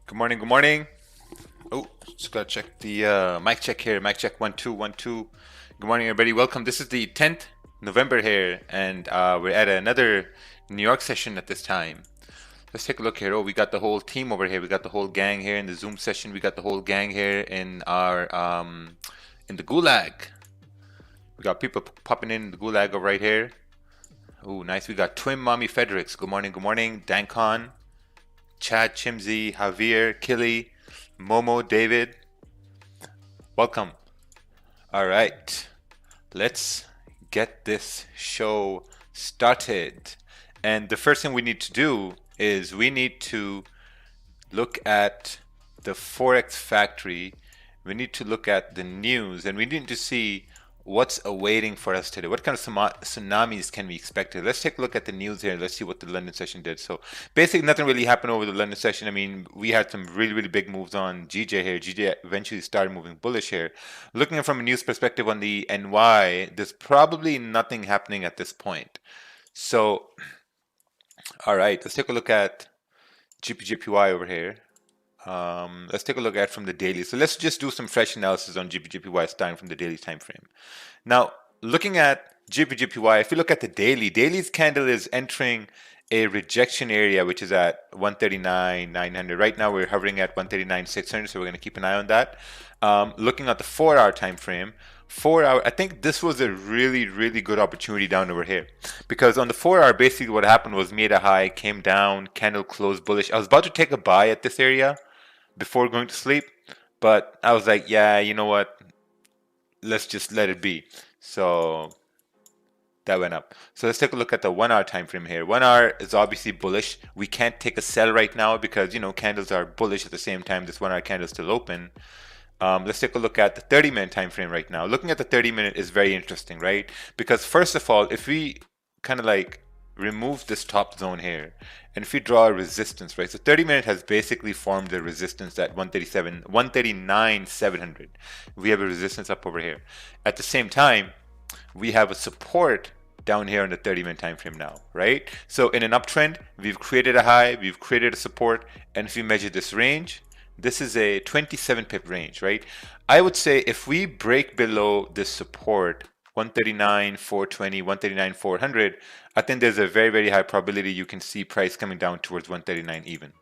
Good morning, good morning. Oh, just gotta check the mic check here. Mic check 1 2 1 2. Good morning, everybody. Welcome. This is the 10th November here, and we're at another New York session at this time. Let's take a look here. Oh, we got the whole team over here. We got the whole gang here in the Zoom session. We got the whole gang here in our in the Gulag. We got people popping in the Gulag over right here. Oh, nice. We got Twin Mommy Fredericks. Good morning, good morning. Dankon, Chad, Chimsy, Javier, Killy, Momo, David. Welcome. All right. Let's get this show started. And the first thing we need to do is we need to look at the Forex factory. We need to look at the news and we need to see what's awaiting for us today. What kind of tsunamis can we expect? Let's take a look at the news here. Let's see what the London session did. So basically nothing really happened over the London session. I mean, we had some really big moves on GJ here. GJ eventually started moving bullish here. Looking from a news perspective on the NY, there's probably nothing happening at this point. So, all right, let's take a look at GPJPY over here. Let's take a look at from the daily. So let's just do some fresh analysis on GPJPY starting from the daily time frame. Now, looking at GPJPY, if you look at the daily, daily's candle is entering a rejection area, which is at 139,900. Right now, we're hovering at 139,600, so we're going to keep an eye on that. Looking at the 4-hour time frame, 4-hour, I think this was a really good opportunity down over here, because on the 4-hour, basically what happened was made a high, came down, candle closed bullish. I was about to take a buy at this area before going to sleep, but I was like, yeah, you know what? Let's just let it be. So that went up. So let's take a look at the 1-hour time frame here. 1-hour is obviously bullish. We can't take a sell right now because, you know, candles are bullish at the same time this 1-hour candle is still open. Let's take a look at the 30-minute time frame right now. Looking at the 30-minute is very interesting, right? Because first of all, if we kind of like remove this top zone here, and if we draw a resistance, right? So 30-minute has basically formed a resistance at 139,700. We have a resistance up over here. At the same time, we have a support down here on the 30-minute time frame now, right? So in an uptrend, we've created a high, we've created a support, and if we measure this range, this is a 27 pip range, right? I would say if we break below this support, 139,420, 139,400, I think there's a very high probability you can see price coming down towards 139 even.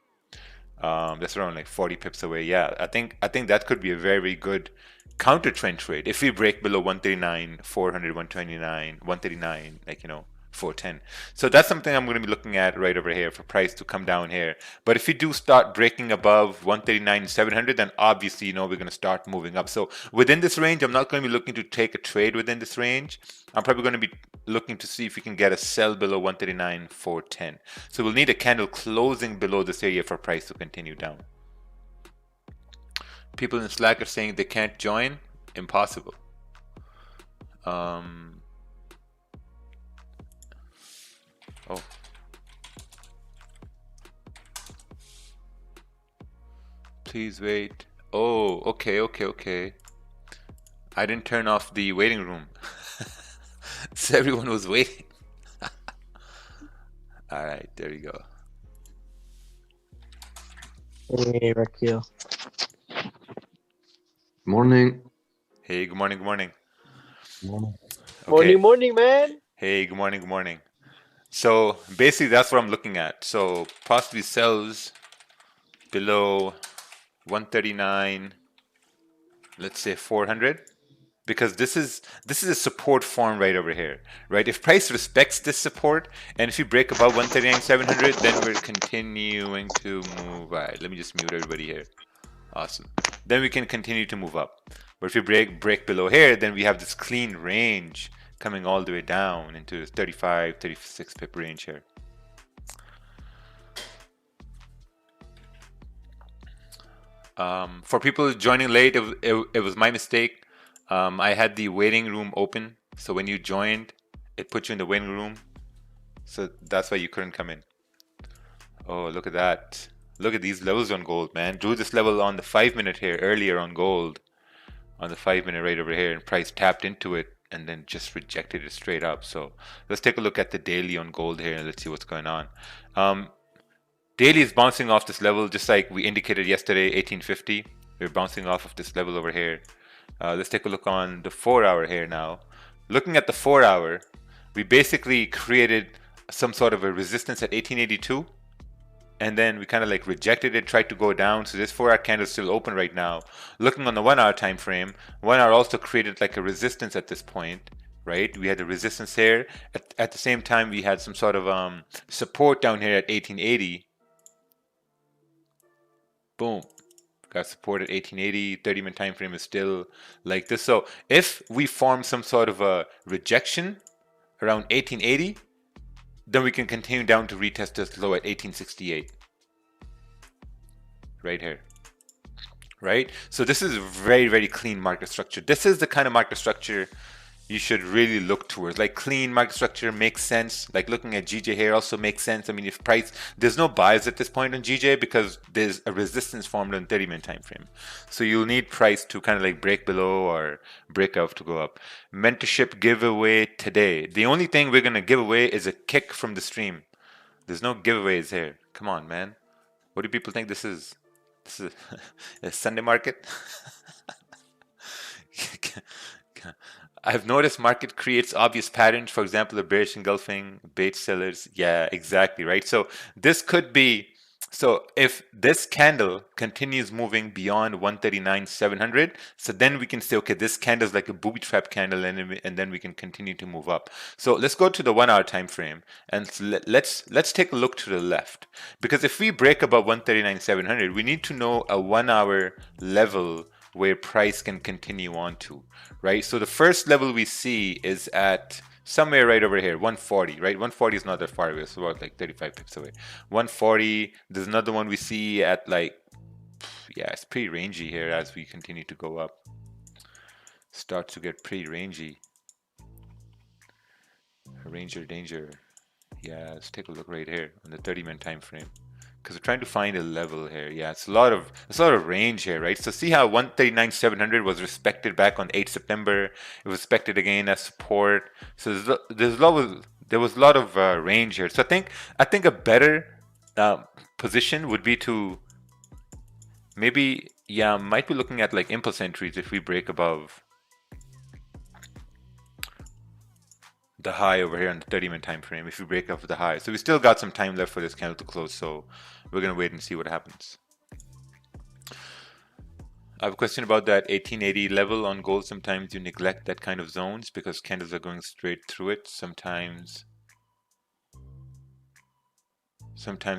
That's around like 40 pips away. Yeah, I think that could be a very good counter trend trade if we break below 139,400, 129, 139, like, you know, 410. So that's something I'm going to be looking at right over here for price to come down here. But if we do start breaking above 139,700, then obviously, you know, we're going to start moving up. So within this range, I'm not going to be looking to take a trade within this range. I'm probably going to be looking to see if we can get a sell below 139,410. So we'll need a candle closing below this area for price to continue down. People in Slack are saying they can't join. Impossible. Oh. Please wait. Oh, okay. I didn't turn off the waiting room. So everyone was waiting. All right, there you go. Hey, Rakeel. Morning. Hey, good morning. Morning. Okay. Morning, man. Hey, good morning. So basically that's what I'm looking at. So possibly sells below 139, let's say 400, because this is a support form right over here, right? If price respects this support, and if you break above 139,700, then we're continuing to move. All right, let me just mute everybody here. Awesome. Then we can continue to move up. But if we break below here, then we have this clean range coming all the way down into this 35, 36 pip range here. For people joining late, it was my mistake. I had the waiting room open, so when you joined, it put you in the waiting room. So that's why you couldn't come in. Oh, look at that. Look at these levels on gold, man. Drew this level on the 5-minute here earlier on gold. On the 5-minute right over here, and price tapped into it and then just rejected it straight up. So let's take a look at the daily on gold here and let's see what's going on. Daily is bouncing off this level, just like we indicated yesterday, 1850. We're bouncing off of this level over here. Let's take a look on the 4-hour here now. Looking at the 4-hour, we basically created some sort of a resistance at 1882, and then we kind of like rejected it, tried to go down. So this 4-hour candle is still open right now. Looking on the 1-hour time frame, 1-hour also created like a resistance at this point, right? We had a resistance here. At the same time, we had some sort of support down here at 1880. Boom. Got support at 1880. 30-minute time frame is still like this. So if we form some sort of a rejection around 1880, then we can continue down to retest this low at 1868. Right here. Right? So this is very, very clean market structure. This is the kind of market structure you should really look towards. Like clean market structure makes sense. Like looking at GJ here also makes sense. I mean, if price, there's no bias at this point on GJ because there's a resistance formed on 30-minute time frame. So you'll need price to kind of like break below or break out to go up. Mentorship giveaway today. The only thing we're going to give away is a kick from the stream. There's no giveaways here. Come on, man. What do people think this is? This is a Sunday market? I've noticed market creates obvious patterns. For example, the bearish engulfing, bait sellers. Yeah, exactly, right? So this could be, so if this candle continues moving beyond 139,700, so then we can say, okay, this candle is like a booby trap candle, and then we can continue to move up. So let's go to the 1-hour time frame, and let's take a look to the left. Because if we break above 139,700, we need to know a 1-hour level where price can continue on to, right? So the first level we see is at somewhere right over here, 140, right? 140 is not that far away, it's about like 35 pips away. 140, there's another one we see at like, yeah, it's pretty rangy here as we continue to go up. Starts to get pretty rangy. Ranger danger. Yeah, let's take a look right here on the 30-minute time frame. Because we're trying to find a level here. Yeah, it's a lot of range here, right? So see how 139,700 was respected back on 8 September. It was respected again as support. So there was a lot of range here. So I think a better position would be to maybe, yeah, might be looking at like impulse entries if we break above the high over here on the 30-minute time frame, if we break up the high. So we still got some time left for this candle to close, so we're gonna wait and see what happens. I have a question about that 1880 level on gold. Sometimes you neglect that kind of zones because candles are going straight through it. Sometimes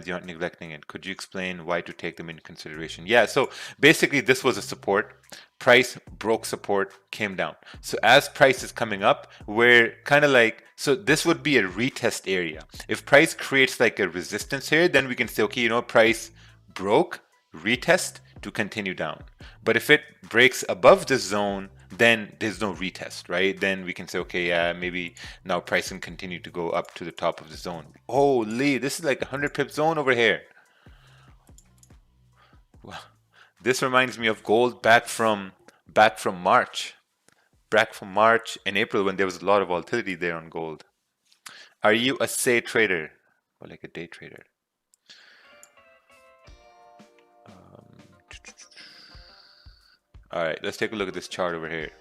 you aren't neglecting it. Could you explain why to take them into consideration? Yeah, so basically this was a support. Price broke support, came down. So as price is coming up, we're kind of like, so this would be a retest area. If price creates like a resistance here, then we can say, okay, you know, price broke, retest to continue down. But if it breaks above this zone, then there's no retest, right? Then we can say, okay, yeah, maybe now price can continue to go up to the top of the zone. Holy, this is like a 100 pip zone over here. Wow. This reminds me of gold back from March. Back from March and April when there was a lot of volatility there on gold. Are you a say trader or like a day trader? All right, let's take a look at this chart over here.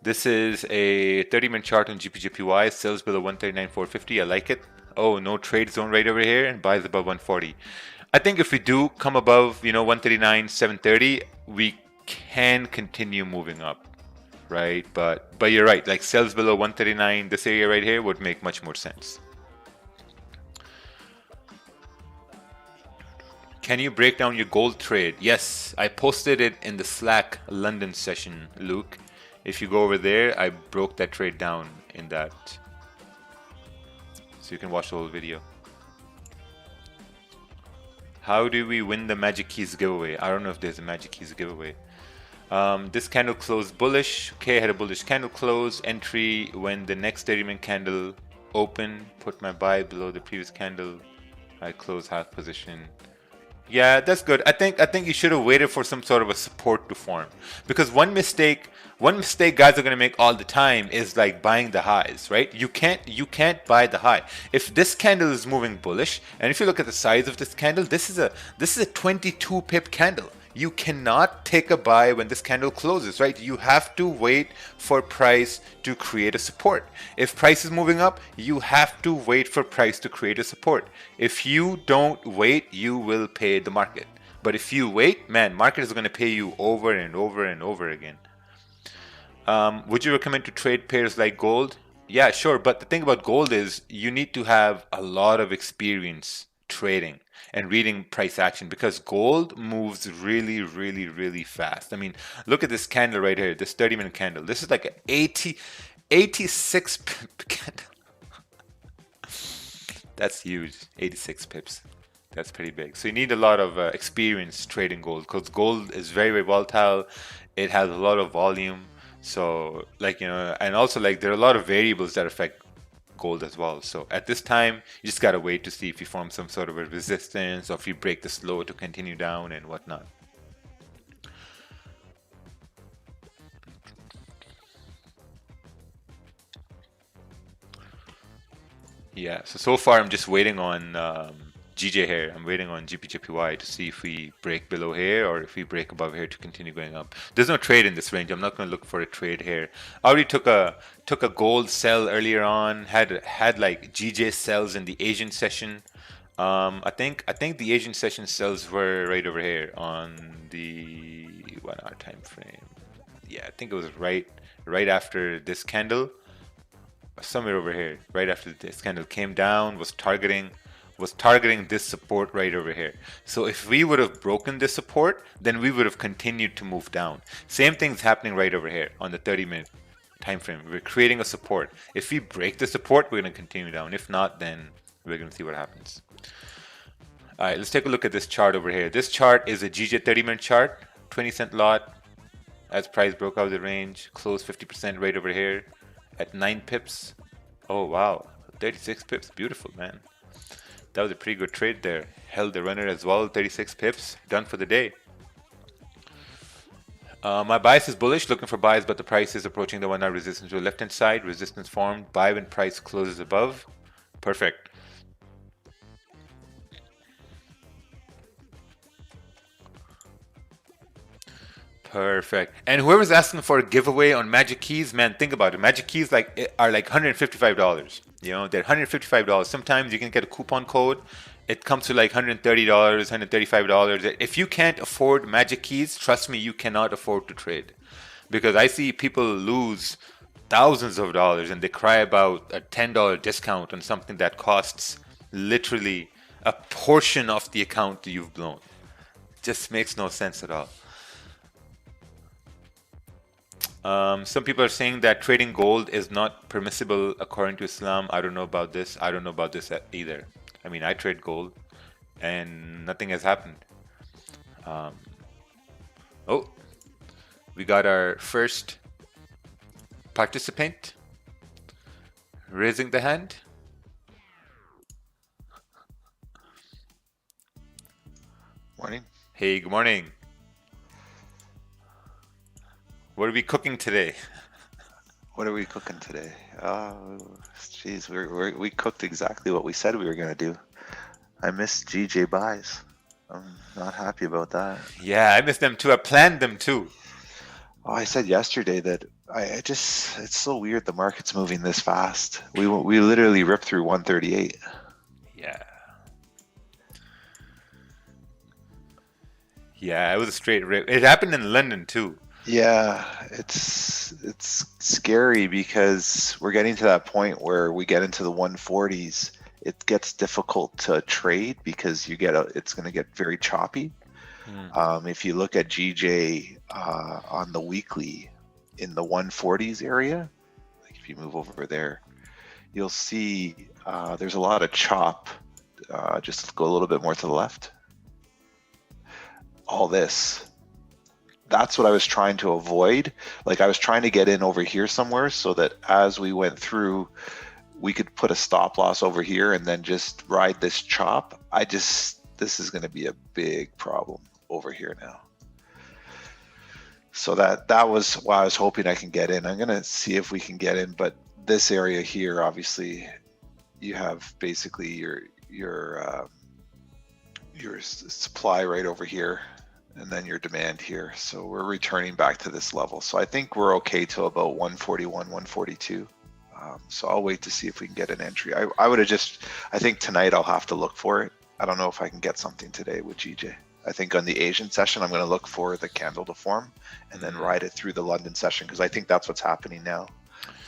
This is a 30-minute chart on GPJPY. Sells below 139,450. I like it. Oh, no trade zone right over here, and buys above 140. I think if we do come above, you know, 139,730, we can continue moving up, right? But you're right. Like sells below 139, this area right here would make much more sense. Can you break down your gold trade? Yes, I posted it in the Slack London session, Luke. If you go over there, I broke that trade down in that. So you can watch the whole video. How do we win the Magic Keys giveaway? I don't know if there's a Magic Keys giveaway. This candle closed bullish. Okay, I had a bullish candle close. Entry when the next 30-minute candle open. Put my buy below the previous candle. I close half position. Yeah, that's good. I think you should have waited for some sort of a support to form. Because one mistake guys are gonna make all the time is like buying the highs, right? You can't buy the high. If this candle is moving bullish, and if you look at the size of this candle, this is a 22 pip candle. You cannot take a buy when this candle closes, right? You have to wait for price to create a support. If price is moving up, you have to wait for price to create a support. If you don't wait, you will pay the market. But if you wait, man, market is going to pay you over and over and over again. Would you recommend to trade pairs like gold? Yeah, sure. But the thing about gold is you need to have a lot of experience trading and reading price action because gold moves really, really, really fast. I mean, look at this candle right here, this 30-minute candle. This is like an 86 candle. That's huge, 86 pips. That's pretty big. So you need a lot of experience trading gold because gold is very, very volatile. It has a lot of volume. So like, and also like there are a lot of variables that affect gold as well. So at this time, you just gotta wait to see if you form some sort of a resistance or if you break the slow to continue down and whatnot. Yeah, so far I'm just waiting on GJ here. I'm waiting on GPJPY to see if we break below here or if we break above here to continue going up. There's no trade in this range. I'm not going to look for a trade here. I already took a gold sell earlier on. Had like GJ sells in the Asian session. I think the Asian session sells were right over here on the 1 hour time frame. Yeah, I think it was right after this candle, somewhere over here, right after this candle came down, was targeting this support right over here. So if we would have broken this support, then we would have continued to move down. Same thing's happening right over here on the 30-minute time frame. We're creating a support. If we break the support, we're going to continue down. If not, then we're going to see what happens. All right, let's take a look at this chart over here. This chart is a GJ 30-minute chart, 20-cent lot. As price broke out of the range, closed 50% right over here at 9 pips. Oh wow, 36 pips, beautiful, man. That was a pretty good trade there. Held the runner as well, 36 pips, done for the day. My bias is bullish, looking for buys, but the price is approaching the 1 hour resistance to the left hand side. Resistance formed, buy when price closes above. Perfect. Perfect. And whoever's asking for a giveaway on Magic Keys, man, think about it. Magic Keys are like $155. They're $155. Sometimes you can get a coupon code. It comes to like $130, $135. If you can't afford Magic Keys, trust me, you cannot afford to trade. Because I see people lose thousands of dollars and they cry about a $10 discount on something that costs literally a portion of the account that you've blown. Just makes no sense at all. Some people are saying that trading gold is not permissible according to Islam. I don't know about this. I don't know about this either. I mean, I trade gold and nothing has happened. Oh, we got our first participant raising the hand. Morning. Hey, good morning. What are we cooking today? What are we cooking today? Geez, we cooked exactly what we said we were going to do. I missed GJ buys. I'm not happy about that. Yeah, I missed them too. I planned them too. Oh, I said yesterday that it's so weird the market's moving this fast. We literally ripped through 138. Yeah. Yeah, it was a straight rip. It happened in London too. Yeah, it's scary because we're getting to that point where we get into the 140s. It gets difficult to trade because it's going to get very choppy. If you look at GJ on the weekly in the 140s area, like if you move over there, you'll see there's a lot of chop. Just go a little bit more to the left. All this. That's what I was trying to avoid. Like I was trying to get in over here somewhere so that as we went through, we could put a stop loss over here and then just ride this chop. I just this is going to be a big problem over here now. So that was why I was hoping I can get in. I'm going to see if we can get in, but this area here, obviously, you have basically your supply right over here, and then your demand here. So we're returning back to this level. So I think we're okay till about 141, 142. So I'll wait to see if we can get an entry. I would have I think tonight I'll have to look for it. I don't know if I can get something today with GJ. I think on the Asian session, I'm going to look for the candle to form and then ride it through the London session, because I think that's what's happening now.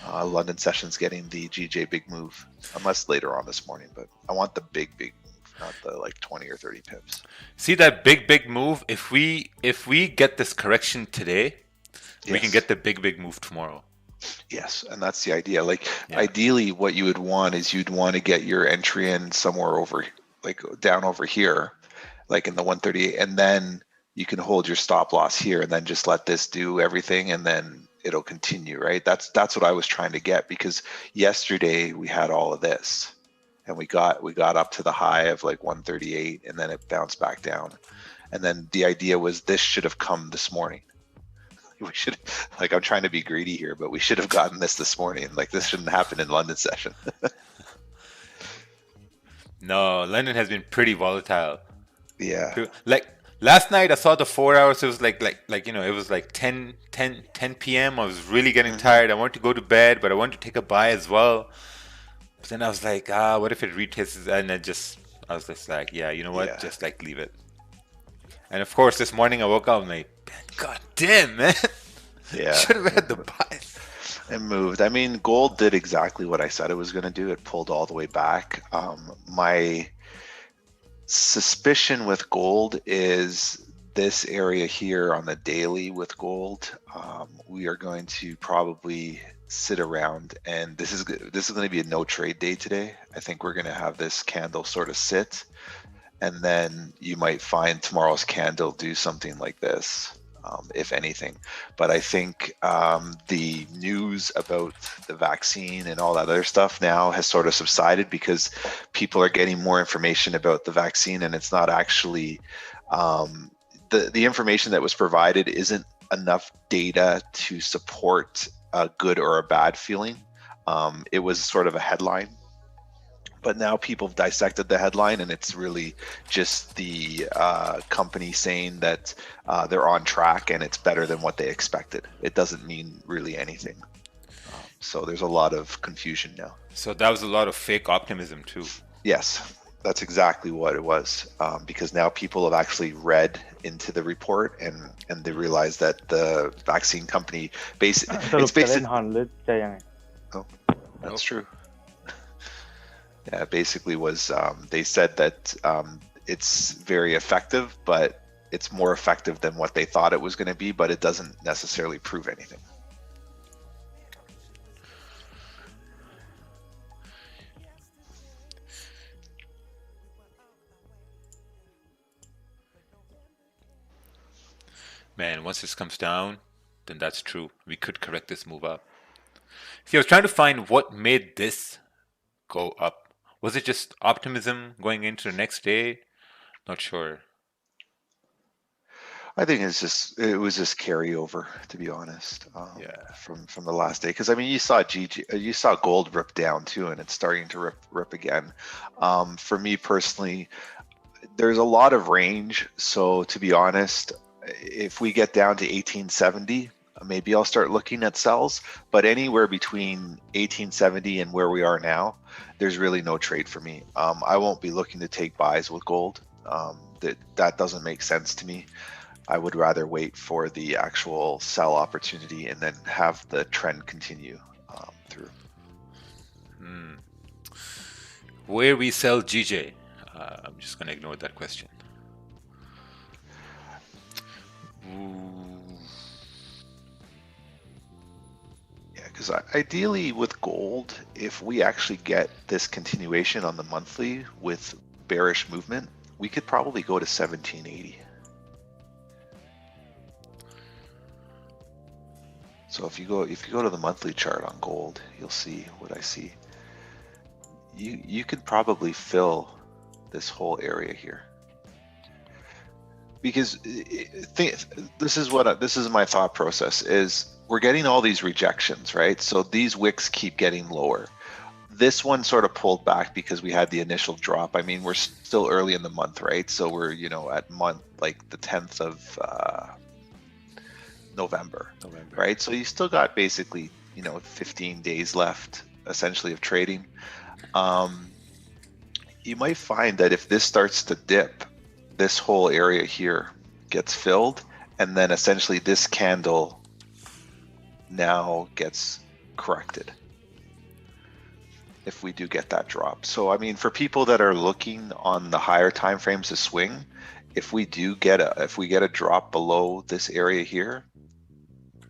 London session's getting the GJ big move, unless later on this morning, but I want the big move, not the like 20 or 30 pips. See that big move? If we get this correction today, we can get the big move tomorrow. Yes, and that's the idea. Like ideally what you would want is you'd want to get your entry in somewhere over, like down over here, like in the 138, and then you can hold your stop loss here and then just let this do everything, and then it'll continue, right? That's what I was trying to get, because yesterday we had all of this and we got up to the high of like 138 and then it bounced back down. And then the idea was this should have come this morning. We should, like, I'm trying to be greedy here, but we should have gotten this morning. Like, this shouldn't happen in London session. No, London has been pretty volatile. Yeah. Like last night I saw the 4 hours. It was like it was like 10 p.m. I was really getting tired. I wanted to go to bed, but I wanted to take a buy as well. But then I was like, what if it retests? And I was just like, yeah, you know what? Just like leave it. And of course, this morning I woke up and like, God damn, man. Yeah. Should have had the buy. It moved. I mean, gold did exactly what I said it was going to do. It pulled all the way back. My suspicion with gold is this area here on the daily with gold. We are going to probably sit around, and this is going to be a no trade day today. I think we're going to have this candle sort of sit, and then you might find tomorrow's candle do something like this, if anything. But I think the news about the vaccine and all that other stuff now has sort of subsided, because people are getting more information about the vaccine, and it's not actually the information that was provided isn't enough data to support a good or a bad feeling. It was sort of a headline. But now people have dissected the headline, and it's really just the company saying that they're on track and it's better than what they expected. It doesn't mean really anything. So there's a lot of confusion now. So that was a lot of fake optimism too. Yes, that's exactly what it was. Because now people have actually read into the report, and they realize that the vaccine company it's basically. Oh, that's true. Yeah, basically was they said that it's very effective, but it's more effective than what they thought it was going to be, but it doesn't necessarily prove anything. Man, once this comes down, then that's true. We could correct this move up. See, I was trying to find what made this go up. Was it just optimism going into the next day? Not sure. I think it was just carryover, to be honest. From the last day, because I mean, you saw gold rip down too, and it's starting to rip again. For me personally, there's a lot of range. So to be honest, if we get down to 1870, maybe I'll start looking at sells. But anywhere between 1870 and where we are now, there's really no trade for me. I won't be looking to take buys with gold. That doesn't make sense to me. I would rather wait for the actual sell opportunity and then have the trend continue through. Where we sell GJ? I'm just going to ignore that question. Because ideally with gold, if we actually get this continuation on the monthly with bearish movement, we could probably go to 1780. So if you go to the monthly chart on gold, you'll see what I see. You could probably fill this whole area here. because this is my thought process is we're getting all these rejections, right? So these wicks keep getting lower. This one sort of pulled back because we had the initial drop. I mean, we're still early in the month, right? So we're, at month like the 10th of November, right? So you still got basically, 15 days left essentially of trading. You might find that if this starts to dip, this whole area here gets filled, and then essentially this candle now gets corrected if we do get that drop. So I mean, for people that are looking on the higher time frames to swing, if we get a drop below this area here,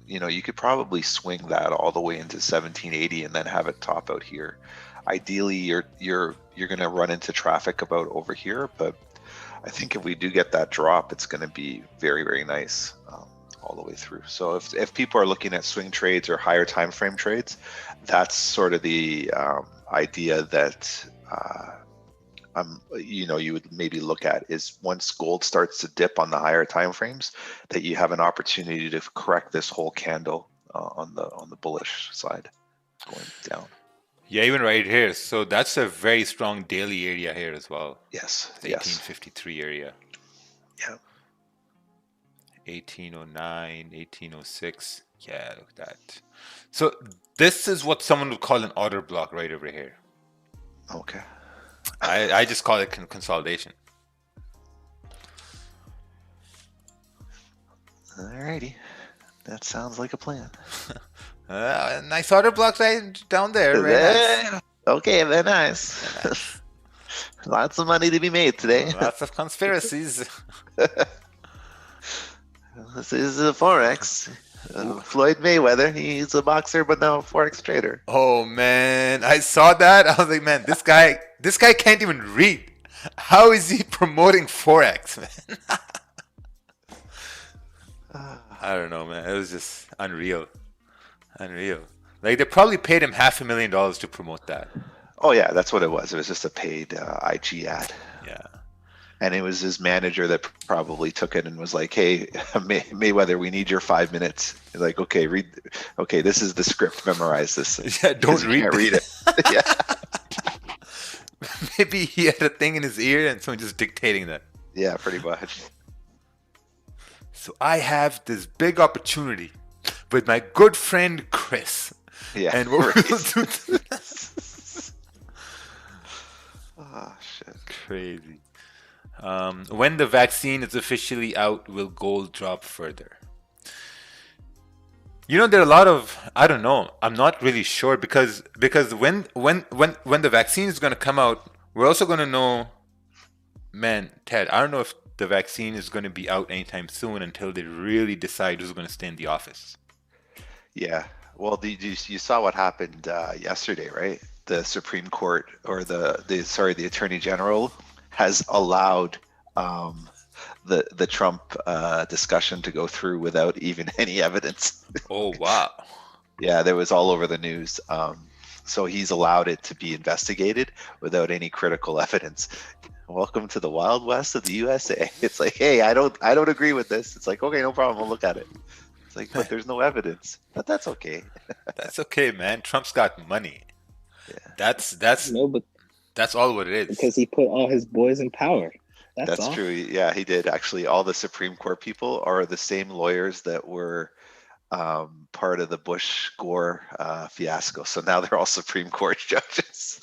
you could probably swing that all the way into 1780 and then have it top out here. Ideally, you're going to run into traffic about over here, but I think if we do get that drop, it's going to be very, very nice all the way through. So if people are looking at swing trades or higher time frame trades, that's sort of the idea that you would maybe look at is once gold starts to dip on the higher time frames, that you have an opportunity to correct this whole candle on the bullish side going down. Yeah, even right here. So that's a very strong daily area here as well. Yes. The 1853 area. Yeah. 1809, 1806. Yeah, look at that. So this is what someone would call an order block right over here. Okay. I just call it consolidation. Alrighty. That sounds like a plan. Nice order blocks right down there. Nice. Okay, they're nice. Nice. Lots of money to be made today. Lots of conspiracies. This is a Forex. Floyd Mayweather, he's a boxer, but now a Forex trader. Oh man, I saw that. I was like, man, this guy can't even read. How is he promoting Forex, man? I don't know, man. It was just unreal. Like they probably paid him $500,000 to promote that. Oh yeah, that's what it was. It was just a paid IG ad. Yeah. And it was his manager that probably took it and was like, "Hey, Mayweather, we need your 5 minutes." He's like, "Okay, read. Okay, this is the script. Memorize this." Yeah, don't read it. Yeah. Maybe he had a thing in his ear and someone just dictating that. Yeah, pretty much. So I have this big opportunity with my good friend Chris. Yeah. And what we'll do. Oh shit! Crazy. When the vaccine is officially out, will gold drop further? There are a lot of, I don't know. I'm not really sure because when the vaccine is going to come out, we're also going to know. Man, Ted, I don't know if the vaccine is going to be out anytime soon until they really decide who's going to stay in the office. Yeah. Well, you saw what happened yesterday, right? The Supreme Court or the Attorney General has allowed the Trump discussion to go through without even any evidence. Oh wow! Yeah, that was all over the news. So he's allowed it to be investigated without any critical evidence. Welcome to the Wild West of the USA. It's like, hey, I don't agree with this. It's like, okay, no problem. We'll look at it. It's like, but there's no evidence. But that's okay. That's okay, man. Trump's got money. Yeah. That's all what it is. Because he put all his boys in power. That's true. Yeah, he did. Actually, all the Supreme Court people are the same lawyers that were part of the Bush-Gore fiasco. So now they're all Supreme Court judges.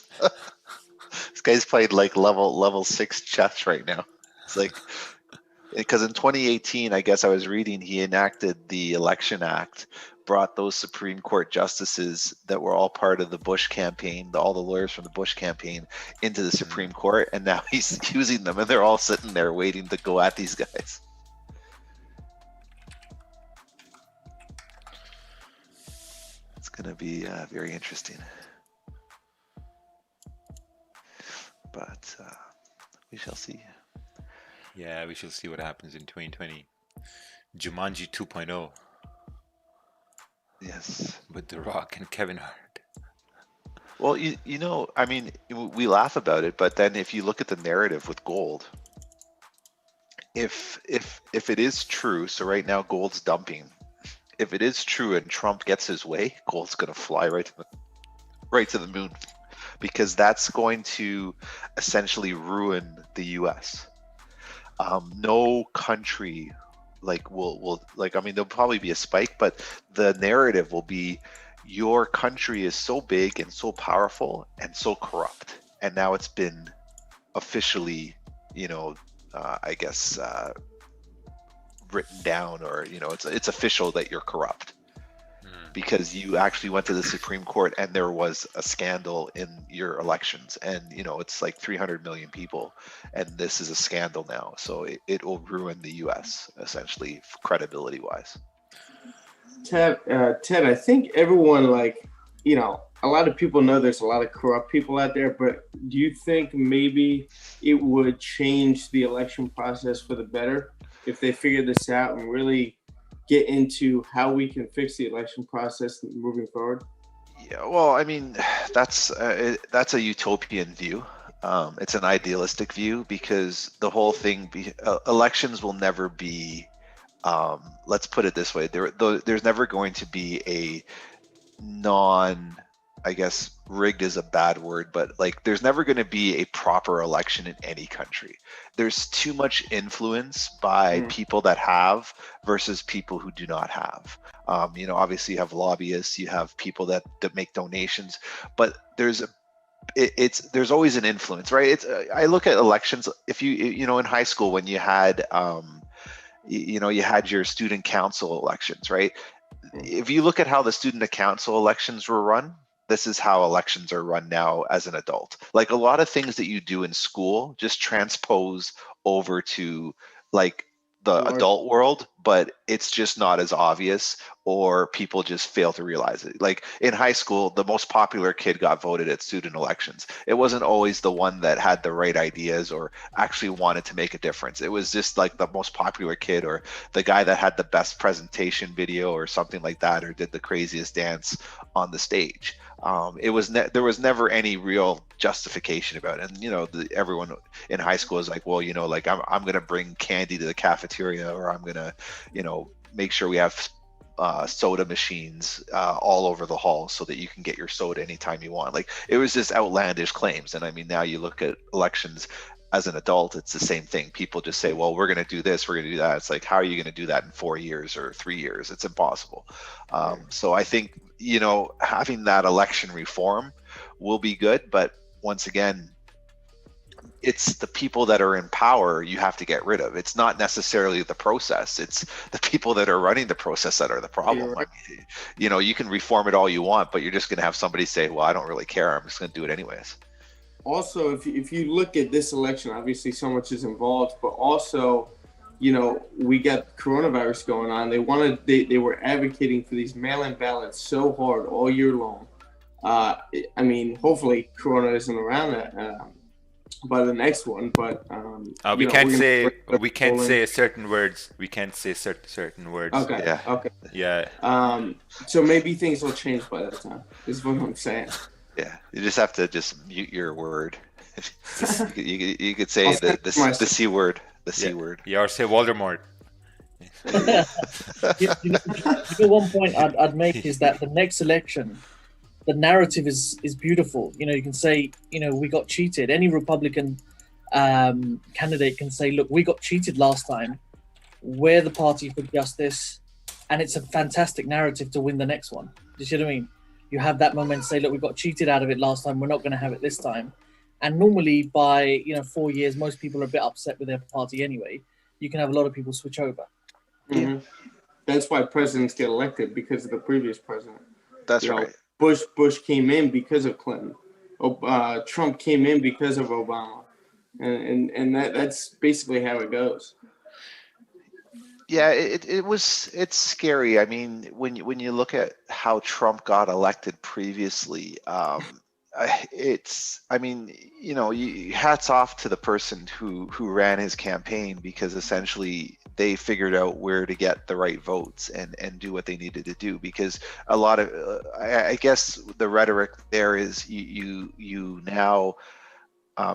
This guy's played like level 6 chess right now. It's like, because in 2018, I guess I was reading, he enacted the Election Act, brought those Supreme Court justices that were all part of the Bush campaign, all the lawyers from the Bush campaign, into the Supreme Court, and now he's using them, and they're all sitting there waiting to go at these guys. It's going to be very interesting. But we shall see. Yeah, we shall see what happens in 2020. Jumanji 2.0. Yes. With The Rock and Kevin Hart. Well, I mean, we laugh about it, but then if you look at the narrative with gold, if it is true, so right now gold's dumping. If it is true and Trump gets his way, gold's going to fly right to the moon, because that's going to essentially ruin the U.S. No country will like, I mean, there'll probably be a spike, but the narrative will be your country is so big and so powerful and so corrupt, and now it's been officially, I guess, written down, or it's official that you're corrupt because you actually went to the Supreme Court and there was a scandal in your elections, and it's like 300 million people, and this is a scandal now, so it will ruin the U.S. essentially credibility wise. Ted, I think everyone, a lot of people know there's a lot of corrupt people out there, but do you think maybe it would change the election process for the better if they figure this out and really get into how we can fix the election process moving forward? Yeah, well, I mean, that's a utopian view. It's an idealistic view, because the whole thing, elections will never be, let's put it this way, there's never going to be a I guess rigged is a bad word, but there's never going to be a proper election in any country. There's too much influence by people that have versus people who do not have. Obviously you have lobbyists, you have people that make donations, but there's always an influence, right? I look at elections, if you in high school when you had you had your student council elections, right? If you look at how the student council elections were run, this is how elections are run now as an adult. Like, a lot of things that you do in school just transpose over to the adult world, but it's just not as obvious, or people just fail to realize it. Like in high school, the most popular kid got voted at student elections. It wasn't always the one that had the right ideas or actually wanted to make a difference. It was just like the most popular kid, or the guy that had the best presentation video or something like that, or did the craziest dance on the stage. There was never any real justification about it. And everyone in high school is like, well, I'm gonna bring candy to the cafeteria, or I'm gonna make sure we have soda machines all over the hall so that you can get your soda anytime you want. Like, it was just outlandish claims. And I mean, now you look at elections as an adult, it's the same thing. People just say, well, we're going to do this, we're going to do that. It's like, how are you going to do that in 4 years or 3 years? It's impossible. So I think, having that election reform will be good. But once again, it's the people that are in power you have to get rid of. It's not necessarily the process. It's the people that are running the process that are the problem. Right. I mean, you can reform it all you want, but you're just going to have somebody say, well, I don't really care, I'm just going to do it anyways. Also, if you look at this election, obviously so much is involved, but also, we got coronavirus going on. They were advocating for these mail-in ballots so hard all year long. I mean, hopefully Corona isn't around by the next one, but we can't say certain words. We can't say certain words. Okay. Yeah. Okay. Yeah. So maybe things will change by that time. Is what I'm saying. Yeah, you just have to just mute your word. you could say the C word. The C word. Yeah, or say Voldemort. One point I'd make is that the next election, the narrative is beautiful. You can say, we got cheated. Any Republican candidate can say, look, we got cheated last time. We're the party for justice. And it's a fantastic narrative to win the next one. Do you see what I mean? You have that moment, say, look, we got cheated out of it last time. We're not going to have it this time. And normally by, 4 years, most people are a bit upset with their party anyway. You can have a lot of people switch over. Mm-hmm. That's why presidents get elected, because of the previous president. That's right. Bush came in because of Clinton. Trump came in because of Obama. And that's basically how it goes. Yeah, it's scary. I mean, when you look at how Trump got elected previously, hats off to the person who ran his campaign, because essentially they figured out where to get the right votes and do what they needed to do. Because a lot of I guess the rhetoric there is you now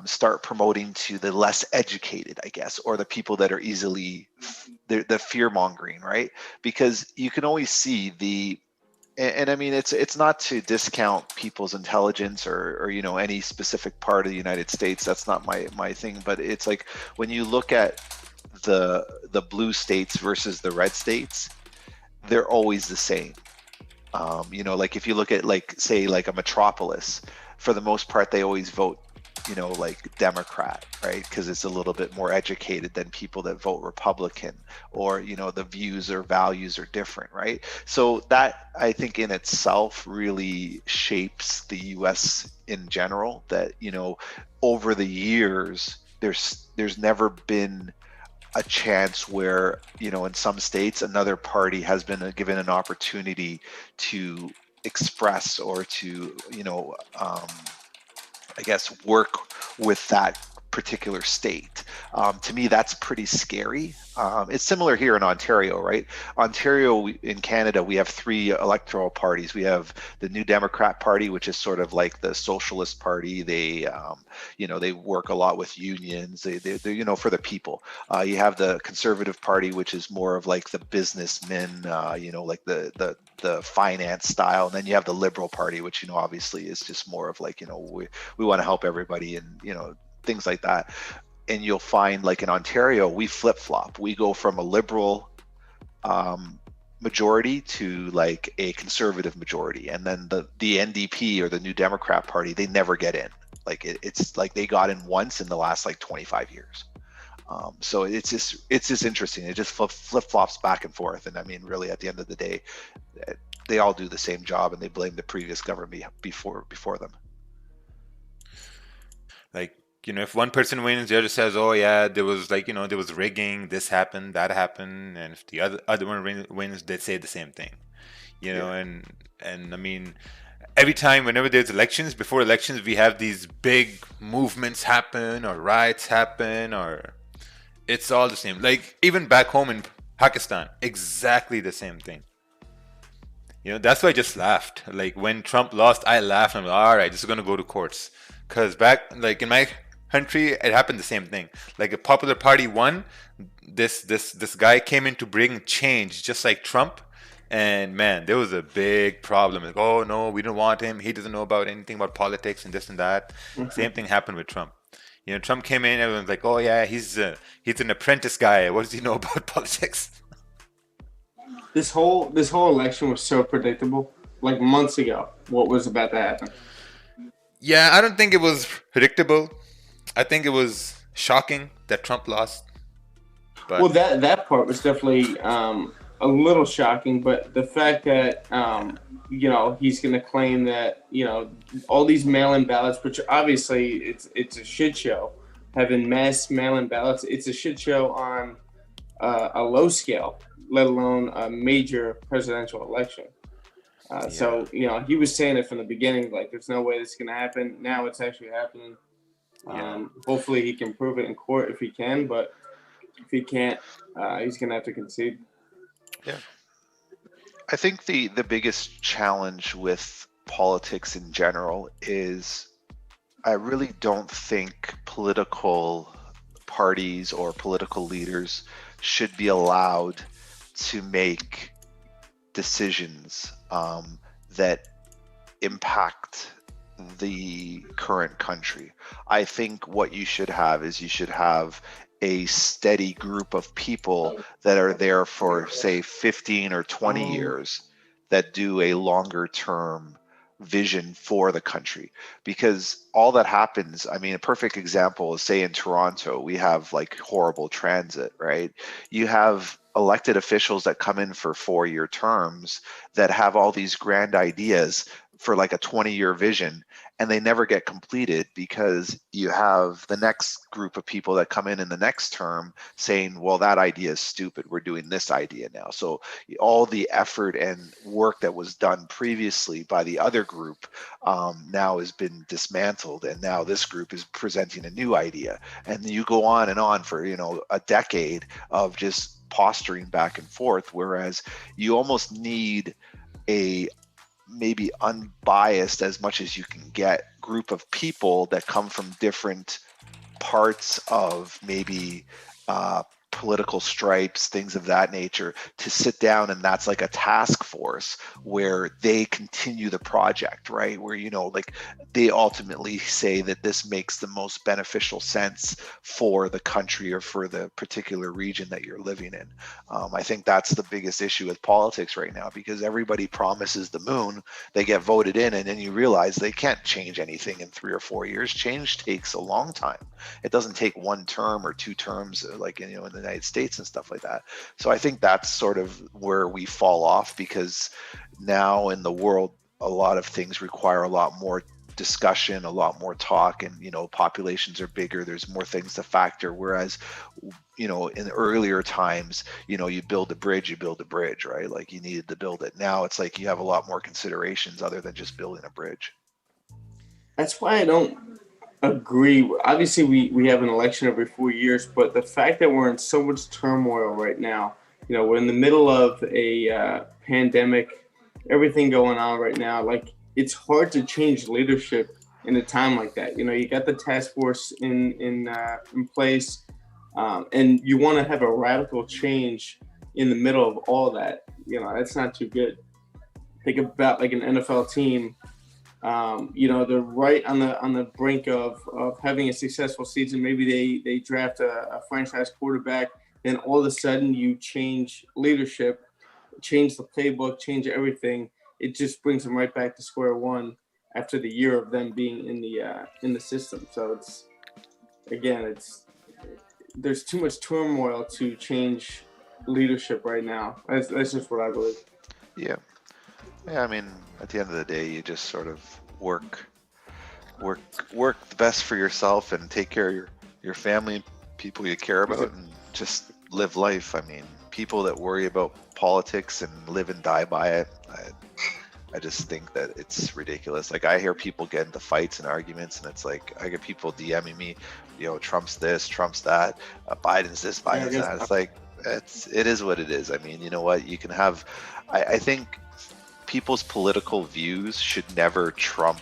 start promoting to the less educated, I guess, or the people that are easily the fear mongering, right? Because you can always see and I mean, it's not to discount people's intelligence or any specific part of the United States. That's not my thing. But it's like when you look at the blue states versus the red states, they're always the same. Like if you look at say like a metropolis, for the most part, they always vote like Democrat, right? Because it's a little bit more educated than people that vote Republican, or the views or values are different, right? So that, I think, in itself really shapes the US in general, that over the years there's never been a chance where in some states another party has been given an opportunity to express or to I guess work with that particular state. To me, that's pretty scary. It's similar here in Ontario, right? In Canada, we have three electoral parties. We have the New Democrat Party, which is sort of like the Socialist Party. They, they work a lot with unions. They're for the people. You have the Conservative Party, which is more of like the businessmen, like the finance style. And then you have the Liberal Party, which obviously is just more of like we want to help everybody, and things like that. And you'll find, like in Ontario, we flip-flop. We go from a liberal majority to like a conservative majority, and then the NDP, or the New Democrat Party, they never get in. Like it's like they got in once in the last like 25 years. So it's just interesting. It just flip-flops back and forth. And I mean, really, at the end of the day, they all do the same job, and they blame the previous government before them. Like, if one person wins, the other says, "Oh yeah, there was there was rigging. This happened, that happened." And if the other one wins, they say the same thing. And I mean, every time, whenever there's elections, before elections, we have these big movements happen or riots happen, or it's all the same. Like even back home in Pakistan, exactly the same thing. That's why I just laughed. Like when Trump lost, I laughed. I'm like, all right, this is gonna go to courts. Because back, like in my country, it happened the same thing. Like a popular party won. This guy came in to bring change, just like Trump. And man, there was a big problem. Like, oh no, we don't want him. He doesn't know about anything about politics and this and that. Same thing happened with Trump. Trump came in. Everyone's like, oh yeah, he's an apprentice guy. What does he know about politics? This whole election was so predictable. Like months ago, what was about to happen. Yeah, I don't think it was predictable. I think it was shocking that Trump lost. But well, that part was definitely a little shocking. But the fact that he's going to claim that all these mail-in ballots, which obviously it's a shit show, having mass mail-in ballots, it's a shit show on a low scale, let alone a major presidential election. So, he was saying it from the beginning, like, there's no way this is going to happen. Now it's actually happening. Hopefully he can prove it in court if he can, but if he can't, he's going to have to concede. Yeah. I think the biggest challenge with politics in general is I really don't think political parties or political leaders should be allowed to make decisions that impact the current country. I think what you should have is you should have a steady group of people that are there for, say, 15 or 20 years that do a longer term vision for the country. Because all that happens, I mean, a perfect example is, say, in Toronto, we have like horrible transit, right? You have elected officials that come in for 4-year terms that have all these grand ideas for like a 20-year vision, and they never get completed because you have the next group of people that come in the next term saying, well, that idea is stupid. We're doing this idea now. So all the effort and work that was done previously by the other group now has been dismantled, and now this group is presenting a new idea. And you go on and on for, a decade of just posturing back and forth, whereas you almost need a maybe unbiased as much as you can get group of people that come from different parts of maybe political stripes, things of that nature, to sit down, and that's like a task force where they continue the project, right? Where, you know, like they ultimately say that this makes the most beneficial sense for the country or for the particular region that you're living in. I think that's the biggest issue with politics right now, because everybody promises the moon, they get voted in, and then you realize they can't change anything in 3 or 4 years. Change takes a long time. It doesn't take 1 term or 2 terms, like, you know, in the United States and stuff like that. So I think that's sort of where we fall off, because now in the world, a lot of things require a lot more discussion, a lot more talk, and, you know, populations are bigger, there's more things to factor. Whereas, you know, in earlier times, you know, you build a bridge, right? Like, you needed to build it. Now it's like you have a lot more considerations other than just building a bridge. That's why I don't agree. Obviously, we have an election every 4 years, but the fact that we're in so much turmoil right now, you know, we're in the middle of a pandemic, everything going on right now, like, it's hard to change leadership in a time like that. You know, you got the task force in place, and you want to have a radical change in the middle of all that. You know, that's not too good. Think about like an NFL team. You know, they're right on the brink of having a successful season. Maybe they draft a franchise quarterback, then all of a sudden you change leadership, change the playbook, change everything. It just brings them right back to square one after the year of them being in the system. So there's too much turmoil to change leadership right now. That's just what I believe. Yeah. I mean, at the end of the day, you just sort of work the best for yourself and take care of your family and people you care about, and just live life. I mean, people that worry about politics and live and die by it, I just think that it's ridiculous. Like, I hear people get into fights and arguments, and it's like, I get people DMing me, you know, Trump's this, Trump's that, Biden's this, Biden's that. It's like, it is what it is. I mean, you know what, you can have, I think people's political views should never trump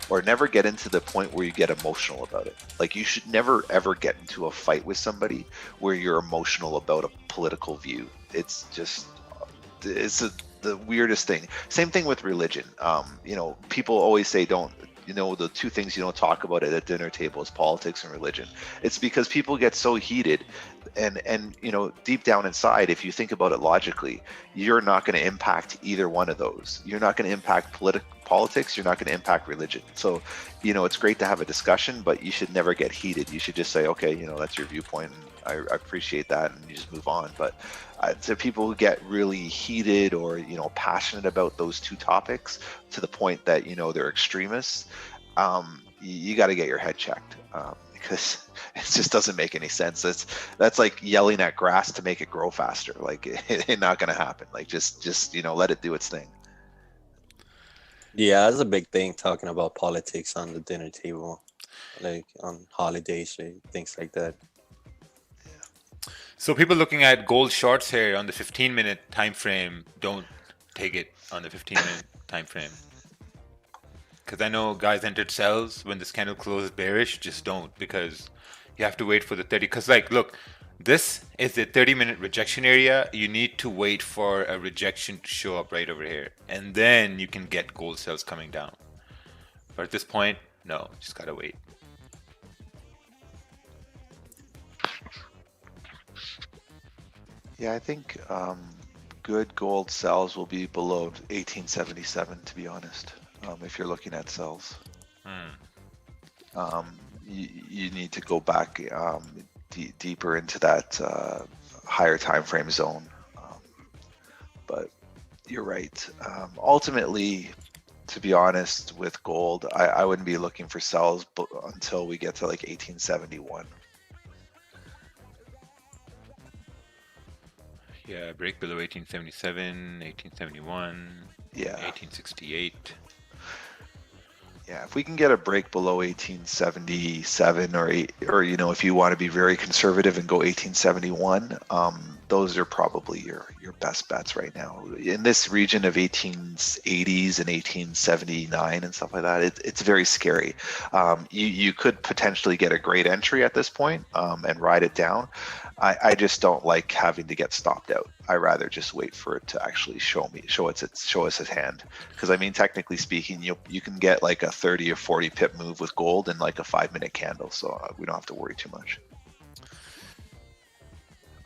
or never get into the point where you get emotional about it. Like, you should never ever get into a fight with somebody where you're emotional about a political view. It's just, the weirdest thing. Same thing with religion. You know, people always say you know, the 2 things you don't talk about at a dinner table is politics and religion. It's because people get so heated, and you know, deep down inside, if you think about it logically, you're not going to impact either one of those. You're not going to impact politics, you're not going to impact religion. So, you know, it's great to have a discussion, but you should never get heated. You should just say, okay, you know, that's your viewpoint, and I appreciate that, and you just move on. But to people who get really heated or, you know, passionate about those 2 topics to the point that, you know, they're extremists, you got to get your head checked, because it just doesn't make any sense. That's like yelling at grass to make it grow faster. Like, it's not going to happen. Like, just you know, let it do its thing. Yeah, that's a big thing, talking about politics on the dinner table, like on holidays, like, things like that. So people looking at gold shorts here on the 15-minute time frame, don't take it on the 15-minute time frame. Because I know guys entered sells when this candle closes bearish. Just don't, because you have to wait for the 30. Because, like, look, this is the 30-minute rejection area. You need to wait for a rejection to show up right over here, and then you can get gold sells coming down. But at this point, no, just gotta wait. Yeah, I think good gold sells will be below 1877, to be honest. If you're looking at sells, you need to go back deeper into that higher time frame zone. But you're right. Ultimately, to be honest, with gold, I wouldn't be looking for sells until we get to like 1871. Yeah, break below 1877, 1871, yeah, 1868. Yeah, if we can get a break below 1877 or you know, if you want to be very conservative and go 1871, those are probably your best bets right now. In this region of 1880s and 1879 and stuff like that, it's very scary. You could potentially get a great entry at this point and ride it down. I just don't like having to get stopped out. I rather just wait for it to actually show us its hand. Because I mean, technically speaking, you can get like a 30 or 40 pip move with gold in like a 5-minute candle, so we don't have to worry too much.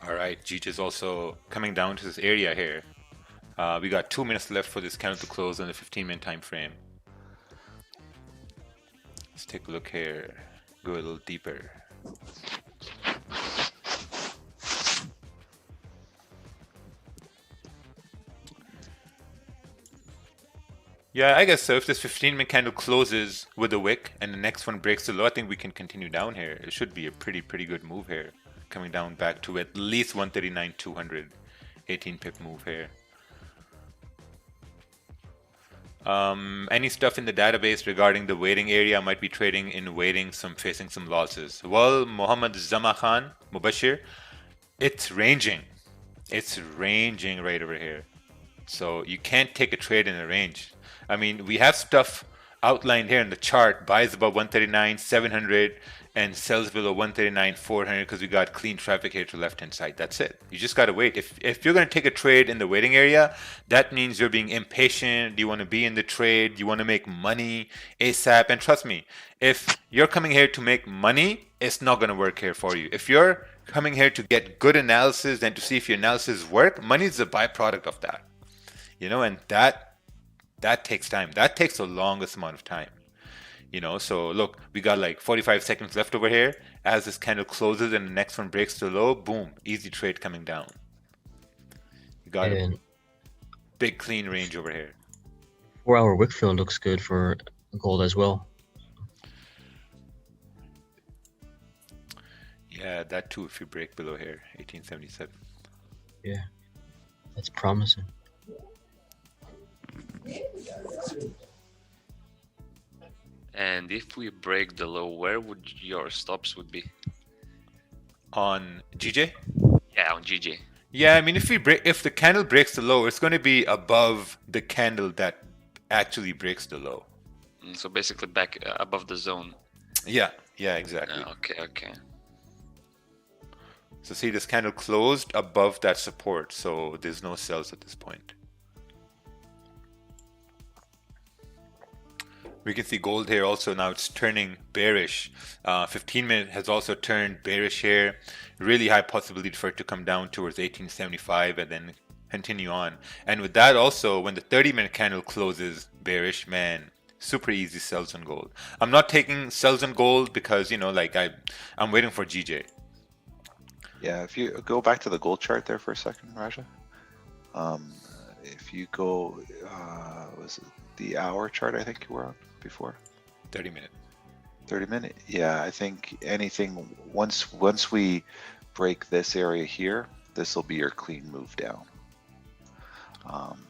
All right, GJ is also coming down to this area here. We got 2 minutes left for this candle to close on the 15-minute time frame. Let's take a look here. Go a little deeper. Yeah, I guess so. If this 15-minute candle closes with a wick and the next one breaks the low, I think we can continue down here. It should be a pretty good move here. Coming down back to at least 139.200, 18 pip move here. Any stuff in the database regarding the waiting area? I might be trading in waiting, facing some losses. Well, Muhammad Zama Khan, Mubashir, it's ranging. It's ranging right over here. So you can't take a trade in a range. I mean, we have stuff outlined here in the chart. Buys above 139.700 and sells below 139.400 because we got clean traffic here to left hand side. That's it. You just got to wait. If you're going to take a trade in the waiting area, that means you're being impatient. You want to be in the trade. You want to make money ASAP. And trust me, if you're coming here to make money, it's not going to work here for you. If you're coming here to get good analysis and to see if your analysis work, money is a byproduct of that. You know, and that takes time. That takes the longest amount of time. You know, so look, we got like 45 seconds left over here. As this candle closes and the next one breaks the low, boom, easy trade coming down. You got a big clean range over here. 4-hour wick fill looks good for gold as well. Yeah, that too if you break below here, 1877. Yeah, that's promising. And if we break the low, where would your stops would be? On GJ? Yeah, on GJ. Yeah, I mean, if the candle breaks the low, it's going to be above the candle that actually breaks the low. So basically back above the zone. Yeah, exactly. Okay. So see, this candle closed above that support, so there's no sells at this point. We can see gold here also now it's turning bearish. 15-minute has also turned bearish here. Really high possibility for it to come down towards 1875 and then continue on. And with that also, when the 30-minute candle closes bearish, man, super easy sells on gold. I'm not taking sells on gold because, you know, like I'm waiting for GJ. Yeah, if you go back to the gold chart there for a second, Raja. If you go, was it the hour chart I think you were on before? 30-minute. 30-minute? Yeah, I think anything, once we break this area here, this will be your clean move down.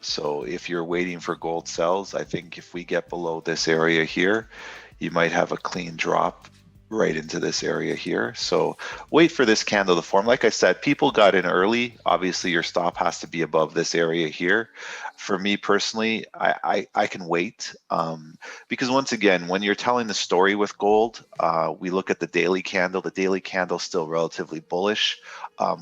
So if you're waiting for gold sells, I think if we get below this area here, you might have a clean drop right into this area here. So wait for this candle to form. Like I said, people got in early. Obviously your stop has to be above this area here. For me personally, I can wait because once again, when you're telling the story with gold, we look at the daily candle. The daily candle is still relatively bullish.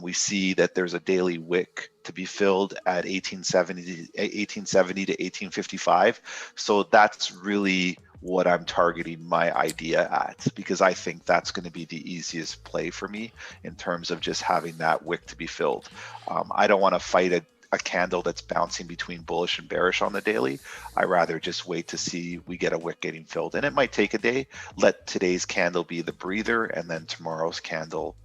We see that there's a daily wick to be filled at 1870 to 1855. So that's really what I'm targeting my idea at, because I think that's going to be the easiest play for me in terms of just having that wick to be filled. I don't want to fight a candle that's bouncing between bullish and bearish on the daily. I rather just wait to see we get a wick getting filled, and it might take a day. Let today's candle be the breather, and then tomorrow's candle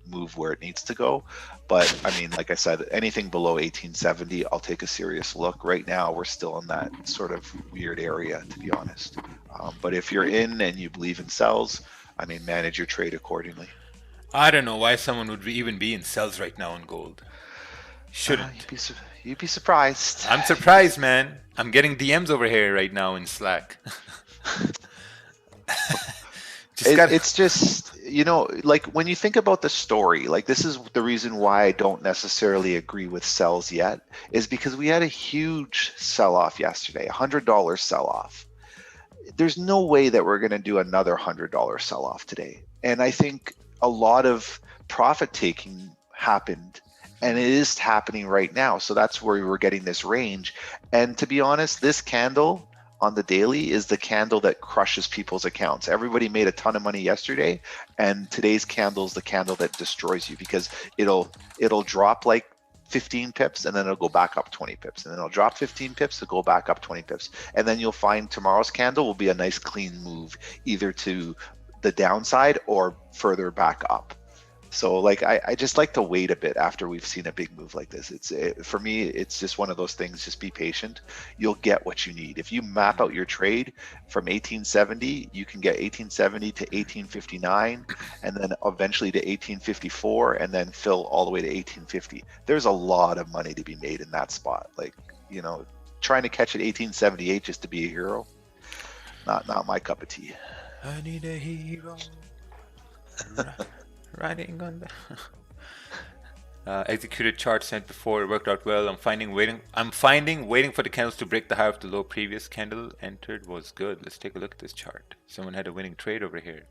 move where it needs to go. But I mean, like I said, anything below 1870, I'll take a serious look. Right now, we're still in that sort of weird area, to be honest. But if you're in and you believe in sells, I mean, manage your trade accordingly. I don't know why someone would even be in sells right now on gold. Shouldn't. You'd be surprised. I'm surprised, man. I'm getting DMs over here right now in Slack. It's just, like when you think about the story, like this is the reason why I don't necessarily agree with sells yet, is because we had a huge sell-off yesterday, $100 sell-off. There's no way that we're going to do another $100 sell-off today. And I think a lot of profit taking happened, and it is happening right now. So that's where we're getting this range. And to be honest, this candle on the daily is the candle that crushes people's accounts. Everybody made a ton of money yesterday, and today's candle is the candle that destroys you, because it'll drop like 15 pips and then it'll go back up 20 pips, and then it'll drop 15 pips to go back up 20 pips, and then you'll find tomorrow's candle will be a nice clean move either to the downside or further back up. So like I just like to wait a bit after we've seen a big move like this. For me, it's just one of those things. Just be patient. You'll get what you need. If you map out your trade from 1870, you can get 1870 to 1859, and then eventually to 1854, and then fill all the way to 1850. There's a lot of money to be made in that spot. Like, trying to catch at 1878 just to be a hero, not my cup of tea. I need a hero. Riding on the executed chart sent before, it worked out well. I'm finding waiting for the candles to break the high of the low previous candle entered was good. Let's take a look at this chart. Someone had a winning trade over here.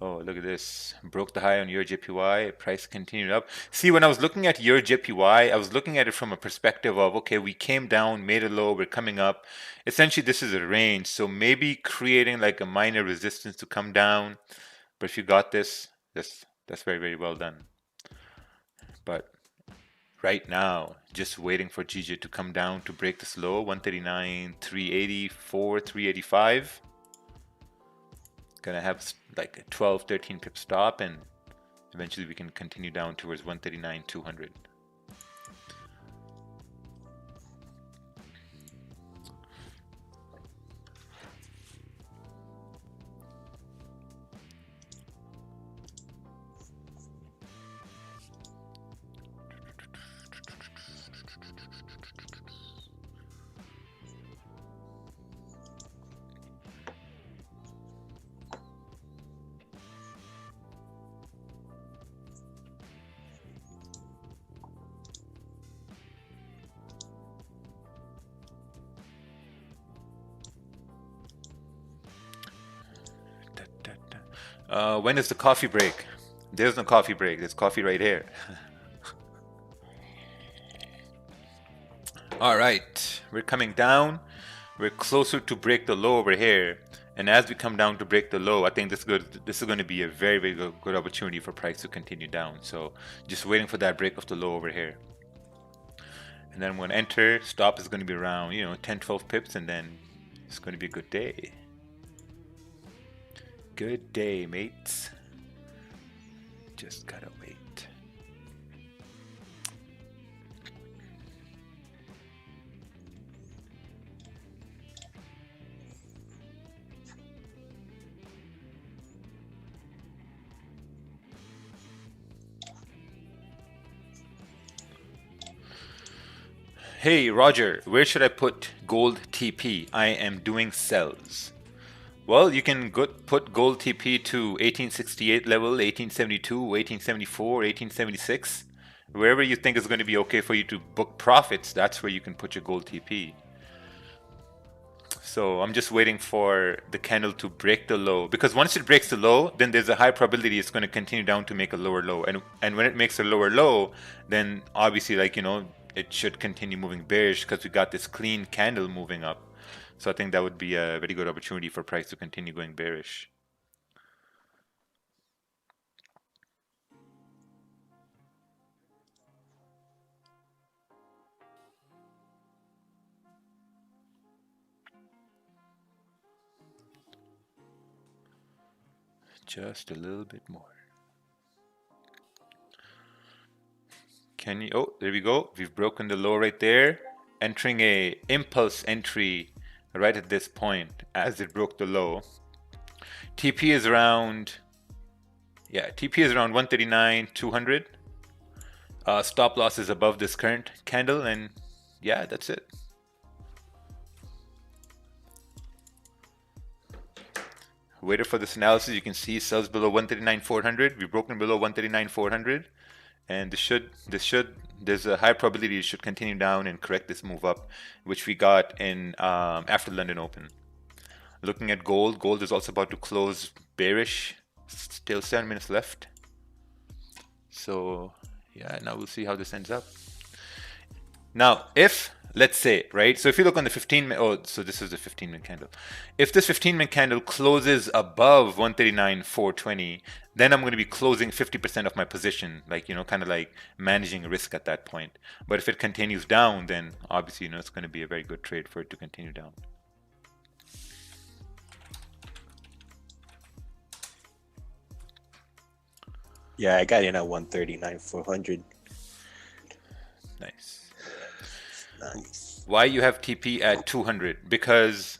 Oh, look at this. Broke the high on your JPY. Price continued up. See, when I was looking at your JPY, I was looking at it from a perspective of, okay, we came down, made a low, we're coming up. Essentially, this is a range. So maybe creating like a minor resistance to come down. But if you got this, that's very, very well done. But right now, just waiting for GJ to come down to break this low, 139, 384, 385. Gonna have like a 12, 13 pip stop, and eventually we can continue down towards 139, 200. When is the coffee break? There's no coffee break. There's coffee right here. All right, we're coming down. We're closer to break the low over here. And as we come down to break the low, I think this is going to be a very, very good opportunity for price to continue down. So just waiting for that break of the low over here. And then when enter, stop is going to be around, 10, 12 pips, and then it's going to be a good day. Good day, mates. Just gotta wait. Hey, Roger, where should I put gold TP? I am doing sells. Well, you can put gold TP to 1868 level, 1872, 1874, 1876. Wherever you think is going to be okay for you to book profits, that's where you can put your gold TP. So I'm just waiting for the candle to break the low, because once it breaks the low, then there's a high probability it's going to continue down to make a lower low. And when it makes a lower low, then obviously, it should continue moving bearish because we got this clean candle moving up. So I think that would be a very good opportunity for price to continue going bearish. Just a little bit more. Oh, there we go. We've broken the low right there. Entering a impulse entry right at this point as it broke the low. TP is around 139, 200. Stop loss is above this current candle, and yeah, that's it. Waited for this analysis. You can see sells below 139,400. We've broken below 139,400, and there's a high probability it should continue down and correct this move up, which we got in after London Open. Looking at gold, gold is also about to close bearish. Still 7 minutes left. So yeah, now we'll see how this ends up. Now, if let's say, right, so if you look on the 15-minute, oh, so this is the 15-minute candle. If this 15-minute candle closes above 139,420, then I'm going to be closing 50% of my position, like, you know, kind of like managing risk at that point. But if it continues down, then obviously, you know, it's going to be a very good trade for it to continue down. Yeah, I got in at 139,400. Nice. Nice. Why you have TP at 200? Because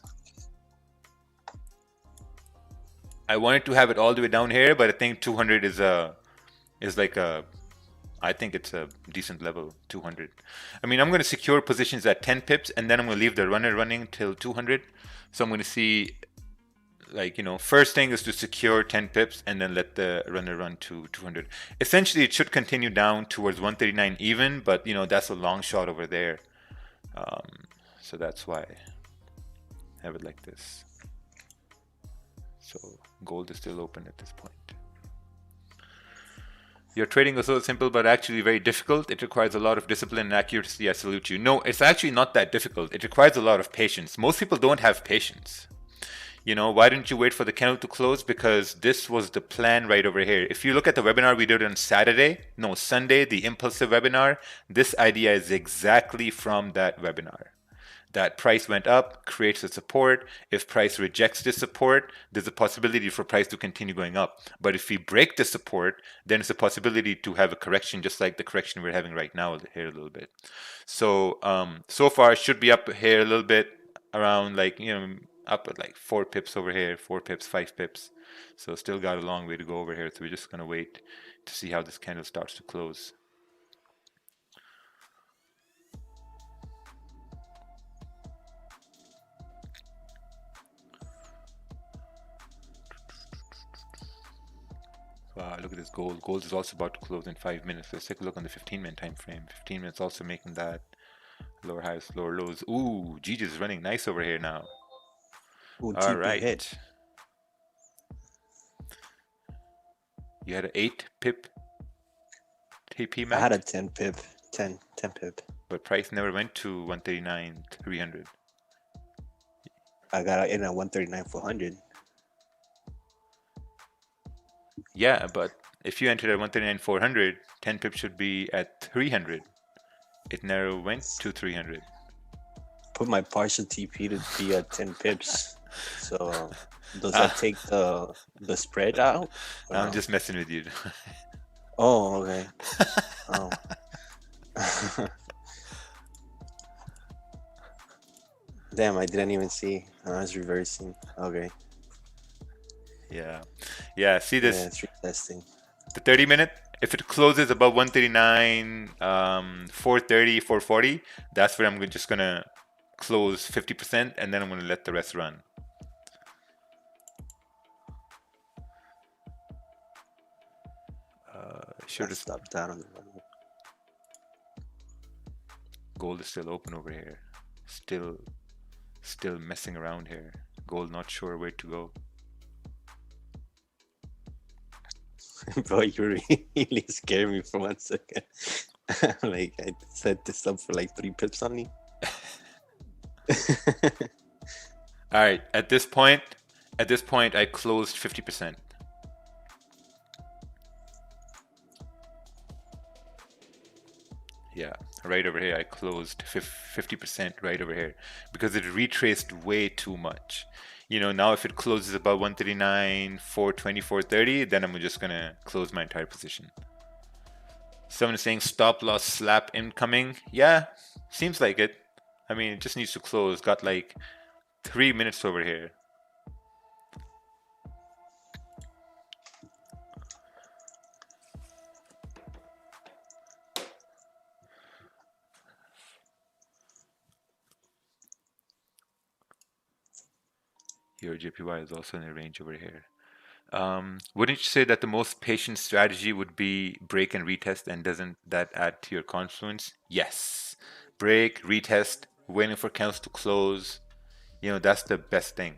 I wanted to have it all the way down here, but I think 200 is like a, I think it's a decent level, 200. I mean, I'm going to secure positions at 10 pips, and then I'm going to leave the runner running till 200. So I'm going to see, like, you know, first thing is to secure 10 pips and then let the runner run to 200. Essentially, it should continue down towards 139 even, but, you know, that's a long shot over there. So that's why I have it like this. So gold is still open at this point. Your trading is so simple, but actually very difficult. It requires a lot of discipline and accuracy. I salute you. No, it's actually not that difficult. It requires a lot of patience. Most people don't have patience. You know, why didn't you wait for the candle to close? Because this was the plan right over here. If you look at the webinar we did on Sunday, the impulsive webinar, this idea is exactly from that webinar. That price went up, creates a support. If price rejects this support, there's a possibility for price to continue going up. But if we break the support, then it's a possibility to have a correction, just like the correction we're having right now here a little bit. So, so far it should be up here a little bit around, like, you know, up at like 4 pips over here, 4 pips, 5 pips. So still got a long way to go over here. So we're just going to wait to see how this candle starts to close. Wow, look at this gold. Gold is also about to close in 5 minutes. Let's take a look on the 15-minute time frame. 15 minutes also making that lower highs, lower lows. Ooh, GG is running nice over here now. Ooh, All TP right. hit. You had an 8 pip TP, I Mac? had a 10 pip. 10 pip. But price never went to 139,300. I got in at 139,400. Yeah, but if you entered at 139,400, 10 pips should be at 300. It never went to 300. Put my partial TP to be at 10 pips. So does that take the spread out? I'm No? just messing with you. Oh, okay. Oh. Damn, I didn't even see. I was reversing. Okay. Yeah. Yeah, see this? Yeah, it's retesting. The 30-minute, if it closes above 139, 430, 440, that's where I'm just going to close 50%, and then I'm going to let the rest run. Should have stopped down on the runway. Gold is still open over here. Still messing around here. Gold not sure where to go. Bro, you really scared me for 1 second. Like, I set this up for like 3 pips on me. All right, at this point, I closed 50%. Yeah, right over here, I closed 50% right over here because it retraced way too much. You know, now if it closes above 139, 420, 430, then I'm just going to close my entire position. Someone is saying stop loss slap incoming. Yeah, seems like it. I mean, it just needs to close. Got like 3 minutes over here. Your JPY is also in a range over here. Wouldn't you say that the most patient strategy would be break and retest, and doesn't that add to your confluence? Yes. Break, retest, waiting for counts to close. You know, that's the best thing.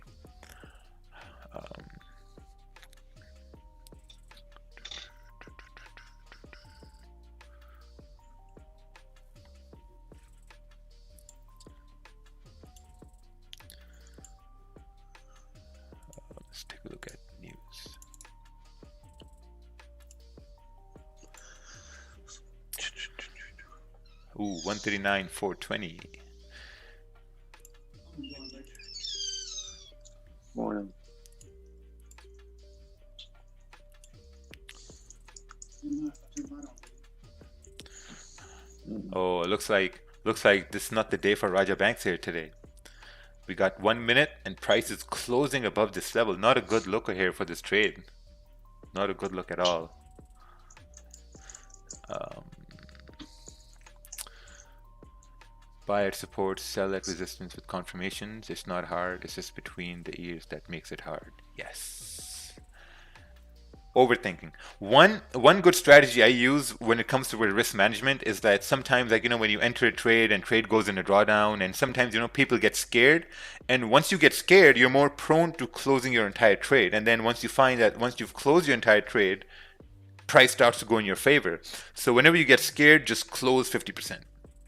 Let's take a look at news. Ooh, 139, 420. Morning. Oh, it looks like this is not the day for Raja Banks here today. We got 1 minute and price is closing above this level. Not a good look here for this trade. Not a good look at all. Buy at support, sell at resistance with confirmations. It's not hard. It's just between the ears that makes it hard. Yes. Overthinking. One good strategy I use when it comes to risk management is that sometimes, like, you know, when you enter a trade and trade goes in a drawdown, and sometimes, you know, people get scared, and once you get scared, you're more prone to closing your entire trade. And then once you find that once you've closed your entire trade, price starts to go in your favor. So whenever you get scared, just close 50%.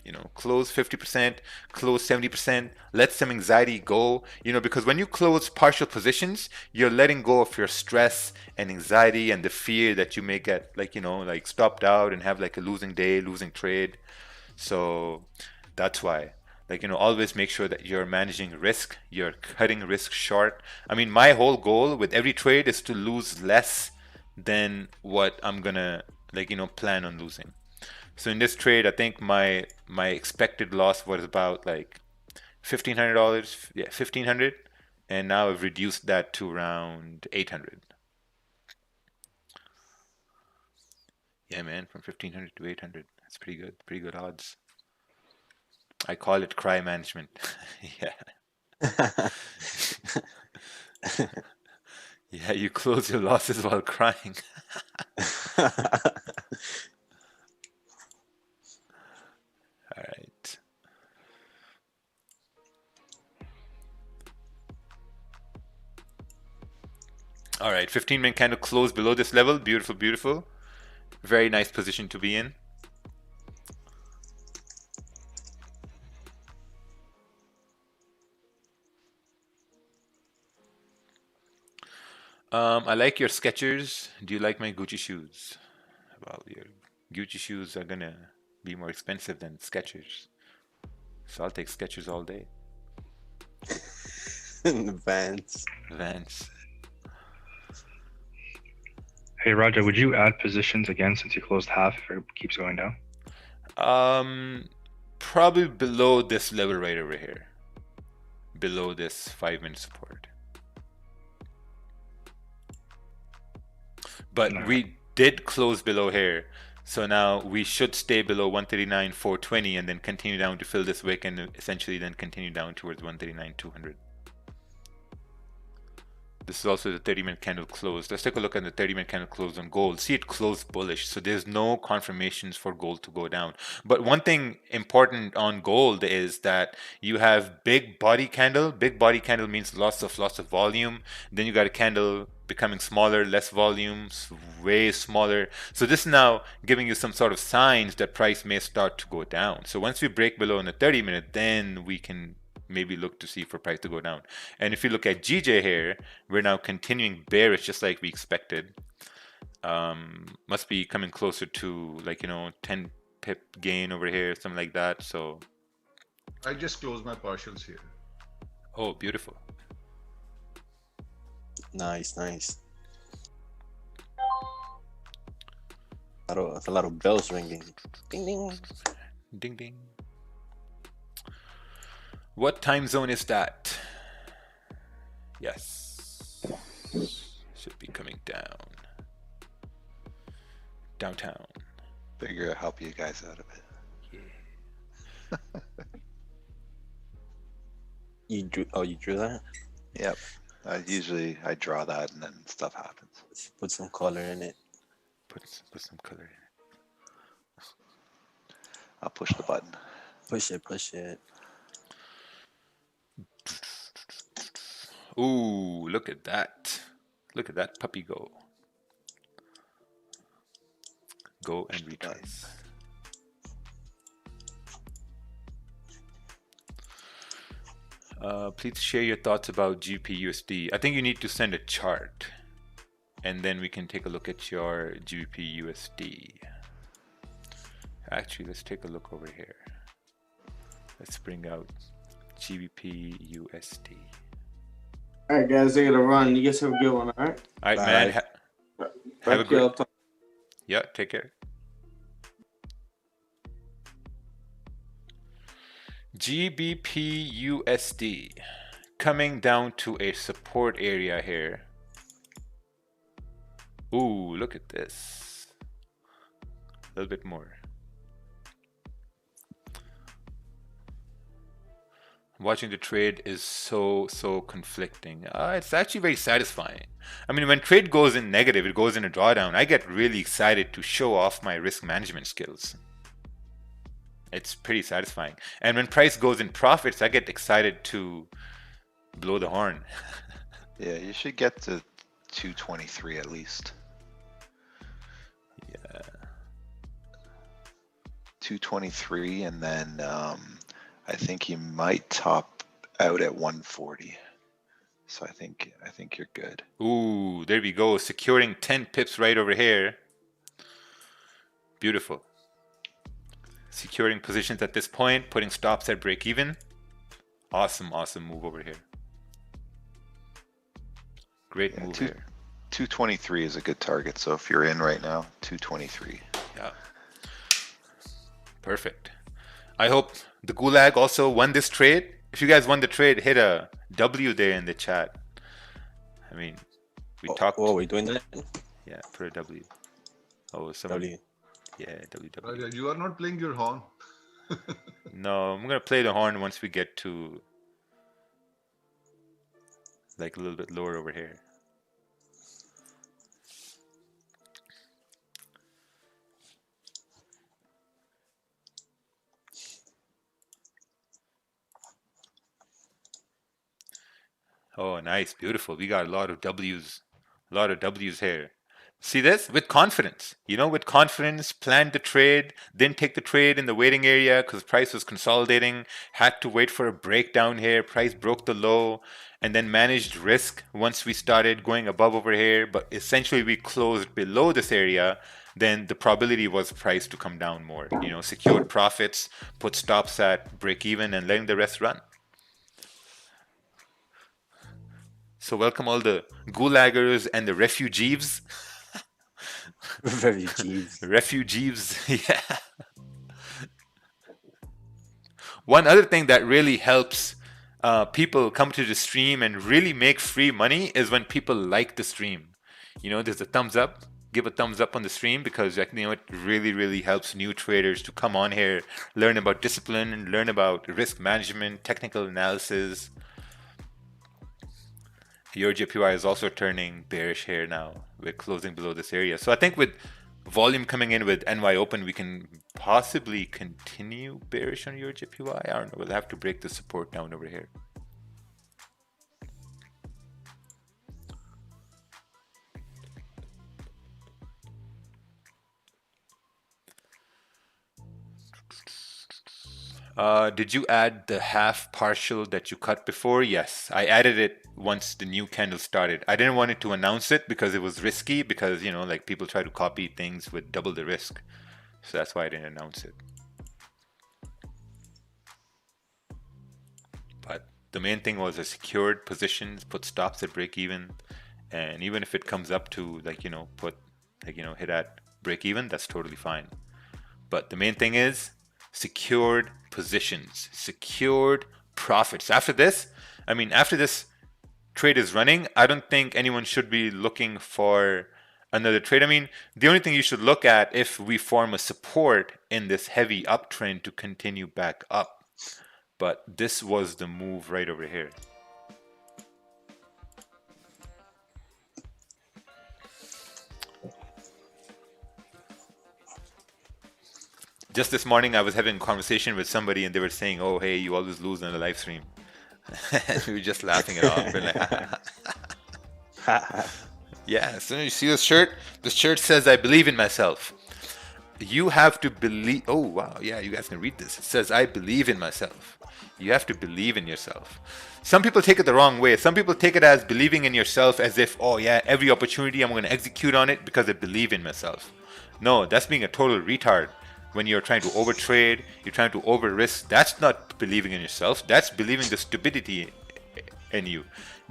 You know, close 50%, close 70%, let some anxiety go, you know, because when you close partial positions, you're letting go of your stress and anxiety and the fear that you may get, like, you know, like stopped out and have like a losing day, losing trade. So that's why, like, you know, always make sure that you're managing risk, you're cutting risk short. I mean, my whole goal with every trade is to lose less than what I'm gonna, like, you know, plan on losing. So in this trade, I think my expected loss was about like $1,500. Yeah, 1,500, and now I've reduced that to around 800. Yeah, man, from 1,500 to 800. That's pretty good. Pretty good odds. I call it cry management. Yeah. Yeah, you close your losses while crying. All right. All right, 15-minute candle closed below this level. Beautiful, beautiful. Very nice position to be in. I like your Skechers. Do you like my Gucci shoes? Well, your Gucci shoes are gonna be more expensive than Skechers. So I'll take Skechers all day. Vans. Vans. Hey Raja, would you add positions again since you closed half if it keeps going down? Probably below this level right over here. Below this 5-minute support. But we did close below here. So now we should stay below 139, 420 and then continue down to fill this wick and essentially then continue down towards 139, 200. This is also the 30-minute candle close. Let's take a look at the 30-minute candle close on gold. See, it closed bullish, so there's no confirmations for gold to go down. But one thing important on gold is that you have big body candle. Big body candle means lots of volume. Then you got a candle becoming smaller, less volume, way smaller. So this is now giving you some sort of signs that price may start to go down. So once we break below in the 30-minute, then we can maybe look to see for price to go down. And if you look at GJ here, we're now continuing bearish just like we expected. Must be coming closer to, like, you know, 10 pip gain over here, something like that. So I just closed my partials here. Oh, beautiful. Nice, nice. A lot of bells ringing. Ding ding. Ding ding. What time zone is that? Yes. Should be coming down. Downtown. Figure I'll help you guys out of it. You drew that? Yep. I draw that and then stuff happens. Put some color in it. Put some color in it. I'll push the button. Push it. Ooh, look at that. Look at that puppy go. Go and retrace. Please share your thoughts about GBP/USD. I think you need to send a chart, and then we can take a look at your GBP/USD. Actually, let's take a look over here. Let's bring out GBP/USD. All right, guys, I gotta run. You guys have a good one. All right. All right, man. Have a good. Yeah, take care. GBP/USD coming down to a support area here. Ooh, look at this. A little bit more. Watching the trade is so conflicting. It's actually very satisfying. I mean, when trade goes in negative, it goes in a drawdown, I get really excited to show off my risk management skills. It's pretty satisfying. And when price goes in profits, I get excited to blow the horn. Yeah, you should get to 223 at least. Yeah. 223, and then I think you might top out at 140. So I think you're good. Ooh, there we go. Securing 10 pips right over here. Beautiful. Securing positions at this point, putting stops at break even. Awesome move over here. Great move here. 223 is a good target. So if you're in right now, 223. Yeah. Perfect. I hope the Gulag also won this trade. If you guys won the trade, hit a W there in the chat. I mean, we talked. Oh, we're doing that? Yeah, put a W. Oh, somebody. W. Yeah, W. You are not playing your horn. No, I'm gonna play the horn once we get to like a little bit lower over here. Oh, nice, beautiful. We got a lot of W's here. See this? With confidence, with confidence, planned the trade, didn't take the trade in the waiting area because price was consolidating, had to wait for a breakdown here, price broke the low, and then managed risk once we started going above over here, but essentially we closed below this area, then the probability was price to come down more, secured profits, put stops at break even and letting the rest run. So welcome all the gulaggers and the refugees. Refugees, yeah. One other thing that really helps people come to the stream and really make free money is when people like the stream. There's a thumbs up. Give a thumbs up on the stream because it really helps new traders to come on here, learn about discipline, and learn about risk management, technical analysis. Your JPY is also turning bearish here now. We're closing below this area. So I think with volume coming in with NY open, we can possibly continue bearish on your JPY. I don't know. We'll have to break the support down over here. Did you add the half partial that you cut before? Yes, I added it once the new candle started. I didn't want it to announce it because it was risky because, like people try to copy things with double the risk. So that's why I didn't announce it. But the main thing was a secured positions, put stops at break even. And even if it comes up to hit at break even, that's totally fine. But the main thing is secured positions, secured profits. After this trade is running, I don't think anyone should be looking for another trade. The only thing you should look at if we form a support in this heavy uptrend to continue back up. But this was the move right over here. Just this morning, I was having a conversation with somebody, and they were saying, "Oh, hey, you always lose on the live stream." We were just laughing it off. We're like, yeah. So you see this shirt? This shirt says, "I believe in myself." You have to believe. Oh, wow. Yeah, you guys can read this. It says, "I believe in myself." You have to believe in yourself. Some people take it the wrong way. Some people take it as believing in yourself as if, oh, yeah, every opportunity I'm going to execute on it because I believe in myself. No, that's being a total retard. When you're trying to overtrade, you're trying to over risk, that's not believing in yourself. That's believing the stupidity in you.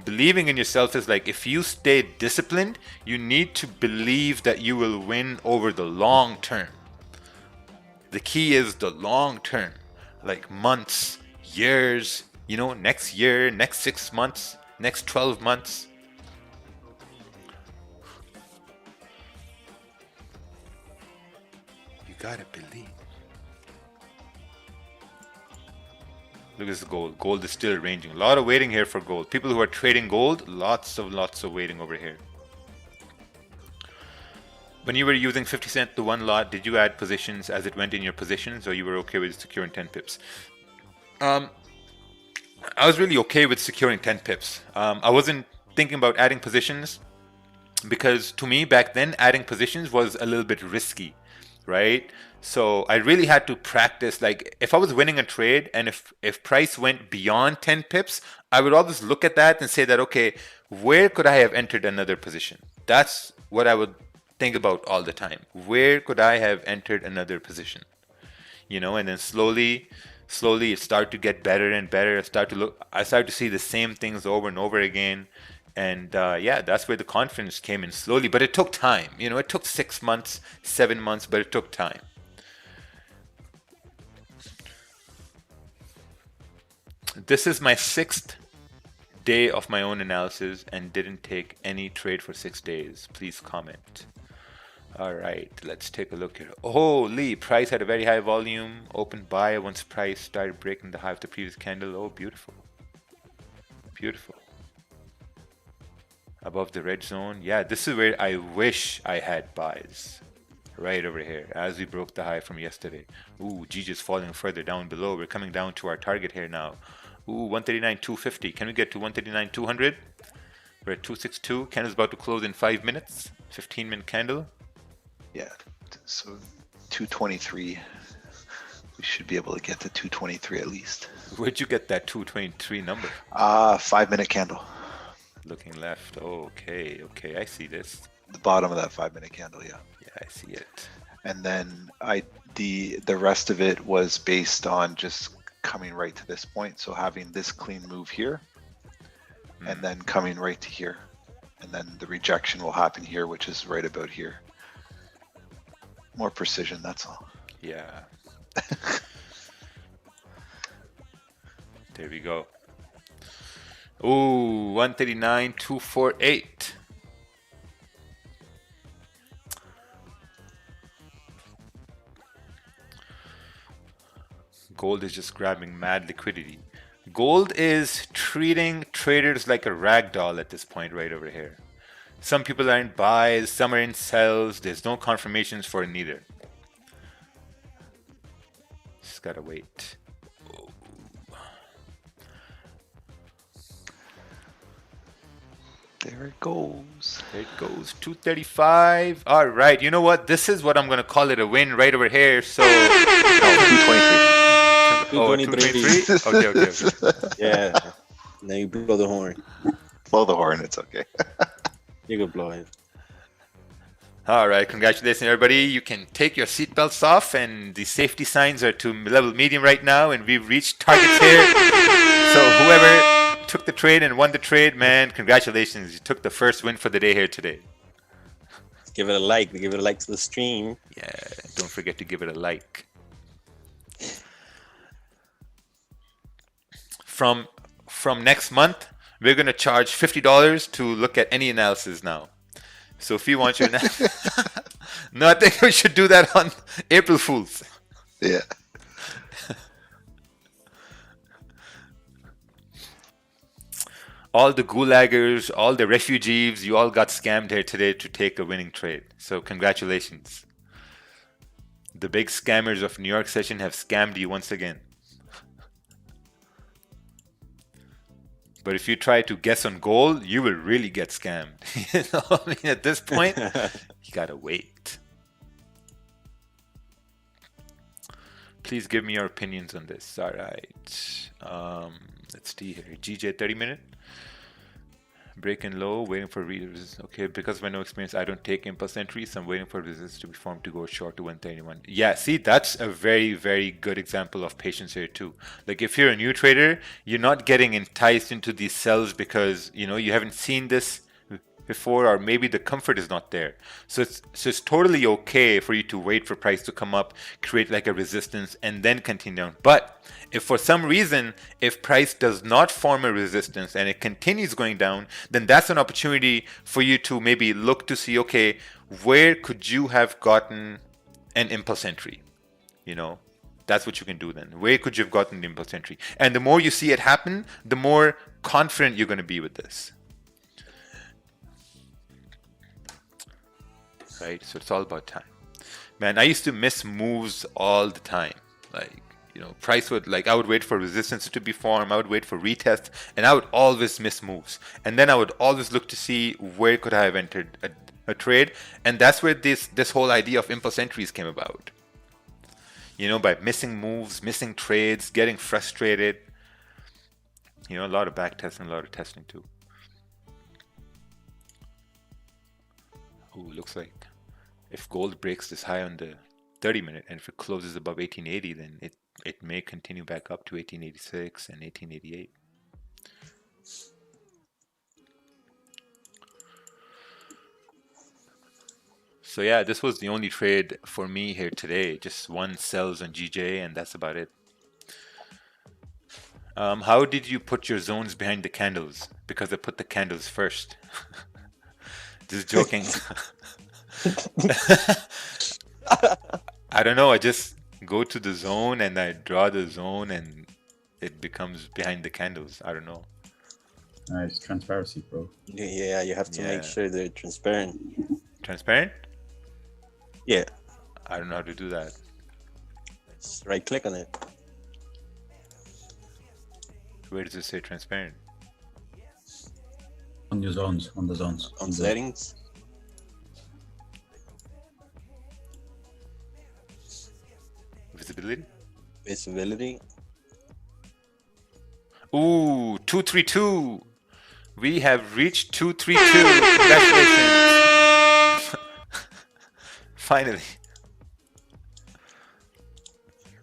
Believing in yourself is like, if you stay disciplined, you need to believe that you will win over the long term. The key is the long term, like months, years, next year, next 6 months, next 12 months. You gotta believe. Look at this gold. Gold is still ranging. A lot of waiting here for gold. People who are trading gold, lots of waiting over here. When you were using 50 cent to one lot, did you add positions as it went in your positions, or you were okay with securing 10 pips? I was really okay with securing 10 pips. I wasn't thinking about adding positions because to me back then adding positions was a little bit risky, right? So I really had to practice. Like if I was winning a trade and if price went beyond 10 pips, I would always look at that and say that, okay, where could I have entered another position? That's what I would think about all the time. Where could I have entered another position? And then slowly it started to get better and better. I started to see the same things over and over again. And yeah, that's where the confidence came in slowly, but it took time. It took 6 months, 7 months, but it took time. This is my 6th day of my own analysis and didn't take any trade for 6 days. Please comment. All right, let's take a look here. Holy, price had a very high volume. Open buy once price started breaking the high of the previous candle. Oh, beautiful. Beautiful. Above the red zone. Yeah, this is where I wish I had buys. Right over here, as we broke the high from yesterday. Ooh, G just falling further down below. We're coming down to our target here now. Ooh, 139.250. Can we get to 139.200? We're at 262. Candle's about to close in 5 minutes. 15-minute candle. Yeah, so 223. We should be able to get to 223 at least. Where'd you get that 223 number? 5-minute candle. Looking left. Okay, I see this. The bottom of that 5-minute candle, yeah. Yeah, I see it. And then the rest of it was based on just coming right to this point. So having this clean move here, and then coming right to here, and then the rejection will happen here, which is right about here. More precision, that's all. Yeah. There we go. Ooh, 139.248. Gold is just grabbing mad liquidity. Gold is treating traders like a rag doll at this point right over here. Some people are in buys, some are in sells. There's no confirmations for neither. Just gotta wait. Oh. There it goes. There it goes. 235. All right. You know what? This is what I'm gonna call it a win right over here. So. 223. Oh, 223. Okay. Yeah. Now you blow the horn. Blow the horn. It's okay. You can blow it. All right, congratulations everybody. You can take your seatbelts off and the safety signs are to level medium right now and we've reached targets here. So whoever took the trade and won the trade, man, congratulations. You took the first win for the day here today. Give it a like. Give it a like to the stream. Yeah, don't forget to give it a like. From next month, we're going to charge $50 to look at any analysis now. So if you want your analysis... No, I think we should do that on April Fools. Yeah. All the gulaggers, all the refugees, you all got scammed here today to take a winning trade. So congratulations. The big scammers of New York session have scammed you once again. But if you try to guess on gold, you will really get scammed. You know, I mean, at this point, you gotta wait. Please give me your opinions on this. All right. Let's see here. GJ 30-minute. Breaking low, waiting for resistance. Okay, because of my no experience, I don't take impulse entries. So I'm waiting for resistance to be formed to go short to 131. Yeah, see, that's a very, very good example of patience here too. Like if you're a new trader, you're not getting enticed into these sells because you know you haven't seen this before, or maybe the comfort is not there. So it's totally okay for you to wait for price to come up, create like a resistance, and then continue down. But if for some reason, if price does not form a resistance and it continues going down, then that's an opportunity for you to maybe look to see, okay, where could you have gotten an impulse entry? You know, that's what you can do then. Where could you have gotten the impulse entry? And the more you see it happen, the more confident you're going to be with this. Right, so it's all about time. Man, I used to miss moves all the time. Like, you know, price would, like, I would wait for resistance to be formed, I would wait for retest, and I would always miss moves. And then I would always look to see where could I have entered a trade, and that's where this whole idea of impulse entries came about. You know, by missing moves, missing trades, getting frustrated. You know, a lot of back testing, a lot of testing too. Ooh, looks like if gold breaks this high on the 30-minute and if it closes above 1880, then it may continue back up to 1886 and 1888. So yeah, this was the only trade for me here today. Just one sells on GJ and that's about it. How did you put your zones behind the candles? Because I put the candles first. Just joking. I don't know. I just go to the zone and I draw the zone and it becomes behind the candles. I don't know. Nice transparency, bro. Yeah, you have to make sure they're transparent. Transparent? Yeah. I don't know how to do that. Just right click on it. Where does it say transparent? On your zones, on the zones. On settings. Visibility? Visibility. Ooh, 232. We have reached 232. Congratulations. Finally.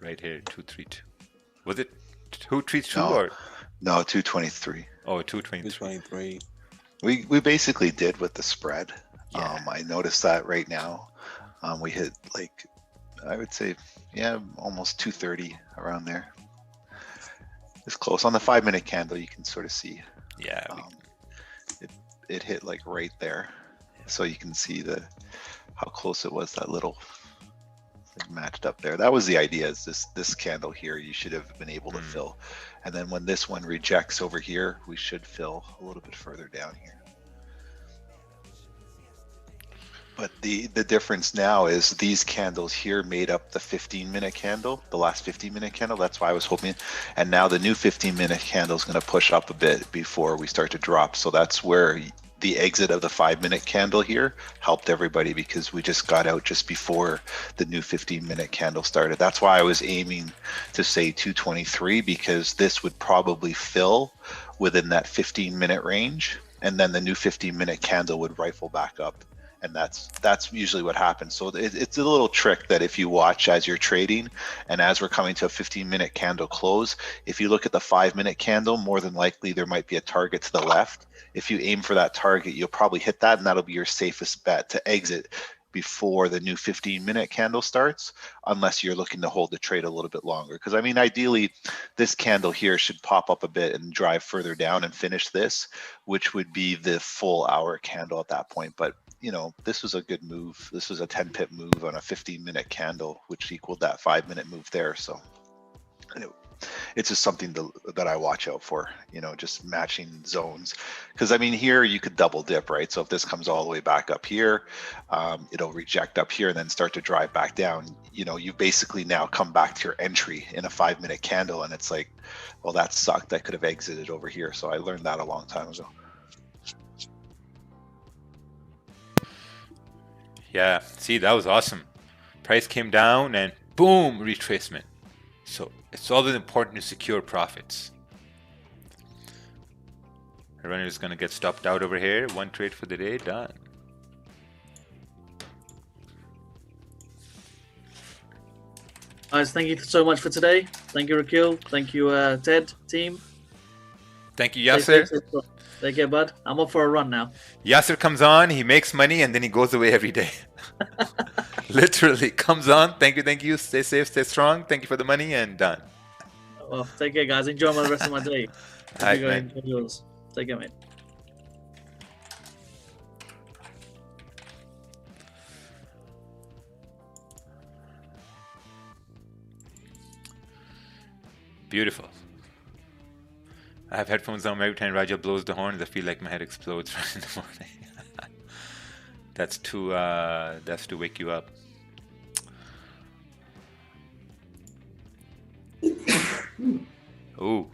Right here, 232. Was it 232 or? No, 223. Oh, 223. 223. We basically did with the spread. Yeah. I noticed that right now. We hit like, I would say, yeah, almost 230 around there. It's close. On the 5-minute candle, you can sort of see. Yeah. It hit like right there. So you can see how close it was, that little thing matched up there. That was the idea, is this candle here, you should have been able to fill. And then when this one rejects over here, we should fill a little bit further down here. But the difference now is these candles here made up the 15-minute candle, the last 15-minute candle. That's why I was hoping. And now the new 15-minute candle is going to push up a bit before we start to drop. So that's where the exit of the 5-minute candle here helped everybody, because we just got out just before the new 15-minute candle started. That's why I was aiming to say 223, because this would probably fill within that 15-minute range. And then the new 15-minute candle would rifle back up. And that's usually what happens. So it's a little trick that if you watch as you're trading, and as we're coming to a 15-minute candle close, if you look at the 5-minute candle, more than likely there might be a target to the left. If you aim for that target, you'll probably hit that, and that'll be your safest bet to exit before the new 15-minute candle starts, unless you're looking to hold the trade a little bit longer. Because I mean, ideally, this candle here should pop up a bit and drive further down and finish this, which would be the full hour candle at that point. But you know, this was a good move. This was a 10-pip move on a 15-minute candle, which equaled that 5-minute move there. So it's just something that I watch out for, just matching zones. Because I mean, here you could double dip, right? So if this comes all the way back up here, it'll reject up here and then start to drive back down. You basically now come back to your entry in a 5-minute candle, and it's like, well, that sucked. I could have exited over here. So I learned that a long time ago. Yeah, see, that was awesome. Price came down and boom, retracement. So it's always important to secure profits. The runner is going to get stopped out over here. One trade for the day, done. Guys, thank you so much for today. Thank you, Rakeel. Thank you, Ted, team. Thank you, Yasser. Take care, bud. I'm up for a run now. Yasser comes on, he makes money, and then he goes away every day. Literally comes on. Thank you. Stay safe, stay strong. Thank you for the money, and done. Well, take care, guys. Enjoy the rest of my day. All right, man. Yours. Take care, mate. Beautiful. I have headphones on every time Raja blows the horn. I feel like my head explodes right in the morning. That's to wake you up. Ooh.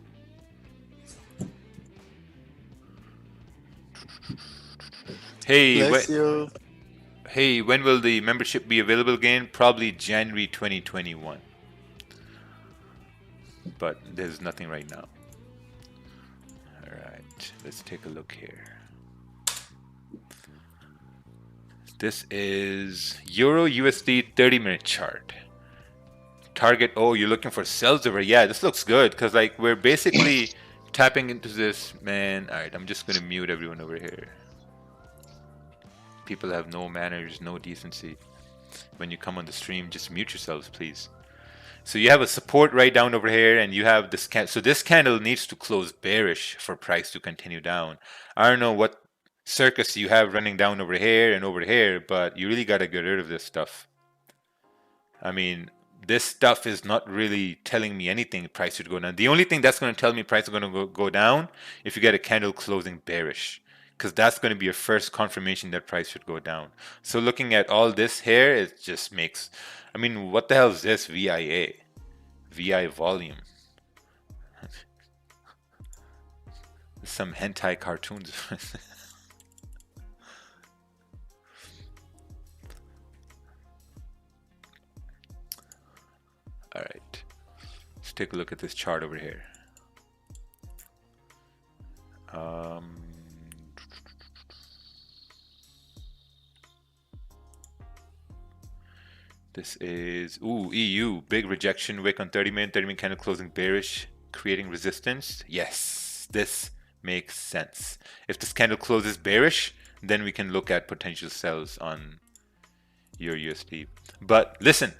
Hey, when will the membership be available again? Probably January 2021. But there's nothing right now. Alright, let's take a look here. This is Euro USD 30-minute chart. Target, oh, you're looking for sells over. Yeah, this looks good because like we're basically tapping into this, man. Alright, I'm just going to mute everyone over here. People have no manners, no decency. When you come on the stream, just mute yourselves, please. So you have a support right down over here, and you have this so this candle needs to close bearish for price to continue down. I don't know what circus you have running down over here, but you really got to get rid of this stuff. I mean, this stuff is not really telling me anything price should go down. The only thing that's going to tell me price is going to go down if you get a candle closing bearish, because that's going to be your first confirmation that price should go down. So looking at all this here, it just makes, I mean, what the hell is this? VIA, VI volume. Some hentai cartoons. All right, let's take a look at this chart over here. This is, ooh, EU, big rejection wick on 30-minute candle closing bearish, creating resistance. Yes, this makes sense. If this candle closes bearish, then we can look at potential sells on your USD. But listen,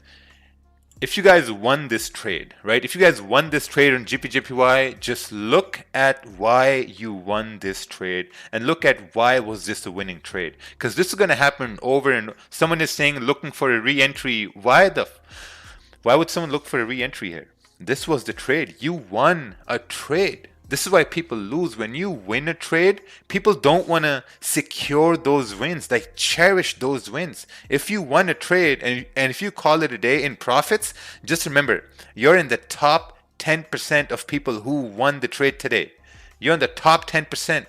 if you guys won this trade, right? If you guys won this trade on GPJPY, just look at why you won this trade and look at why was this a winning trade. Because this is going to happen over and someone is saying looking for a re-entry. Why would someone look for a re-entry here? This was the trade. You won a trade. This is why people lose. When you win a trade, people don't want to secure those wins, like cherish those wins. If you won a trade and if you call it a day in profits, just remember, you're in the top 10% of people who won the trade today. You're in the top 10%,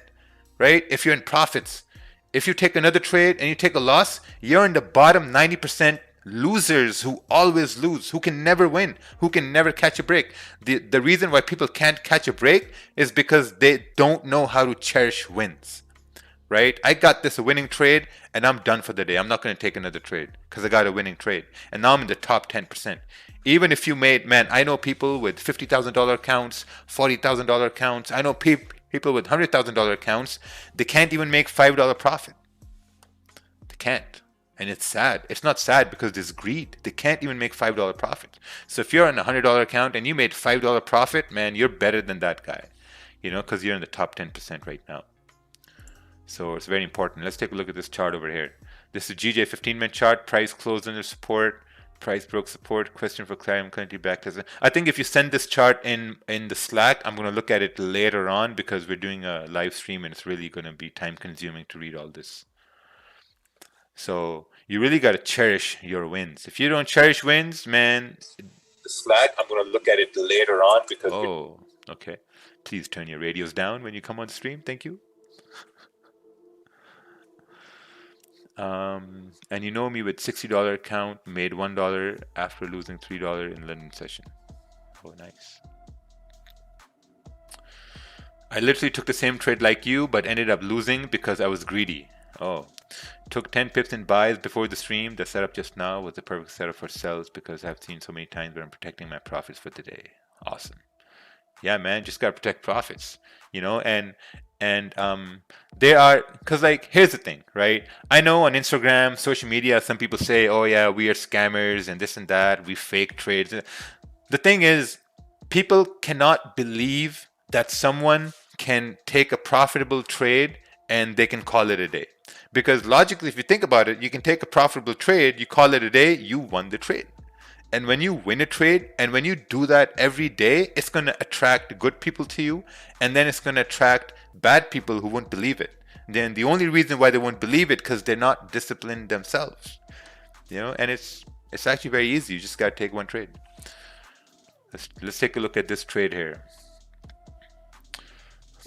right? If you're in profits. If you take another trade and you take a loss, you're in the bottom 90% losers who always lose, who can never win, who can never catch a break. The reason why people can't catch a break is because they don't know how to cherish wins, right? I got this a winning trade and I'm done for the day. I'm not going to take another trade because I got a winning trade. And now I'm in the top 10%. Even if you made, man, I know people with $50,000 accounts, $40,000 accounts. I know people with $100,000 accounts. They can't even make $5 profit. They can't. And it's sad. It's not sad because there's greed. They can't even make $5 profit. So if you're on a $100 account and you made $5 profit, man, you're better than that guy, you know, because you're in the top 10% right now. So it's very important. Let's take a look at this chart over here. This is GJ 15-minute chart. Price closed under support. Price broke support. Question for clarity. I'm currently back. I think if you send this chart in the Slack, I'm going to look at it later on because we're doing a live stream and it's really going to be time consuming to read all this. So you really got to cherish your wins. If you don't cherish wins, man, the Slack, I'm going to look at it later on because. Oh, okay. Please turn your radios down when you come on stream. Thank you. And you know me with $60 account, made $1 after losing $3 in London session. Oh, nice. I literally took the same trade like you, but ended up losing because I was greedy. Oh, took 10 pips in buys before the stream. The setup just now was the perfect setup for sells because I've seen so many times where I'm protecting my profits for today. Awesome. Yeah, man, just gotta protect profits, you know, and there are, because like, here's the thing, right? I know on Instagram, social media, some people say, oh yeah, we are scammers and this and that, we fake trades. The thing is, people cannot believe that someone can take a profitable trade and they can call it a day. Because logically, if you think about it, you can take a profitable trade, you call it a day, you won the trade. And when you win a trade, and when you do that every day, it's going to attract good people to you, and then it's going to attract bad people who won't believe it. Then the only reason why they won't believe it because they're not disciplined themselves, you know. And it's actually very easy. You just got to take one trade. Let's take a look at this trade here.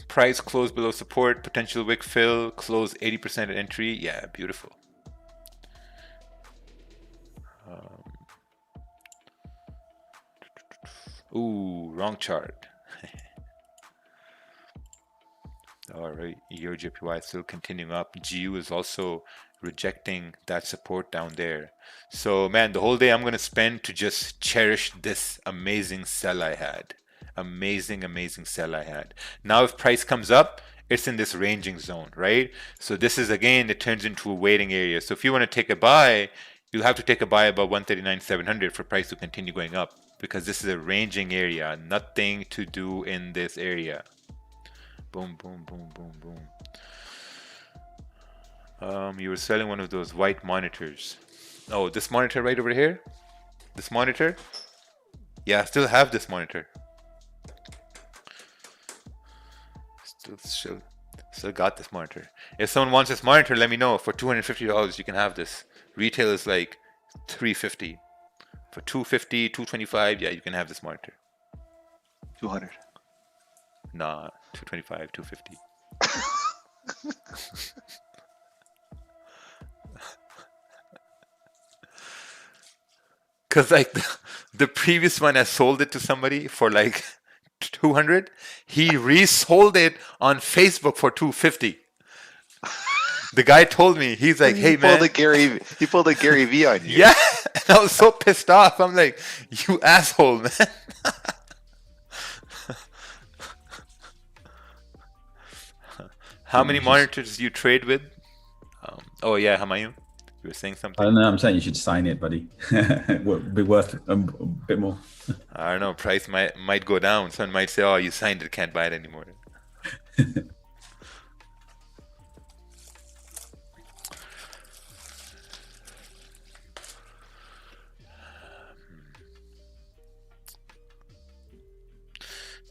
Price closed below support, potential wick fill, close 80% at entry. Yeah, beautiful. Ooh, wrong chart. All right, EUR/JPY still continuing up. GU is also rejecting that support down there. So man, the whole day I'm gonna spend to just cherish this amazing sell I had. Amazing sell I had. Now if price comes up, it's in this ranging zone, right? So this is, again, it turns into a waiting area. So if you want to take a buy, you'll have to take a buy above 139.700 for price to continue going up, because this is a ranging area. Nothing to do in this area. Boom, boom, boom, boom, boom. You were selling one of those white monitors. Oh, this monitor right over here? This monitor? Yeah, I still have this monitor. Still got this monitor. If someone wants this monitor, let me know. For $250, you can have this. Retail is like $350. For $250, $225, yeah, you can have this monitor. 200. Nah, $225, $250. Cause like the previous one, I sold it to somebody for like 200. He resold it on Facebook for 250. The guy told me, he's like, hey man, he pulled a Gary V on you. Yeah, and I was so pissed off. I'm like, you asshole, man. How many monitors do you trade with? Oh yeah, Hamayun, you were saying something. I don't know. I'm saying you should sign it, buddy. It would be worth a bit more. I don't know. Price might go down. Someone might say, "Oh, you signed it, can't buy it anymore."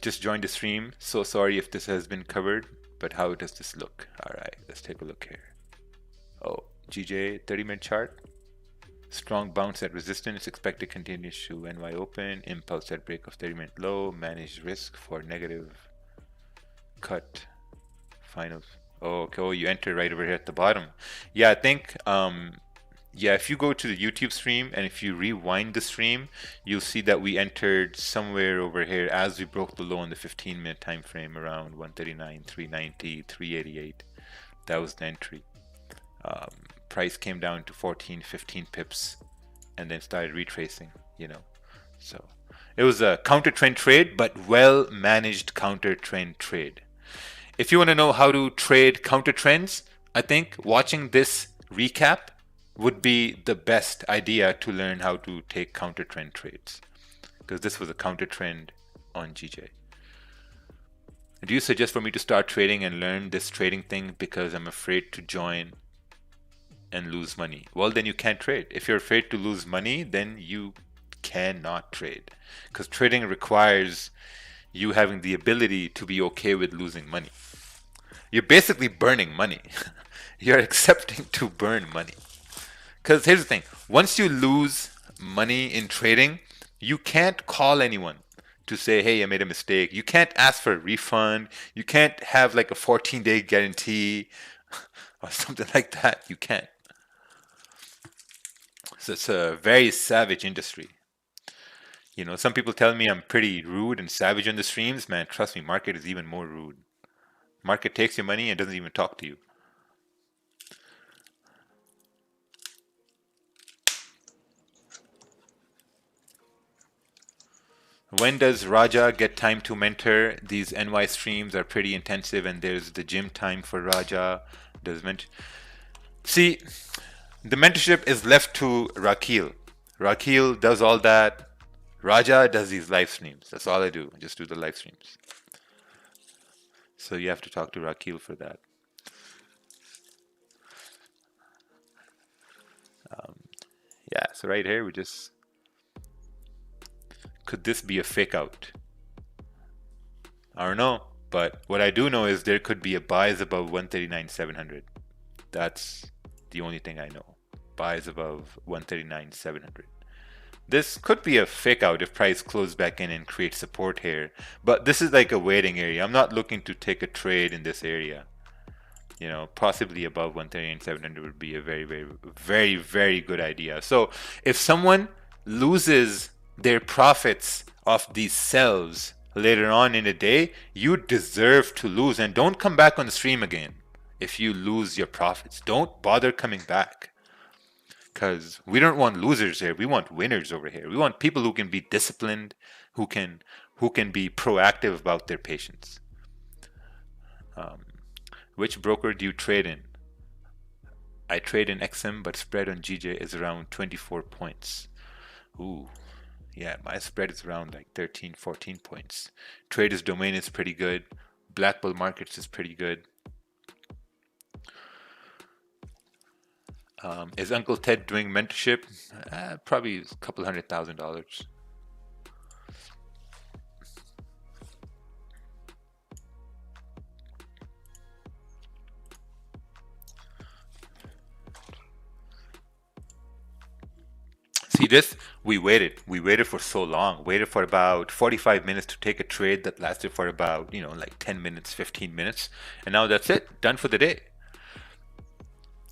Just joined the stream. So sorry if this has been covered, but how does this look? All right, let's take a look here. Oh, GJ 30-minute chart. Strong bounce at resistance, expected continuous to NY open, impulse at break of 30-minute low, managed risk for negative cut finals. Oh, okay, oh, you enter right over here at the bottom. Yeah, I think, yeah, if you go to the YouTube stream and if you rewind the stream, you'll see that we entered somewhere over here as we broke the low in the 15-minute time frame around 139, 390, 388. That was the entry. Price came down to 14, 15 pips and then started retracing, you know. So it was a counter trend trade, but well managed counter trend trade. If you want to know how to trade counter trends, I think watching this recap would be the best idea to learn how to take counter trend trades, because this was a counter trend on GJ. Do you suggest for me to start trading and learn this trading thing because I'm afraid to join and lose money, well, then you can't trade. If you're afraid to lose money, then you cannot trade, because trading requires you having the ability to be okay with losing money. You're basically burning money. You're accepting to burn money. Because here's the thing, once you lose money in trading, you can't call anyone to say, hey, I made a mistake. You can't ask for a refund. You can't have like a 14-day guarantee or something like that. You can't. So it's a very savage industry. You know, some people tell me I'm pretty rude and savage on the streams. Man, trust me, market is even more rude. Market takes your money and doesn't even talk to you. When does Raja get time to mentor? These NY streams are pretty intensive, and there's the gym time for Raja. See, the mentorship is left to Rakeel. Rakeel does all that. Raja does these live streams. That's all I do. I just do the live streams. So you have to talk to Rakeel for that. Yeah, so right here we just... Could this be a fake out? I don't know, but what I do know is there could be a buys above 139.700. That's the only thing I know. Buys above 139.700. This could be a fake out if price closes back in and creates support here, but this is like a waiting area. I'm not looking to take a trade in this area. You know, possibly above 139.700 would be a very, very, very, very good idea. So if someone loses their profits of these sells later on in the day, you deserve to lose, and don't come back on the stream again if you lose your profits. Don't bother coming back, because we don't want losers here. We want winners over here. We want people who can be disciplined, who can be proactive about their patience. Which broker do you trade in? I trade in XM, but spread on GJ is around 24 points. Ooh. Yeah, my spread is around like 13, 14 points. Traders Domain is pretty good. Black Bull Markets is pretty good. Is Uncle Ted doing mentorship? Probably a couple $100,000. See this? We waited for so long. Waited for about 45 minutes to take a trade that lasted for about, you know, like 10 minutes, 15 minutes. And now that's it. Done for the day.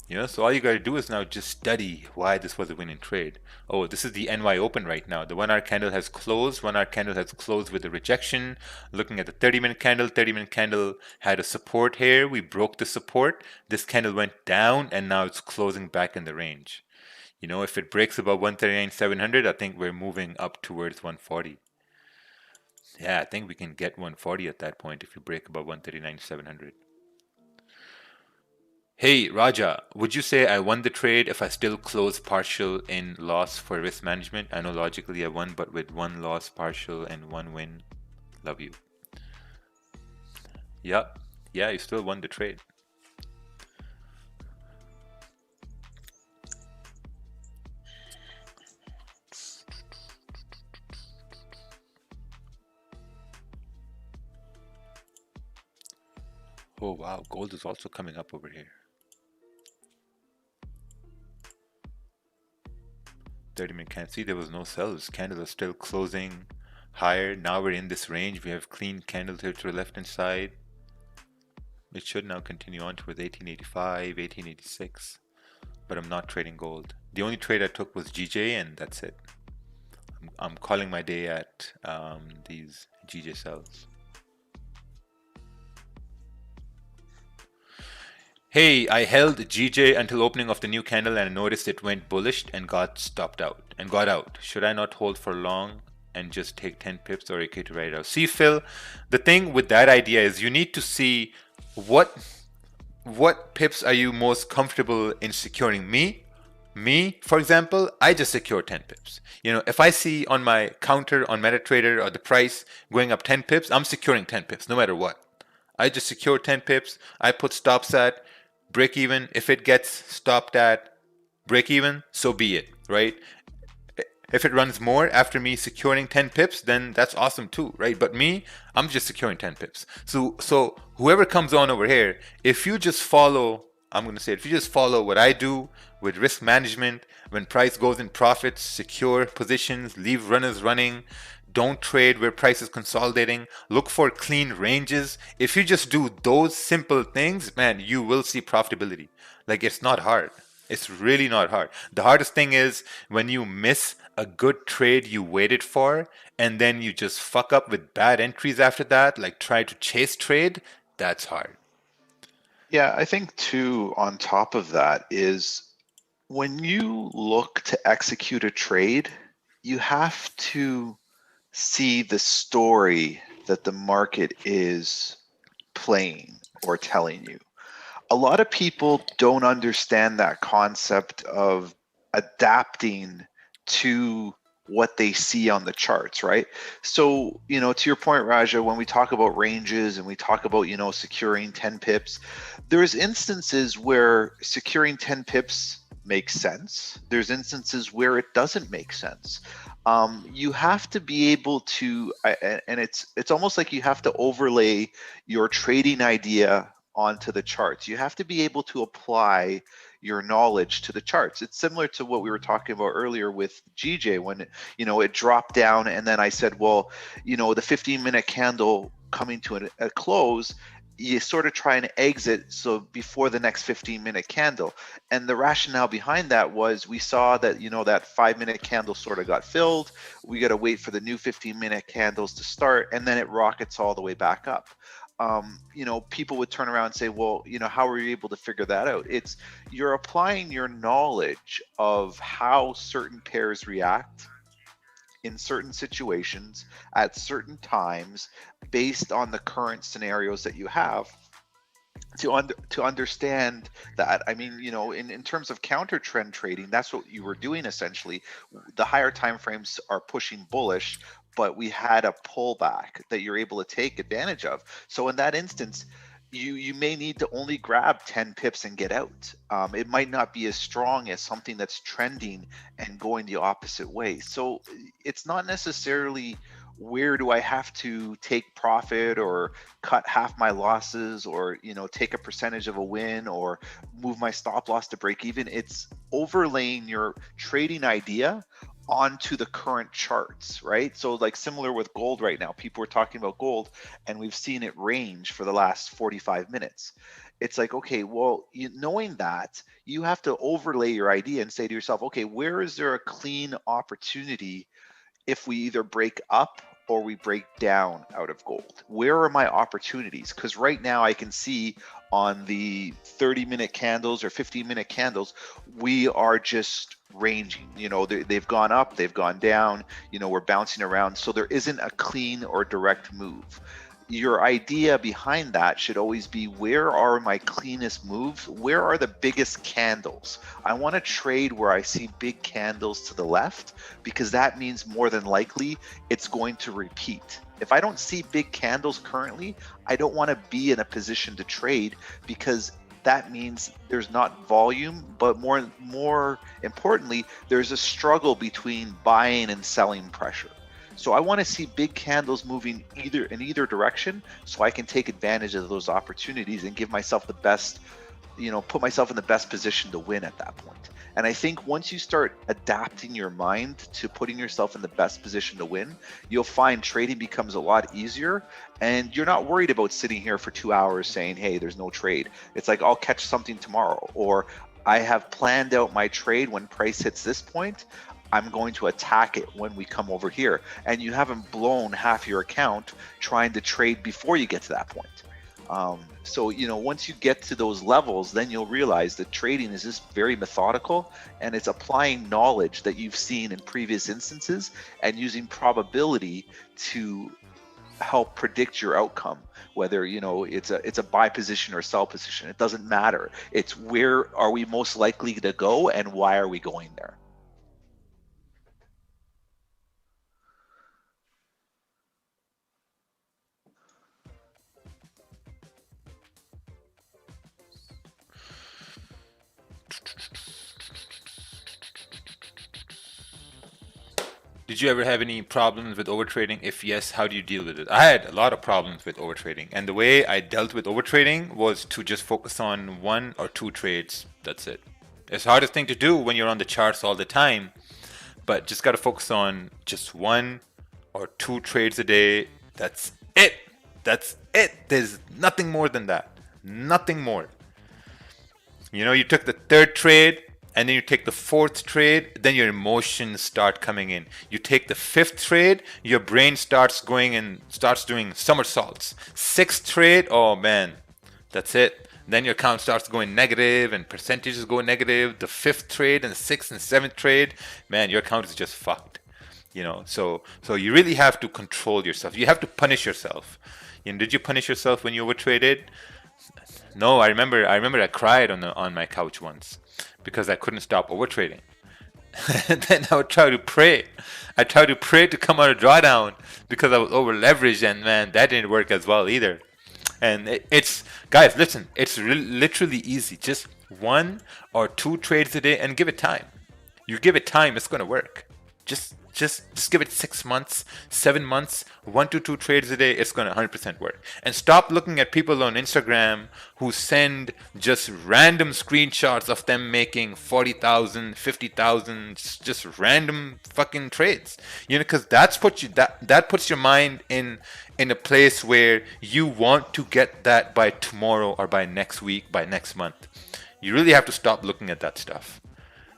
You know, so all you got to do is now just study why this was a winning trade. Oh, this is the NY Open right now. The 1 hour candle has closed. 1 hour candle has closed with a rejection. Looking at the 30-minute candle, 30-minute candle had a support here. We broke the support. This candle went down, and now it's closing back in the range. You know, if it breaks above 139.700, I think we're moving up towards 140. Yeah, I think we can get 140 at that point if you break above 139.700. Hey, Raja, would you say I won the trade if I still close partial in loss for risk management? I know logically I won, but with 1 loss partial and 1 win, love you. Yeah, you still won the trade. Oh wow, gold is also coming up over here. 30-minute candle. See, there was no sells. Candles are still closing higher. Now we're in this range. We have clean candles here to the left hand side. It should now continue on towards 1885, 1886. But I'm not trading gold. The only trade I took was GJ, and that's it. I'm calling my day at these GJ sells. Hey, I held GJ until opening of the new candle and I noticed it went bullish and got stopped out and got out. Should I not hold for long and just take 10 pips or okay to write it out? See, Phil, the thing with that idea is you need to see what pips are you most comfortable in securing. Me, for example, I just secure 10 pips. You know, if I see on my counter on MetaTrader or the price going up 10 pips, I'm securing 10 pips no matter what. I just secure 10 pips. I put stops at break even. If it gets stopped at break even, so be it, right? If it runs more after me securing 10 pips, then that's awesome too, right? But me, I'm just securing 10 pips. So whoever comes on over here, if you just follow, I'm going to say, if you just follow what I do with risk management, when price goes in profits, secure positions, leave runners running, don't trade where price is consolidating, look for clean ranges. If you just do those simple things, man, you will see profitability. Like, it's not hard. It's really not hard. The hardest thing is when you miss a good trade you waited for and then you just fuck up with bad entries after that, like try to chase trade. That's hard. Yeah, I think too, on top of that is when you look to execute a trade, you have to see the story that the market is playing or telling you. A lot of people don't understand that concept of adapting to what they see on the charts, right? So, to your point, Raja, when we talk about ranges and we talk about, securing 10 pips, there's instances where securing 10 pips makes sense. There's instances where it doesn't make sense. You have to be able to, and it's almost like you have to overlay your trading idea onto the charts. You have to be able to apply your knowledge to the charts. It's similar to what we were talking about earlier with GJ when it dropped down, and then I said, well, the 15-minute candle coming to a close, you sort of try and exit so before the next 15-minute candle. And the rationale behind that was we saw that that 5-minute candle sort of got filled. We got to wait for the new 15-minute candles to start, and then it rockets all the way back up. People would turn around and say, well, how are you able to figure that out? It's you're applying your knowledge of how certain pairs react in certain situations at certain times based on the current scenarios that you have to understand that. I mean, in terms of counter trend trading, that's what you were doing essentially. The higher time frames are pushing bullish, but we had a pullback that you're able to take advantage of. So in that instance, you may need to only grab 10 pips and get out. It might not be as strong as something that's trending and going the opposite way. So it's not necessarily where do I have to take profit or cut half my losses or take a percentage of a win or move my stop loss to break even. It's overlaying your trading idea onto the current charts, right? So like similar with gold right now, people are talking about gold and we've seen it range for the last 45 minutes. It's like, okay, well, knowing that, you have to overlay your idea and say to yourself, okay, where is there a clean opportunity if we either break up or we break down out of gold? Where are my opportunities? Because right now I can see on the 30-minute candles or 15-minute candles, we are just ranging. They've gone up, they've gone down, we're bouncing around. So there isn't a clean or direct move. Your idea behind that should always be, where are my cleanest moves? Where are the biggest candles? I want to trade where I see big candles to the left, because that means more than likely it's going to repeat. If I don't see big candles currently, I don't want to be in a position to trade, because that means there's not volume, but more importantly, there's a struggle between buying and selling pressure. So I want to see big candles moving in either direction so I can take advantage of those opportunities and give myself the best, put myself in the best position to win at that point. And I think once you start adapting your mind to putting yourself in the best position to win, you'll find trading becomes a lot easier, and you're not worried about sitting here for 2 hours saying, hey, there's no trade. It's like, I'll catch something tomorrow, or I have planned out my trade. When price hits this point, I'm going to attack it when we come over here. And you haven't blown half your account trying to trade before you get to that point. So once you get to those levels, then you'll realize that trading is just very methodical, and it's applying knowledge that you've seen in previous instances and using probability to help predict your outcome, whether it's a buy position or sell position. It doesn't matter. It's where are we most likely to go and why are we going there. Did you ever have any problems with overtrading? If yes, how do you deal with it? I had a lot of problems with overtrading, and the way I dealt with overtrading was to just focus on 1 or 2 trades. That's it. It's the hardest thing to do when you're on the charts all the time, but just got to focus on just 1 or 2 trades a day. That's it. That's it. There's nothing more than that. Nothing more. You know, you took the 3rd trade, and then you take the 4th trade, then your emotions start coming in. You take the 5th trade, your brain starts going and starts doing somersaults. 6th trade, oh man, that's it. Then your account starts going negative and percentages go negative. The 5th trade and 6th and 7th trade, man, your account is just fucked. You know, so you really have to control yourself. You have to punish yourself. You know, did you punish yourself when you overtraded? No, I remember I cried on my couch once because I couldn't stop overtrading. And then I would try to pray. I tried to pray to come out of drawdown because I was over leveraged, and man, that didn't work as well either. And it's guys, listen, it's literally easy. Just 1 or 2 trades a day and give it time. You give it time, it's gonna work. Just give it 6 months, 7 months, 1 to 2 trades a day, it's gonna 100% work. And stop looking at people on Instagram who send just random screenshots of them making 40,000, 50,000, just random fucking trades. You know, because that puts your mind in a place where you want to get that by tomorrow or by next week, by next month. You really have to stop looking at that stuff.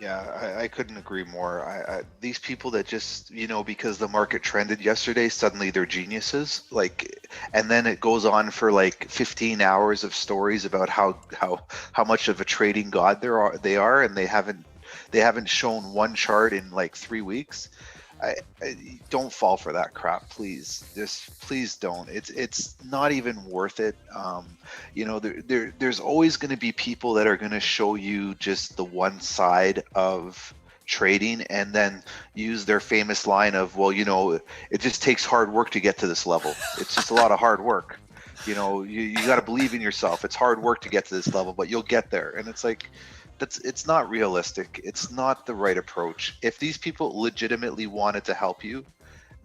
Yeah, I couldn't agree more. These people that just, you know, because the market trended yesterday, suddenly they're geniuses. Like, and then it goes on for like 15 hours of stories about how much of a trading god they are, and they haven't shown one chart in like 3 weeks. I don't fall for that crap, please. Just please don't. It's not even worth it. You know, there's always going to be people that are going to show you just the one side of trading, and then use their famous line of, well, you know, it just takes hard work to get to this level. It's just a lot of hard work. You know, you got to believe in yourself. It's hard work to get to this level, but you'll get there. And it's like, it's not realistic. It's not the right approach. If these people legitimately wanted to help you,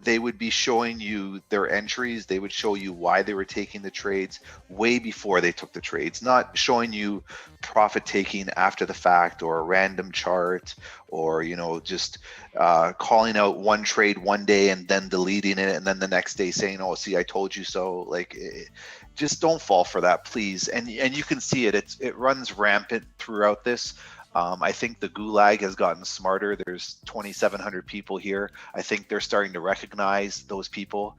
they would be showing you their entries. They would show you why they were taking the trades way before they took the trades, not showing you profit taking after the fact, or a random chart, or, you know, just calling out one trade one day and then deleting it, and then the next day saying, oh, see, I told you so. Like, just don't fall for that, please. And you can see it. It runs rampant throughout this. I think the gulag has gotten smarter. There's 2,700 people here. I think they're starting to recognize those people.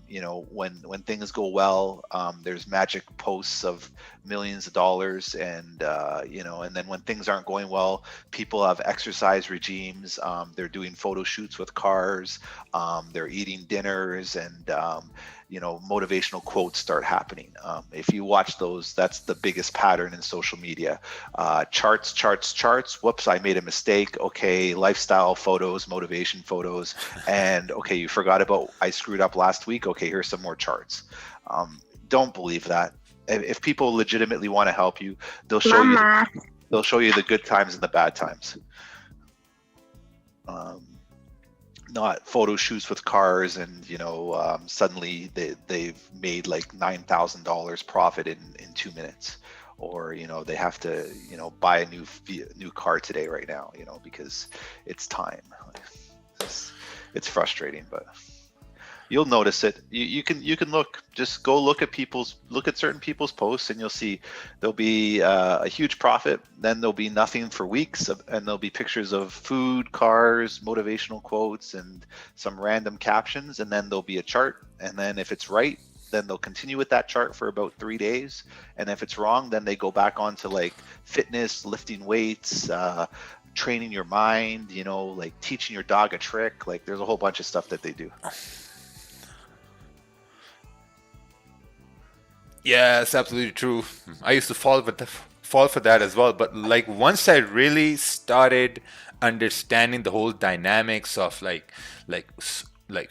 You know, when things go well, there's magic posts of millions of dollars, and you know, and then when things aren't going well, people have exercise regimes. They're doing photo shoots with cars. They're eating dinners, and you know, motivational quotes start happening. If you watch those, that's the biggest pattern in social media. Charts. Whoops, I made a mistake. Okay, lifestyle photos, motivation photos, and okay, you forgot about I screwed up last week. Okay, here's some more charts. Don't believe that. If people legitimately want to help you, they'll show you the good times and the bad times. Not photo shoots with cars, and you know, suddenly they've made like $9,000 profit in 2 minutes, or you know, they have to, you know, buy a new car today right now, you know, because it's time. It's frustrating, but you'll notice it. You can look, just go look at certain people's posts, and you'll see there'll be a huge profit, then there'll be nothing for weeks, and there'll be pictures of food, cars, motivational quotes, and some random captions, and then there'll be a chart, and then if it's right, then they'll continue with that chart for about 3 days, and if it's wrong, then they go back onto like fitness, lifting weights, training your mind, you know, like teaching your dog a trick. Like, there's a whole bunch of stuff that they do. Yeah, it's absolutely true. I used to fall for that as well. But like, once I really started understanding the whole dynamics of like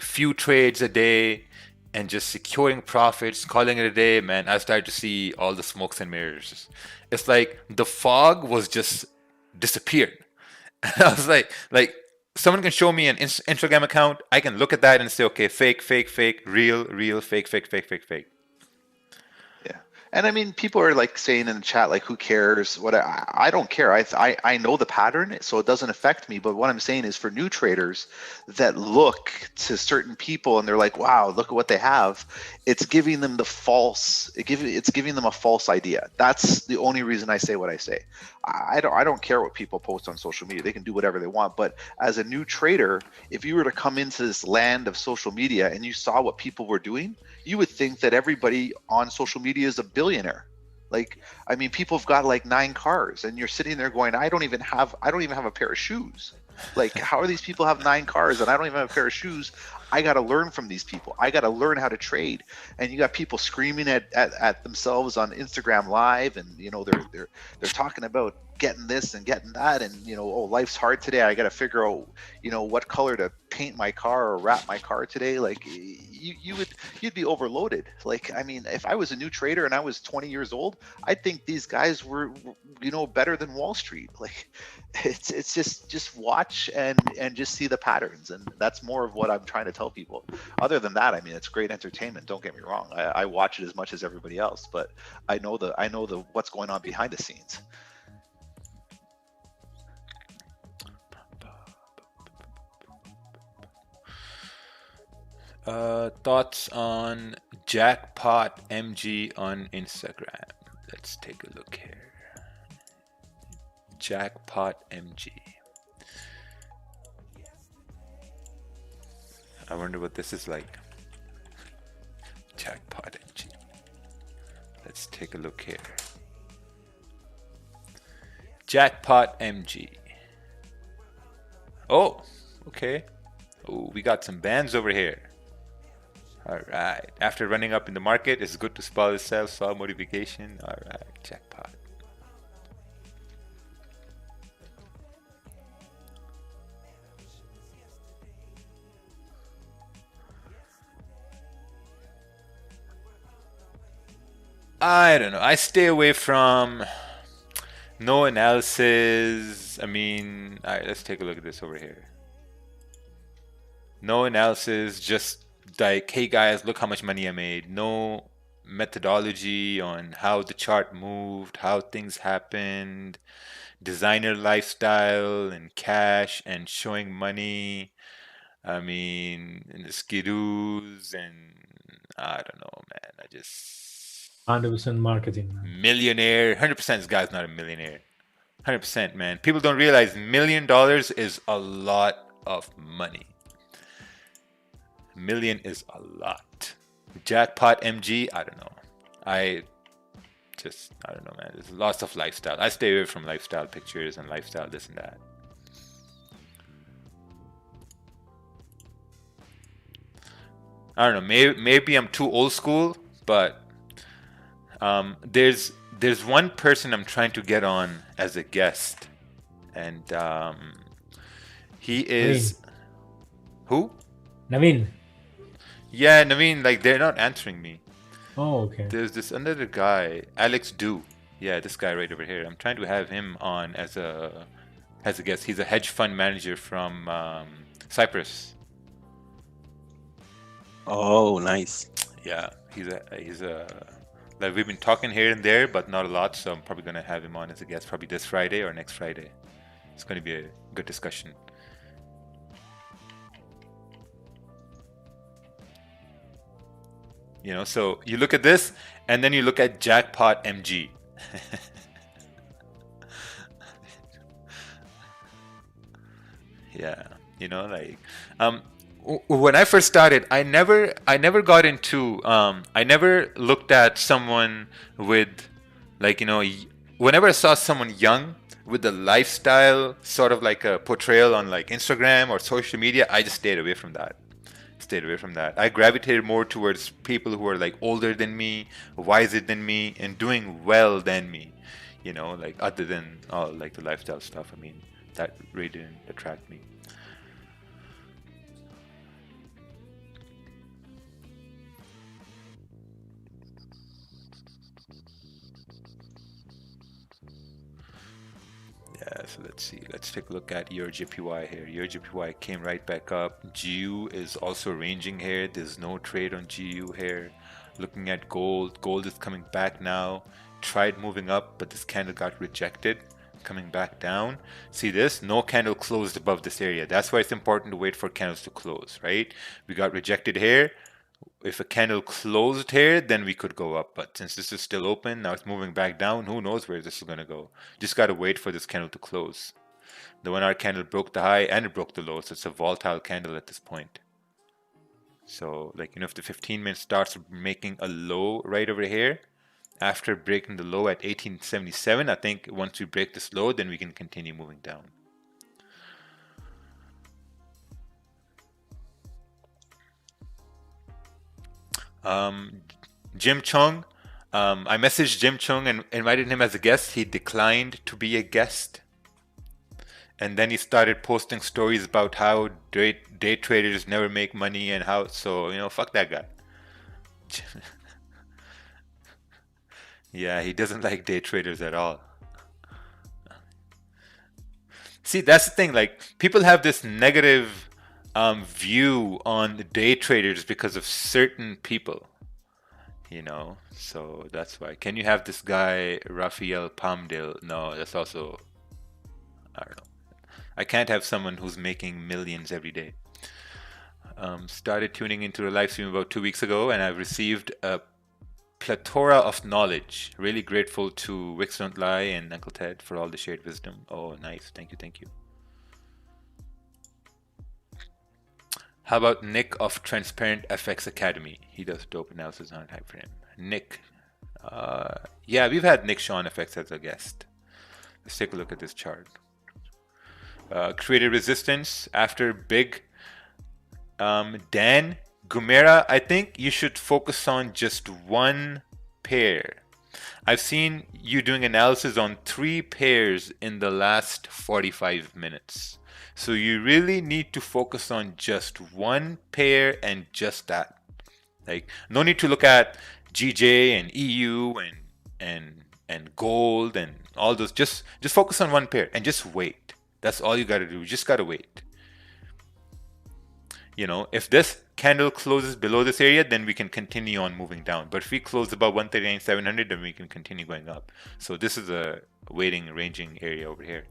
few trades a day and just securing profits, calling it a day, man, I started to see all the smokes and mirrors. It's like the fog was just disappeared. And I was like someone can show me an Instagram account, I can look at that and say, okay, fake, fake, fake, real, real, fake, fake, fake, fake, fake. Yeah. And I mean, people are like saying in the chat, like, who cares? What I don't care. I know the pattern, so it doesn't affect me. But what I'm saying is for new traders that look to certain people and they're like, wow, look at what they have. It's giving them it's giving them a false idea. That's the only reason I say what I say. I don't care what people post on social media. They can do whatever they want. But as a new trader, if you were to come into this land of social media and you saw what people were doing, you would think that everybody on social media is a billionaire. Like, I mean, people have got like 9 cars and you're sitting there going, I don't even have a pair of shoes. Like, how are these people have 9 cars and I don't even have a pair of shoes? I got to learn from these people. I got to learn how to trade. And you got people screaming at themselves on Instagram Live, and you know they're talking about getting this and getting that, and you know, oh, life's hard today. I got to figure out, you know, what color to paint my car or wrap my car today. Like, you'd be overloaded. Like, I mean, if I was a new trader and I was 20 years old, I'd think these guys were, you know, better than Wall Street. Like, it's just watch and just see the patterns, and that's more of what I'm trying to tell people. Other than that, I mean, it's great entertainment, don't get me wrong. I watch it as much as everybody else, but I know the what's going on behind the scenes. Thoughts on Jackpot MG on Instagram? Let's take a look here. Jackpot MG. I wonder what this is like. Jackpot MG. Let's take a look here. Jackpot MG. Oh, okay. Oh, we got some bands over here. All right. After running up in the market, it's good to spot itself. Saw modification. All right. Jackpot. I don't know. I stay away from no analysis. I mean, all right, let's take a look at this over here. No analysis, just like, hey guys, look how much money I made. No methodology on how the chart moved, how things happened, designer lifestyle and cash and showing money. I mean, and the skidoos, and I don't know, man. I just 100% marketing. millionaire. 100% this guy's not a millionaire. 100%, man. People don't realize $1 million is a lot of money. $1 million is a lot. Jackpot MG, I don't know. I don't know, man. There's lots of lifestyle. I stay away from lifestyle pictures and lifestyle this and that. I don't know. Maybe I'm too old school, but there's one person I'm trying to get on as a guest, and he is who? Naveen. Yeah, Naveen. Like, they're not answering me. Oh, okay. There's this another guy, Alex Du. Yeah, this guy right over here. I'm trying to have him on as a guest. He's a hedge fund manager from Cyprus. Oh, nice. Yeah, he's a like, we've been talking here and there, but not a lot. So I'm probably gonna have him on as a guest, probably this Friday or next Friday. It's gonna be a good discussion. You know, so you look at this, and then you look at Jackpot MG. Yeah, you know, like, when I first started, I never got into, I never looked at someone with, like, you know, whenever I saw someone young with the lifestyle, sort of like a portrayal on like Instagram or social media, I just stayed away from that. I gravitated more towards people who are like older than me, wiser than me, and doing well than me. You know, like, other than all like the lifestyle stuff. I mean, that really didn't attract me. So let's see. Let's take a look at your JPY here. Your JPY came right back up. GU is also ranging here. There's no trade on GU here. Looking at gold. Gold is coming back now. Tried moving up, but this candle got rejected. Coming back down. See this? No candle closed above this area. That's why it's important to wait for candles to close, right? We got rejected here. If a candle closed here, then we could go up. But since this is still open, now it's moving back down. Who knows where this is going to go? Just got to wait for this candle to close. The 1 hour candle broke the high and it broke the low. So it's a volatile candle at this point. So like, if the 15-minute starts making a low right over here, after breaking the low at 1877, I think once we break this low, then we can continue moving down. Jim Chung, I messaged Jim Chung and invited him as a guest. He declined to be a guest. And then he started posting stories about how day traders never make money and how, so, fuck that guy. Yeah, he doesn't like day traders at all. See, that's the thing, like, people have this negative view on the day traders because of certain people, so that's why. Can you have this guy Raphael Palmdale? No, that's also, I don't know. I can't have someone who's making millions every day. Started tuning into a live stream about 2 weeks ago, and I've received a plethora of knowledge. Really grateful to Wicks Don't Lie and Uncle Ted for all the shared wisdom. Oh, nice. Thank you. How about Nick of Transparent FX Academy? He does dope analysis on time frame. Nick. Yeah, we've had Nick Sean FX as a guest. Let's take a look at this chart. Created resistance after big. Dan Gumera, I think you should focus on just one pair. I've seen you doing analysis on 3 pairs in the last 45 minutes. So you really need to focus on just one pair and just that. Like, no need to look at GJ and EU and gold and all those. Just focus on one pair and just wait. That's all you got to do. You just got to wait. If this candle closes below this area, then we can continue on moving down. But if we close above 139,700, then we can continue going up. So this is a waiting, ranging area over here.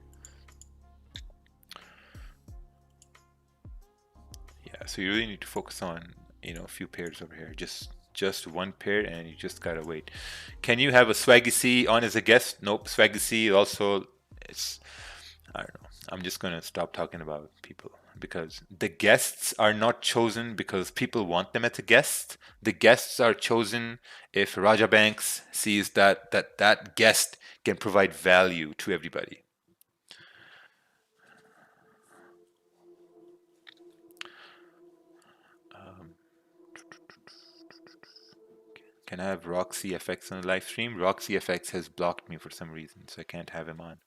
Yeah, so you really need to focus on, a few pairs over here. Just one pair, and you just gotta wait. Can you have a Swaggy C on as a guest? Nope. Swaggy C also, I don't know. I'm just gonna stop talking about people, because the guests are not chosen because people want them as a guest. The guests are chosen if Raja Banks sees that guest can provide value to everybody. Can I have Roxy FX on the live stream? Roxy FX has blocked me for some reason, so I can't have him on.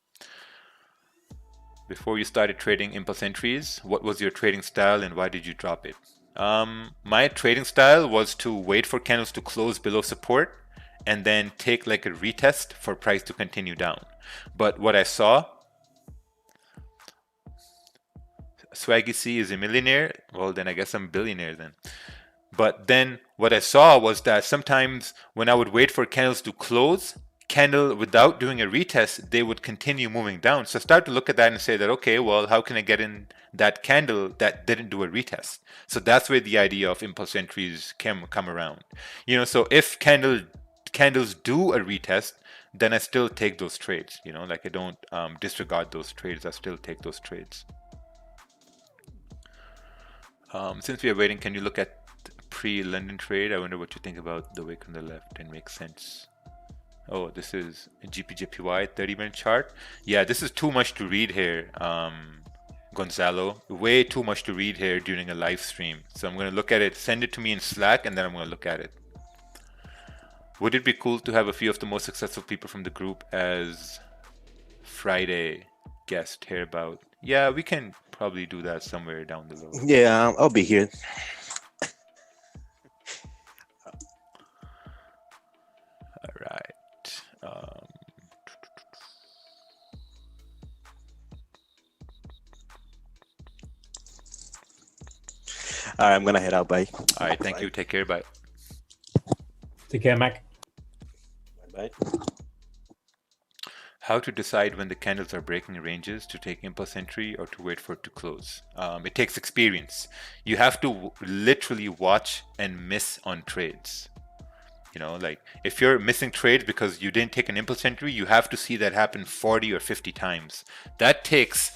Before you started trading impulse entries, what was your trading style and why did you drop it? My trading style was to wait for candles to close below support and then take like a retest for price to continue down. But what I saw, Swaggy C is a millionaire. Well, then I guess I'm a billionaire then. But then what I saw was that sometimes when I would wait for candles to close, candle without doing a retest, they would continue moving down. So I started to look at that and say that, okay, well, how can I get in that candle that didn't do a retest? So that's where the idea of impulse entries come around. So if candles do a retest, then I still take those trades. Like I don't disregard those trades. I still take those trades. Since we are waiting, can you look at pre-London trade? I wonder what you think about the wick on the left. It makes sense. Oh, this is GPJPY 30-minute chart. Yeah, this is too much to read here, Gonzalo. Way too much to read here during a live stream. So I'm going to look at it, send it to me in Slack, and then I'm going to look at it. Would it be cool to have a few of the most successful people from the group as Friday guest here about? Yeah, we can probably do that somewhere down the road. Yeah, I'll be here. All right. All right, I'm gonna head out. Bye. All right, thank you. Take care. Bye. Take care, Mac. Bye. How to decide when the candles are breaking ranges to take impulse entry or to wait for it to close. It takes experience. You have to literally watch and miss on trades. You know, like if you're missing trades because you didn't take an impulse entry, you have to see that happen 40 or 50 times. That takes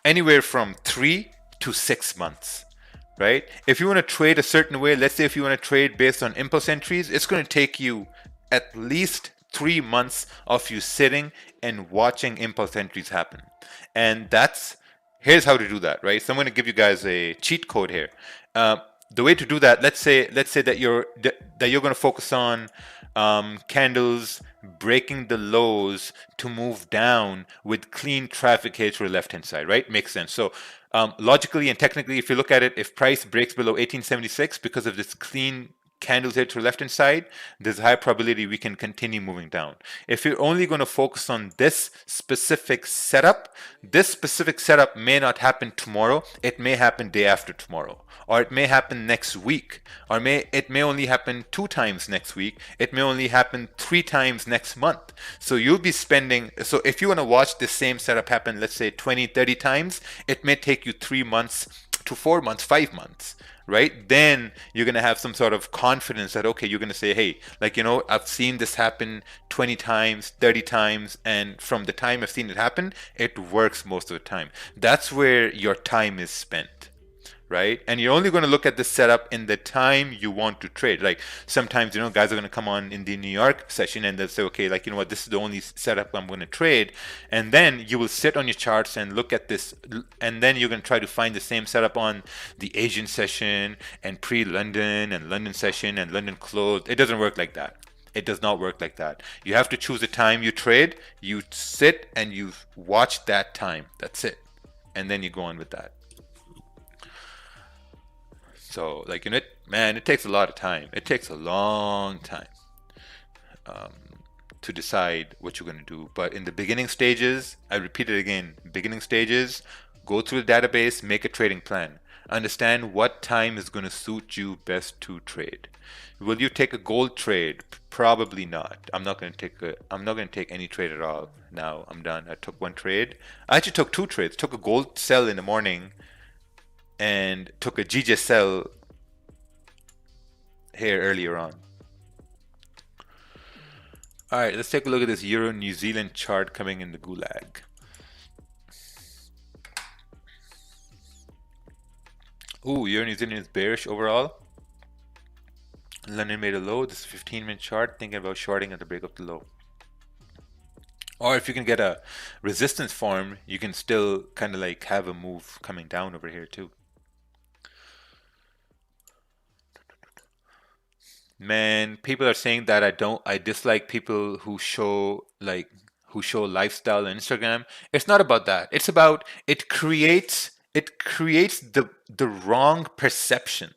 anywhere from 3 to 6 months, right? If you want to trade a certain way, let's say if you want to trade based on impulse entries, it's going to take you at least 3 months of you sitting and watching impulse entries happen. And here's how to do that, right? So I'm going to give you guys a cheat code here. The way to do that, let's say that you're going to focus on candles breaking the lows to move down with clean traffic here to the left hand side, right? Makes sense. So logically and technically, if you look at it, if price breaks below 1876 because of this clean candles here to the left hand side, there's a high probability we can continue moving down. If you're only going to focus on this specific setup may not happen tomorrow. It may happen day after tomorrow, or it may happen next week, or it may only happen 2 times next week. It may only happen 3 times next month. So you'll be spending, so if you want to watch the same setup happen, let's say 20, 30 times, it may take you 3 months to 4 months, 5 months, right? Then you're going to have some sort of confidence that, okay, you're going to say, hey, like, you know, I've seen this happen 20 times, 30 times, and from the time I've seen it happen, it works most of the time. That's where your time is spent, right? And you're only going to look at the setup in the time you want to trade. Like sometimes, you know, guys are going to come on in the New York session and they'll say, okay, like, you know what, this is the only setup I'm going to trade. And then you will sit on your charts and look at this. And then you're going to try to find the same setup on the Asian session and pre-London and London session and London close. It doesn't work like that. It does not work like that. You have to choose the time you trade. You sit and you watch that time. That's it. And then you go on with that. So, like, you know, it takes a lot of time. It takes a long time to decide what you're going to do. But in the beginning stages, I repeat it again, beginning stages, go through the database, make a trading plan. Understand what time is going to suit you best to trade. Will you take a gold trade? Probably not. I'm not going to take any trade at all. Now I'm done. I took 1 trade. I actually took 2 trades. Took a gold sell in the morning and took a GJ sell here earlier on. All right, let's take a look at this Euro New Zealand chart coming in the gulag. Ooh, Euro New Zealand is bearish overall. London made a low. This is a 15-minute chart, thinking about shorting at the break of the low. Or if you can get a resistance form, you can still kind of like have a move coming down over here too. Man, people are saying that I dislike people who show lifestyle on Instagram. It's not about that. It's about it creates the wrong perception.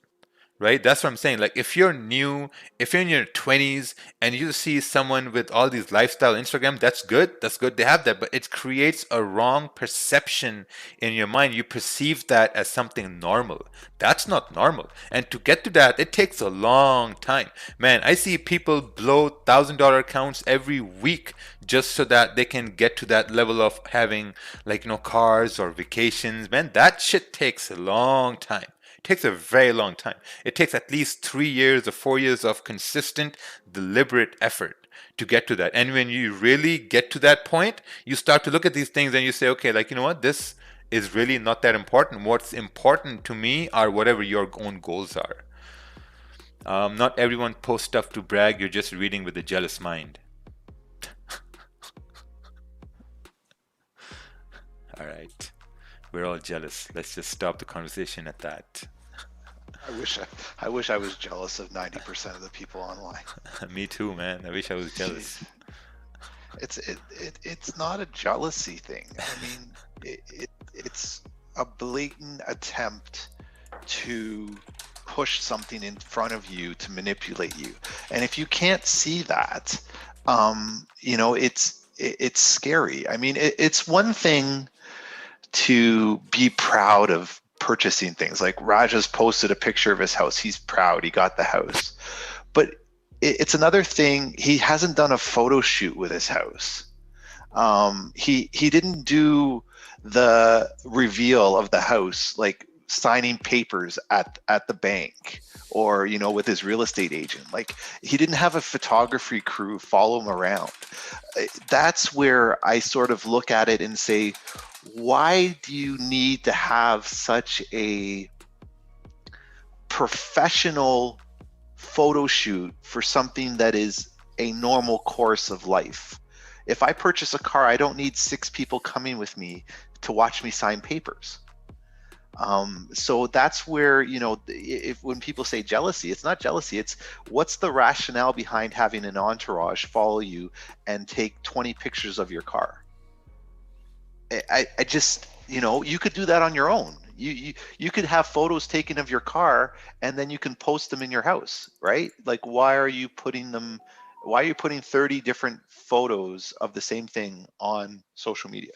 Right? That's what I'm saying. Like if you're new, if you're in your 20s and you see someone with all these lifestyle Instagram, that's good. That's good. They have that, but it creates a wrong perception in your mind. You perceive that as something normal. That's not normal. And to get to that, it takes a long time. Man, I see people blow $1,000 accounts every week just so that they can get to that level of having, like, you know, cars or vacations. Man, that shit takes a long time. Takes a very long time. It takes at least 3 years or 4 years of consistent, deliberate effort to get to that. And when you really get to that point, you start to look at these things and you say, okay, like, you know what, this is really not that important. What's important to me are whatever your own goals are. Not everyone posts stuff to brag. You're just reading with a jealous mind. All right. We're all jealous. Let's just stop the conversation at that. I wish I was jealous of 90% of the people online. Me too, man. I wish I was jealous. It's not a jealousy thing. I mean, it's a blatant attempt to push something in front of you to manipulate you. And if you can't see that, you know, it's scary. I mean, it's one thing to be proud of purchasing things. Like Raja's posted a picture of his house. He's proud he got the house. But it's another thing. He hasn't done a photo shoot with his house. He didn't do the reveal of the house, like signing papers at the bank, or with his real estate agent. Like, he didn't have a photography crew follow him around. That's where I sort of look at it and say, why do you need to have such a professional photo shoot for something that is a normal course of life? If I purchase a car, I don't need 6 people coming with me to watch me sign papers. So that's where, when people say jealousy, it's not jealousy. It's what's the rationale behind having an entourage follow you and take 20 pictures of your car? I just, you could do that on your own. You could have photos taken of your car and then you can post them in your house, right? Like, why are you putting 30 different photos of the same thing on social media?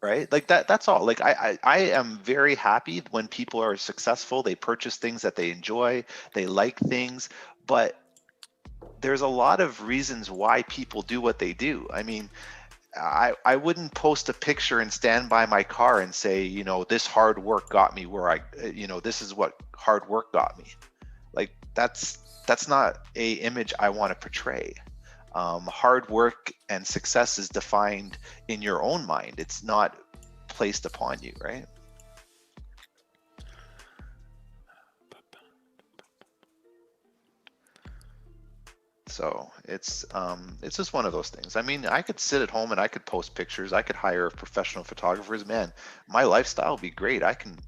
Right? Like that's all. Like, I am very happy when people are successful. They purchase things that they enjoy, they like things, but there's a lot of reasons why people do what they do. I mean, I wouldn't post a picture and stand by my car and say, this hard work got me where this is what hard work got me. Like, that's not a image I want to portray. Hard work and success is defined in your own mind. It's not placed upon you, right? So it's just one of those things. I mean, I could sit at home and I could post pictures. I could hire professional photographers. Man, my lifestyle would be great. I can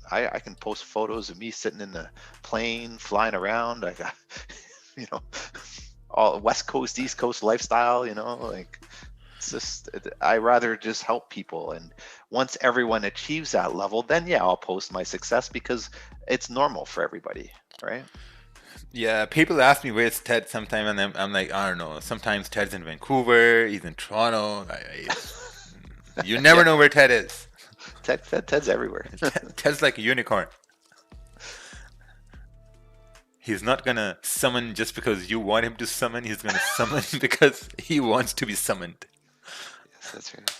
post photos of me sitting in the plane, flying around. I got, all West Coast, East Coast lifestyle, like, it's just, I rather just help people. And once everyone achieves that level, then yeah, I'll post my success because it's normal for everybody, right? Yeah, people ask me where's Ted sometime, and I'm like, I don't know. Sometimes Ted's in Vancouver, he's in Toronto. You never know where Ted is. Ted's everywhere. Ted's like a unicorn. He's not gonna summon just because you want him to summon. He's gonna summon because he wants to be summoned. Yes, that's right.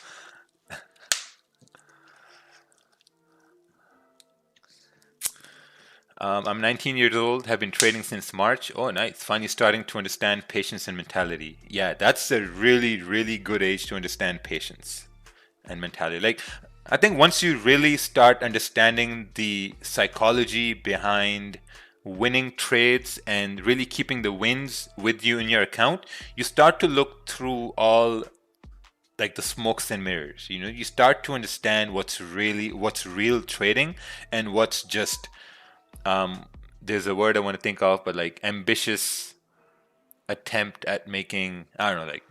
I'm 19 years old, have been trading since March. Oh, nice. Finally starting to understand patience and mentality. Yeah, that's a really, really good age to understand patience and mentality. Like, I think once you really start understanding the psychology behind winning trades and really keeping the wins with you in your account, you start to look through all like the smokes and mirrors. You start to understand what's real trading and what's just there's a word I want to think of, but like ambitious attempt at making, I don't know, like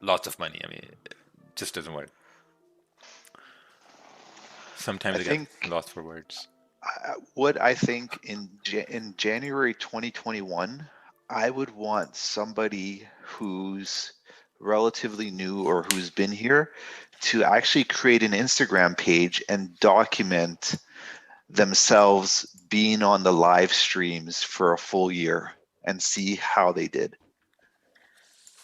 lots of money. I mean, it just doesn't work. Sometimes I get lost for words. What I think in January 2021, I would want somebody who's relatively new or who's been here to actually create an Instagram page and document themselves being on the live streams for a full year and see how they did.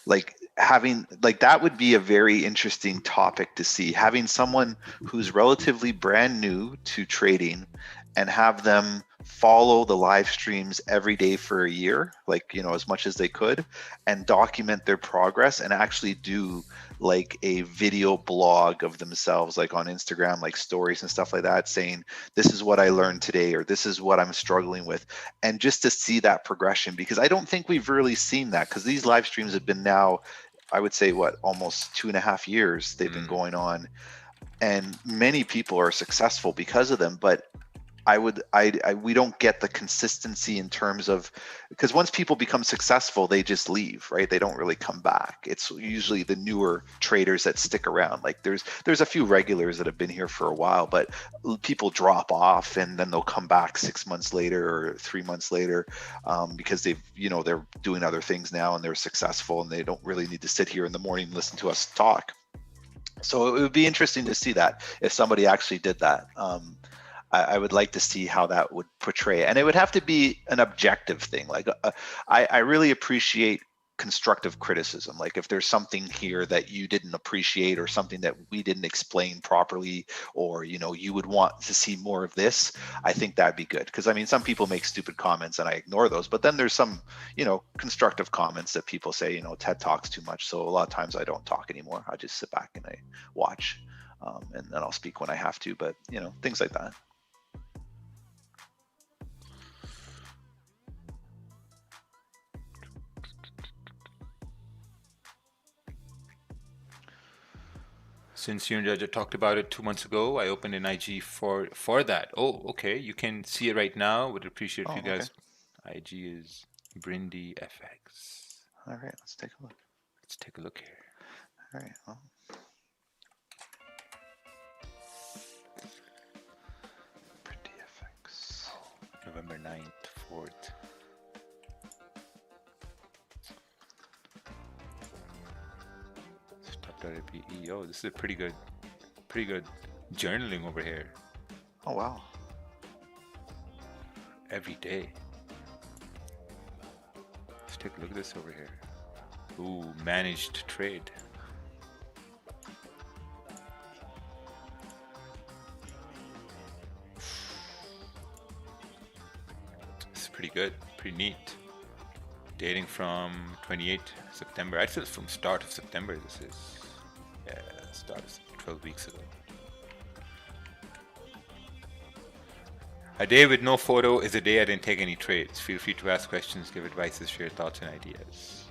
Like, that would be a very interesting topic to see. Having someone who's relatively brand new to trading and have them follow the live streams every day for a year, like, as much as they could, and document their progress and actually do like a video blog of themselves, like on Instagram, like stories and stuff like that, saying, this is what I learned today, or this is what I'm struggling with. And just to see that progression, because I don't think we've really seen that, because these live streams have been now, I would say, almost 2.5 years they've been going on, and many people are successful because of them. But we don't get the consistency in terms of, because once people become successful, they just leave, right? They don't really come back. It's usually the newer traders that stick around. Like, there's a few regulars that have been here for a while, but people drop off and then they'll come back 6 months later or 3 months later, because they're doing other things now and they're successful and they don't really need to sit here in the morning and listen to us talk. So it would be interesting to see that if somebody actually did that. I would like to see how that would portray it. And it would have to be an objective thing. Like I really appreciate constructive criticism. Like if there's something here that you didn't appreciate or something that we didn't explain properly, or you would want to see more of this, I think that'd be good. Because I mean, some people make stupid comments and I ignore those, but then there's some constructive comments that people say, Ted talks too much. So a lot of times I don't talk anymore. I just sit back and I watch, and then I'll speak when I have to, but things like that. Since you and Jaja talked about it 2 months ago, I opened an IG for that. Oh, okay. You can see it right now. Would appreciate if you guys. Okay. IG is Brindy FX. All right, let's take a look. Let's take a look here. All right. Well. Brindy FX. November 9th, 4th. Oh, this is a pretty good journaling over here. Oh wow. Every day. Let's take a look at this over here. Ooh, managed trade. This is pretty good, pretty neat. Dating from 28 September. I'd say it's from start of September. This is, yeah, start of 12 weeks ago. A day with no photo is a day I didn't take any trades. Feel free to ask questions, give advice, share thoughts and ideas.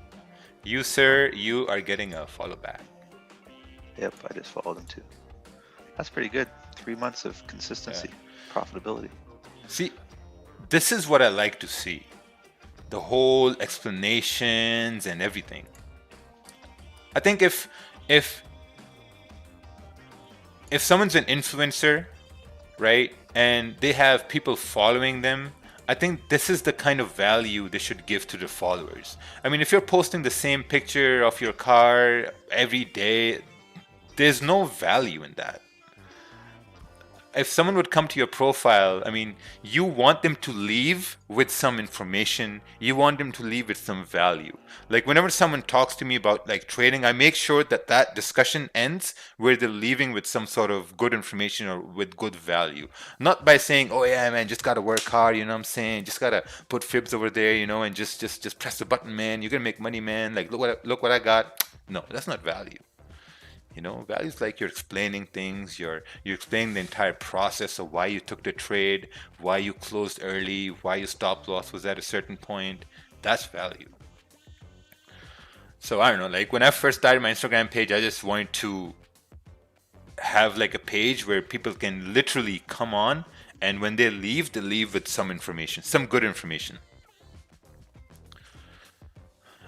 You, sir, you are getting a follow back. Yep, I just followed him too. That's pretty good. 3 months of consistency, profitability. See, this is what I like to see. The whole explanations and everything. I think if someone's an influencer, right, and they have people following them, I think this is the kind of value they should give to their followers. I mean, if you're posting the same picture of your car every day, there's no value in that. If someone would come to your profile, I mean, you want them to leave with some information. You want them to leave with some value. Like whenever someone talks to me about like trading, I make sure that that discussion ends where they're leaving with some sort of good information or with good value. Not by saying, oh yeah, man, just gotta work hard, you know what I'm saying? Just gotta put fibs over there, you know, and just press the button, man. You're gonna make money, man. Like look what I got. No, that's not value. You know, values like you're explaining things, you're explaining the entire process of why you took the trade, why you closed early, why your stop loss was at a certain point. That's value. So I don't know, like when I first started my Instagram page, I just wanted to have like a page where people can literally come on, and when they leave with some information, some good information.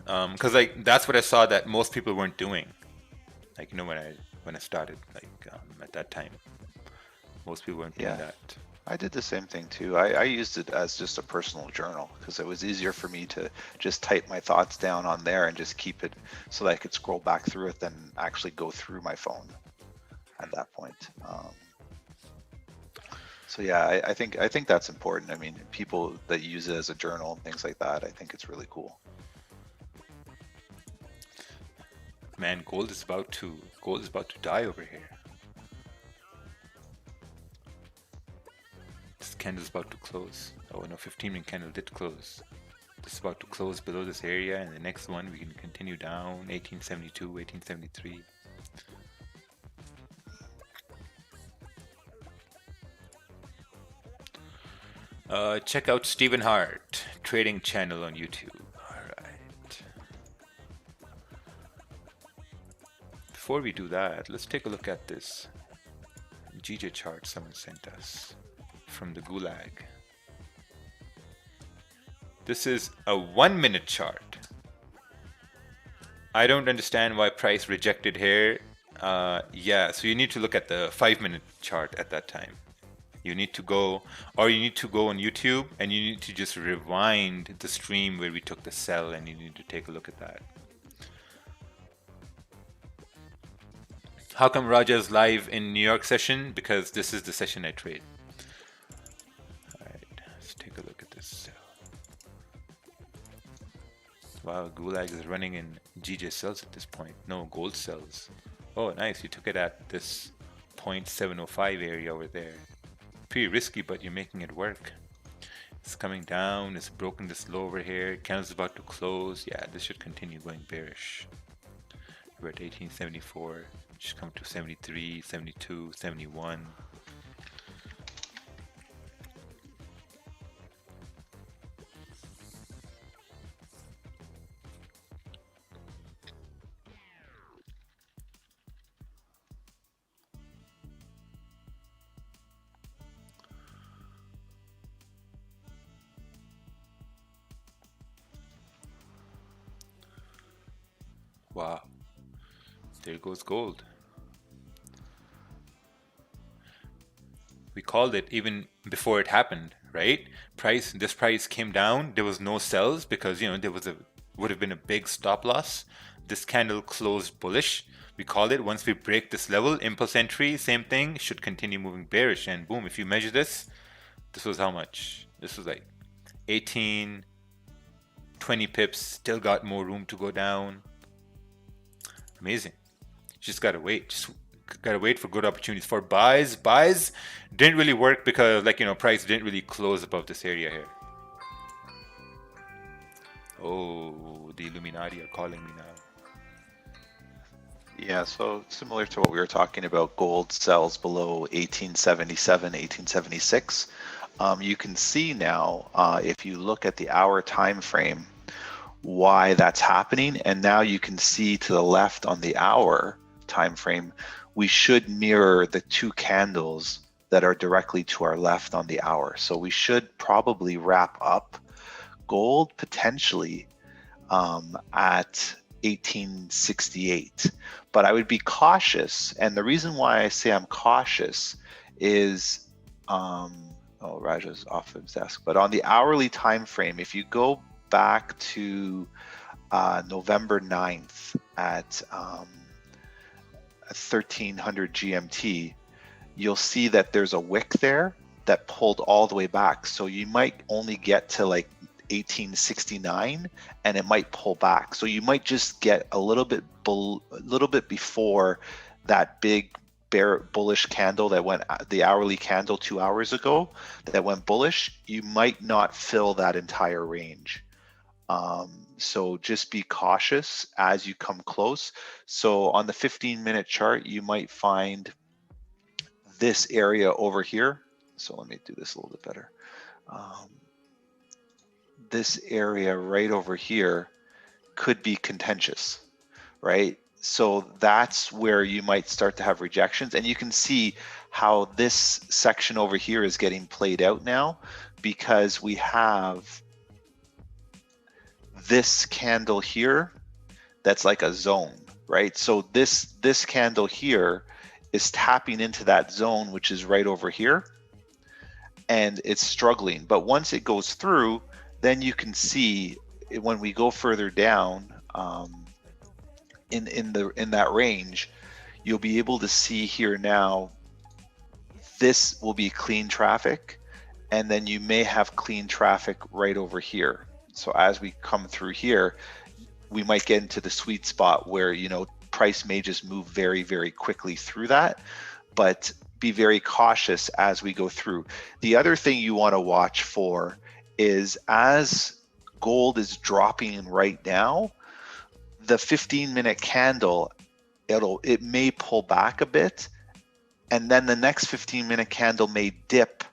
Because like that's what I saw that most people weren't doing. Like, you know, when I started, like at that time, most people weren't doing that. I did the same thing too. I used it as just a personal journal because it was easier for me to just type my thoughts down on there and just keep it so that I could scroll back through it than actually go through my phone at that point. So yeah, I think that's important. I mean, people that use it as a journal and things like that, I think it's really cool. Man, gold is about to die over here. This candle is about to close. Oh no, 15-minute candle did close. This is about to close below this area, and the next one we can continue down 1872, 1873. Check out Stephen Hart trading channel on YouTube. Before we do that, let's take a look at this GJ chart someone sent us from the Gulag. This is a 1-minute chart. I don't understand why price rejected here. Yeah, so you need to look at the 5-minute chart at that time. You need to go on YouTube and you need to just rewind the stream where we took the sell, and you need to take a look at that. How come Raja's live in New York session? Because this is the session I trade. All right, let's take a look at this. Wow, Gulag is running in GJ cells at this point. No, gold cells. Oh, nice. You took it at this 0.705 area over there. Pretty risky, but you're making it work. It's coming down. It's broken this low over here. Candle's about to close. Yeah, this should continue going bearish. We're at 1874. Just come to 73, 72, 71. Wow. There goes gold. We called it even before it happened, right? This price came down. There was no sells because, you know, there was would have been a big stop loss. This candle closed bullish. We called it. Once we break this level, impulse entry, same thing, should continue moving bearish. And boom, if you measure this was how much? This was like 18, 20 pips. Still got more room to go down. Amazing. Just gotta wait. Just gotta wait for good opportunities. For buys didn't really work because, like, you know, price didn't really close above this area here. Oh, the Illuminati are calling me now. Yeah, so similar to what we were talking about, gold sells below 1877, 1876. You can see now, if you look at the hour time frame, why that's happening. And now you can see to the left on the hour time frame, we should mirror the two candles that are directly to our left on the hour. So we should probably wrap up gold potentially at 1868. But I would be cautious. And the reason why I say I'm cautious is, oh, Raja's off his desk. But on the hourly time frame, if you go back to November 9th at 1300 GMT, you'll see that there's a wick there that pulled all the way back. So you might only get to like 1869 and it might pull back. So you might just get a little bit before that big bullish candle that went, the hourly candle 2 hours ago that went bullish. You might not fill that entire range. So just be cautious as you come close. So on the 15-minute chart, you might find this area over here. So let me do this a little bit better. This area right over here could be contentious, right? So that's where you might start to have rejections. And you can see how this section over here is getting played out now, because we have this candle here that's like a zone, right? So this candle here is tapping into that zone, which is right over here, and it's struggling. But once it goes through, then you can see when we go further down in that range, you'll be able to see here now, this will be clean traffic, and then you may have clean traffic right over here. So as we come through here, we might get into the sweet spot where, you know, price may just move very, very quickly through that, but be very cautious as we go through. The other thing you want to watch for is, as gold is dropping right now, the 15-minute candle, it may pull back a bit, and then the next 15-minute candle may dip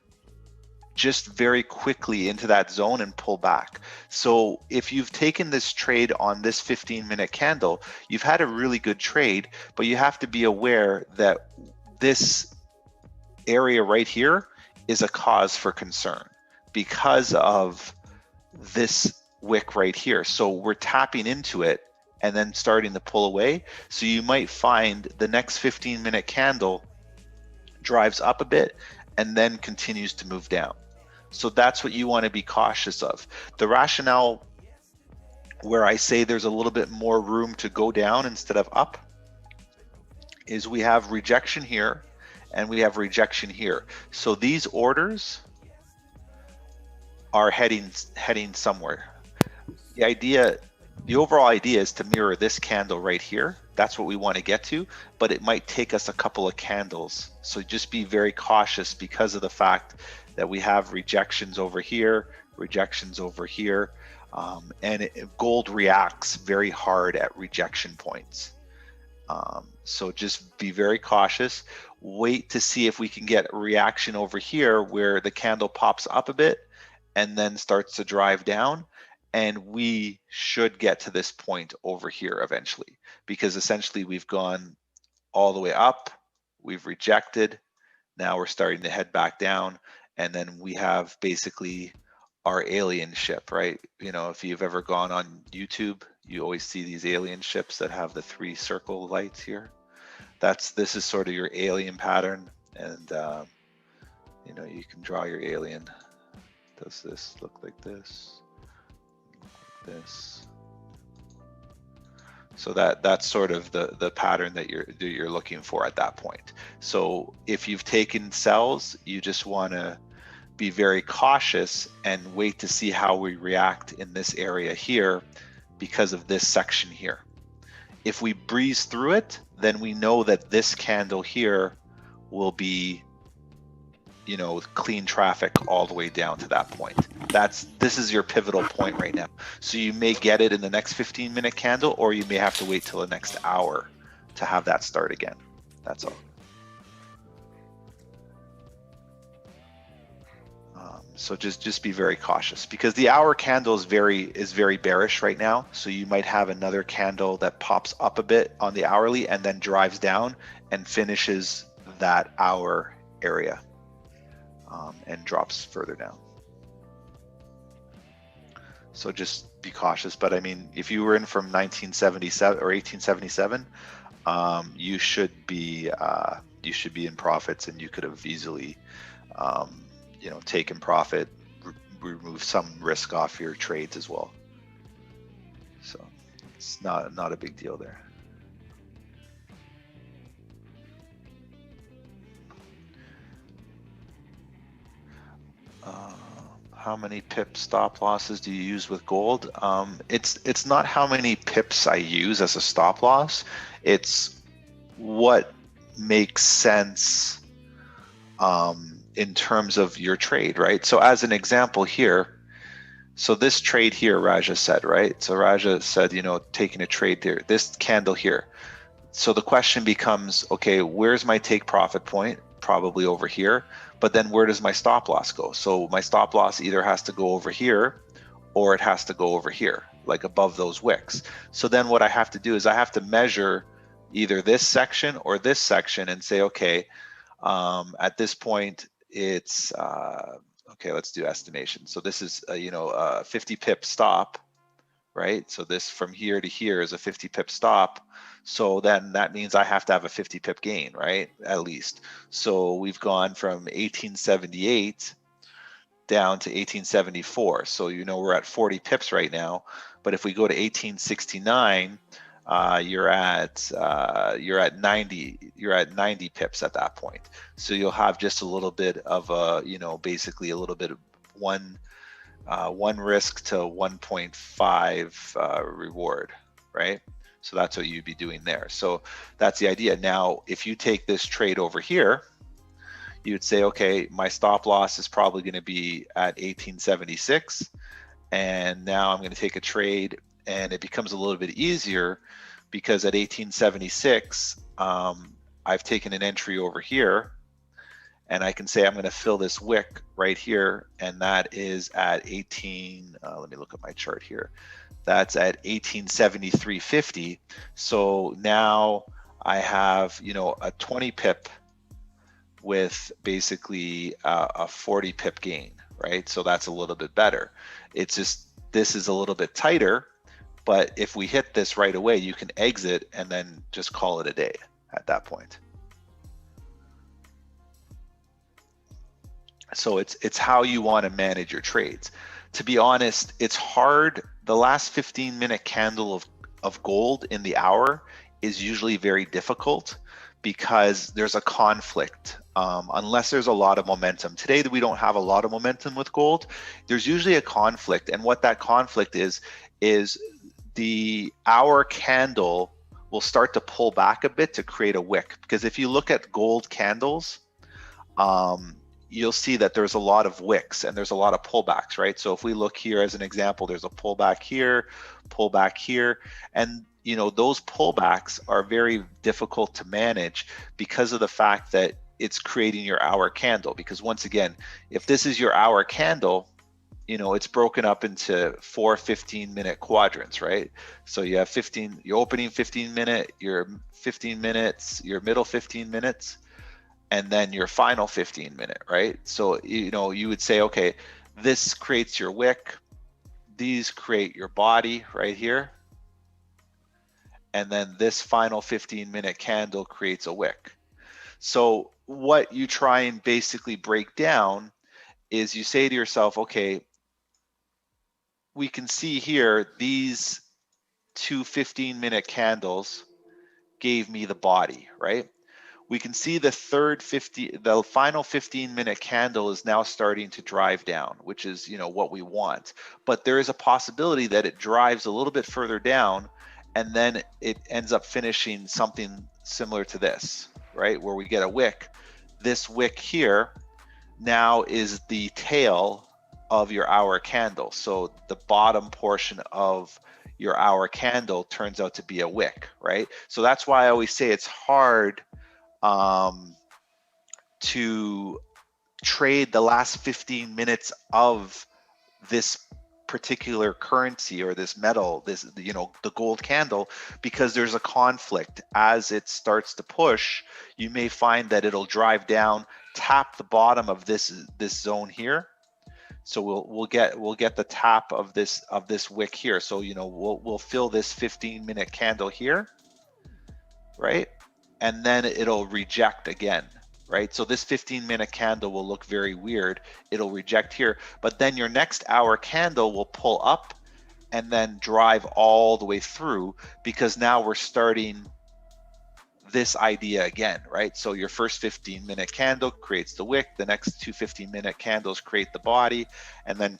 just very quickly into that zone and pull back. So if you've taken this trade on this 15-minute candle, you've had a really good trade, but you have to be aware that this area right here is a cause for concern because of this wick right here. So we're tapping into it and then starting to pull away. So you might find the next 15-minute candle drives up a bit and then continues to move down. So that's what you want to be cautious of. The rationale where I say there's a little bit more room to go down instead of up is we have rejection here and we have rejection here. So these orders are heading somewhere. The overall idea is to mirror this candle right here. That's what we want to get to, but it might take us a couple of candles. So just be very cautious because of the fact that we have rejections over here, rejections over here, and gold reacts very hard at rejection points. So just be very cautious. Wait to see if we can get a reaction over here where the candle pops up a bit and then starts to drive down. And we should get to this point over here eventually, because essentially we've gone all the way up, we've rejected, now we're starting to head back down, and then we have basically our alien ship, right? You know, if you've ever gone on YouTube, you always see these alien ships that have the 3 circle lights here. This is sort of your alien pattern, and you know, you can draw your alien. Does this look like this? This. So that's sort of the pattern that you're looking for at that point. So if you've taken sells, you just want to be very cautious and wait to see how we react in this area here because of this section here. If we breeze through it, then we know that this candle here will be, you know, clean traffic all the way down to that point. This is your pivotal point right now. So you may get it in the next 15-minute candle, or you may have to wait till the next hour to have that start again. That's all. So just be very cautious, because the hour candle is very bearish right now. So you might have another candle that pops up a bit on the hourly and then drives down and finishes that hour area. And drops further down. So just be cautious. But I mean, if you were in from 1977 or 1877, you should be in profits, and you could have easily, you know, taken profit, remove some risk off your trades as well. So it's not a big deal there. How many pip stop losses do you use with gold? It's not how many pips I use as a stop loss. It's what makes sense in terms of your trade, right? So as an example here, so this trade here, Raja said, right? So Raja said, you know, taking a trade there, this candle here. So the question becomes, okay, where's my take profit point? Probably over here. But then where does my stop loss go? So my stop loss either has to go over here, or it has to go over here, like above those wicks. So then what I have to do is I have to measure either this section or this section and say, okay, at this point it's, okay, let's do estimation. So this is, you know, a 50 pip stop, right? So this from here to here is a 50 pip stop. So then that means I have to have a 50 pip gain, right? At least. So we've gone from 1878 down to 1874. So, you know, we're at 40 pips right now. But if we go to 1869, you're at 90 pips at that point. So you'll have just a little bit of a, you know, basically a little bit of one risk to 1.5 reward, right? So that's what you'd be doing there. So that's the idea. Now, if you take this trade over here, you'd say, okay, my stop loss is probably going to be at 1876. And now I'm going to take a trade, and it becomes a little bit easier because at 1876, I've taken an entry over here, and I can say I'm going to fill this wick right here, and that is at 18, let me look at my chart here. That's at 1873.50. So now I have, you know, a 20 pip with basically a 40 pip gain, right? So that's a little bit better. It's just, this is a little bit tighter, but if we hit this right away, you can exit and then just call it a day at that point. So it's how you want to manage your trades. To be honest, it's hard. The last 15-minute candle of gold in the hour is usually very difficult because there's a conflict. Unless there's a lot of momentum. Today we don't have a lot of momentum with gold. There's usually a conflict, and what that conflict is the hour candle will start to pull back a bit to create a wick. Because if you look at gold candles, you'll see that there's a lot of wicks and there's a lot of pullbacks, right? So if we look here as an example, there's a pullback here, and you know, those pullbacks are very difficult to manage because of the fact that it's creating your hour candle. Because once again, if this is your hour candle, you know, it's broken up into 4 15-minute quadrants, right? So you have 15, your opening 15 minute, your 15 minutes, your middle 15 minutes, and then your final 15 minute, right? So, you know, you would say, okay, this creates your wick, these create your body right here, and then this final 15-minute candle creates a wick. So what you try and basically break down is you say to yourself, okay, we can see here these two 15-minute candles gave me the body, right? We can see the final 15-minute candle is now starting to drive down, which is, you know, what we want. But there is a possibility that it drives a little bit further down, and then it ends up finishing something similar to this, right? Where we get a wick. This wick here now is the tail of your hour candle. So the bottom portion of your hour candle turns out to be a wick, right? So that's why I always say it's hard to trade the last 15 minutes of this particular currency or this metal, this, you know, the gold candle, because there's a conflict. As it starts to push, you may find that it'll drive down, tap the bottom of this zone here. So we'll get the tap of this wick here. So, you know, we'll fill this 15-minute candle here, right? And then it'll reject again, right? So this 15-minute candle will look very weird. It'll reject here, but then your next hour candle will pull up and then drive all the way through, because now we're starting this idea again, right? So your first 15-minute candle creates the wick, the next two 15-minute candles create the body, and then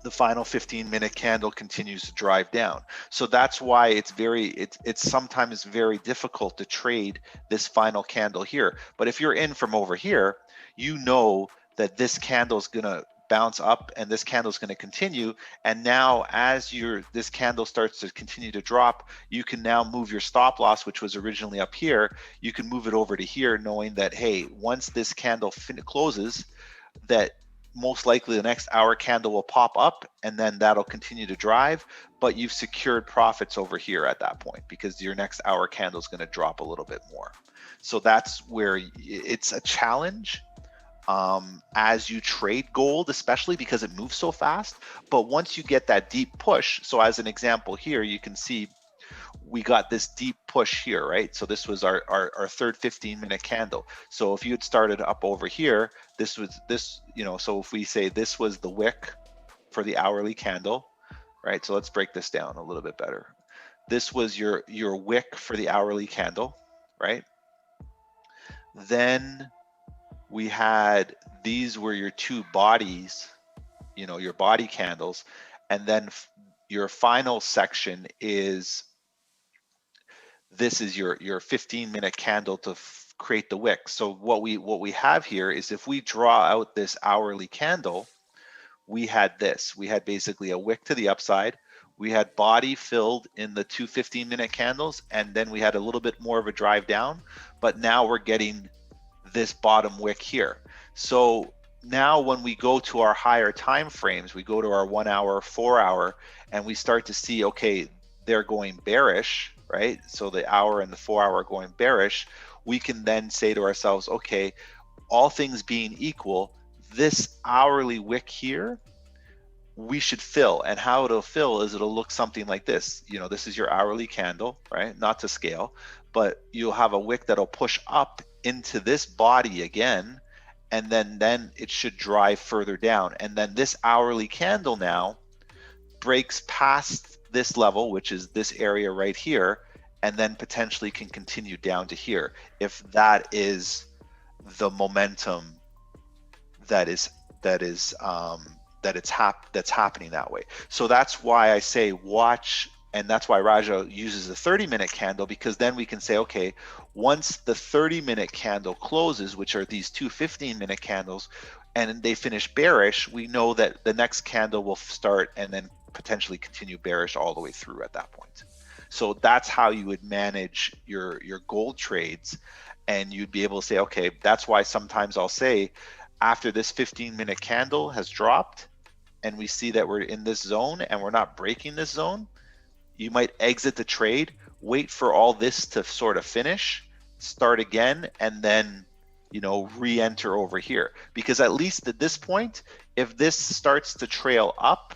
the final 15-minute candle continues to drive down. So that's why it's sometimes very difficult to trade this final candle here. But if you're in from over here, you know that this candle is going to bounce up and this candle is going to continue. And now as this candle starts to continue to drop, you can now move your stop loss, which was originally up here. You can move it over to here, knowing that, hey, once this candle closes, that most likely the next hour candle will pop up and then that'll continue to drive, but you've secured profits over here at that point because your next hour candle is going to drop a little bit more. So that's where it's a challenge as you trade gold, especially because it moves so fast. But once you get that deep push, so as an example here, you can see we got this deep push here, right? So this was our third 15-minute candle. So if you had started up over here, this, you know, so if we say this was the wick for the hourly candle, right? So let's break this down a little bit better. This was your wick for the hourly candle, right? Then we had, these were your two bodies, you know, your body candles. And then your final section is, this is your 15-minute candle to create the wick. So what we have here is, if we draw out this hourly candle, we had this. We had basically a wick to the upside. We had body filled in the two 15-minute candles, and then we had a little bit more of a drive down. But now we're getting this bottom wick here. So now when we go to our higher time frames, we go to our 1 hour, 4 hour, and we start to see, okay, they're going bearish, right? So the hour and the 4 hour are going bearish. We can then say to ourselves, okay, all things being equal, this hourly wick here, we should fill. And how it'll fill is it'll look something like this. You know, this is your hourly candle, right? Not to scale, but you'll have a wick that'll push up into this body again, and then it should drive further down. And then this hourly candle now breaks past this level, which is this area right here, and then potentially can continue down to here if that is the momentum that's happening that way. So that's why I say watch, and that's why Raja uses the 30-minute candle, because then we can say, okay, once the 30-minute candle closes, which are these two 15-minute candles, and they finish bearish, we know that the next candle will start and then potentially continue bearish all the way through at that point. So that's how you would manage your gold trades, and you'd be able to say, okay, that's why sometimes I'll say after this 15-minute candle has dropped and we see that we're in this zone and we're not breaking this zone, you might exit the trade, wait for all this to sort of finish, start again, and then, you know, re-enter over here. Because at least at this point, if this starts to trail up,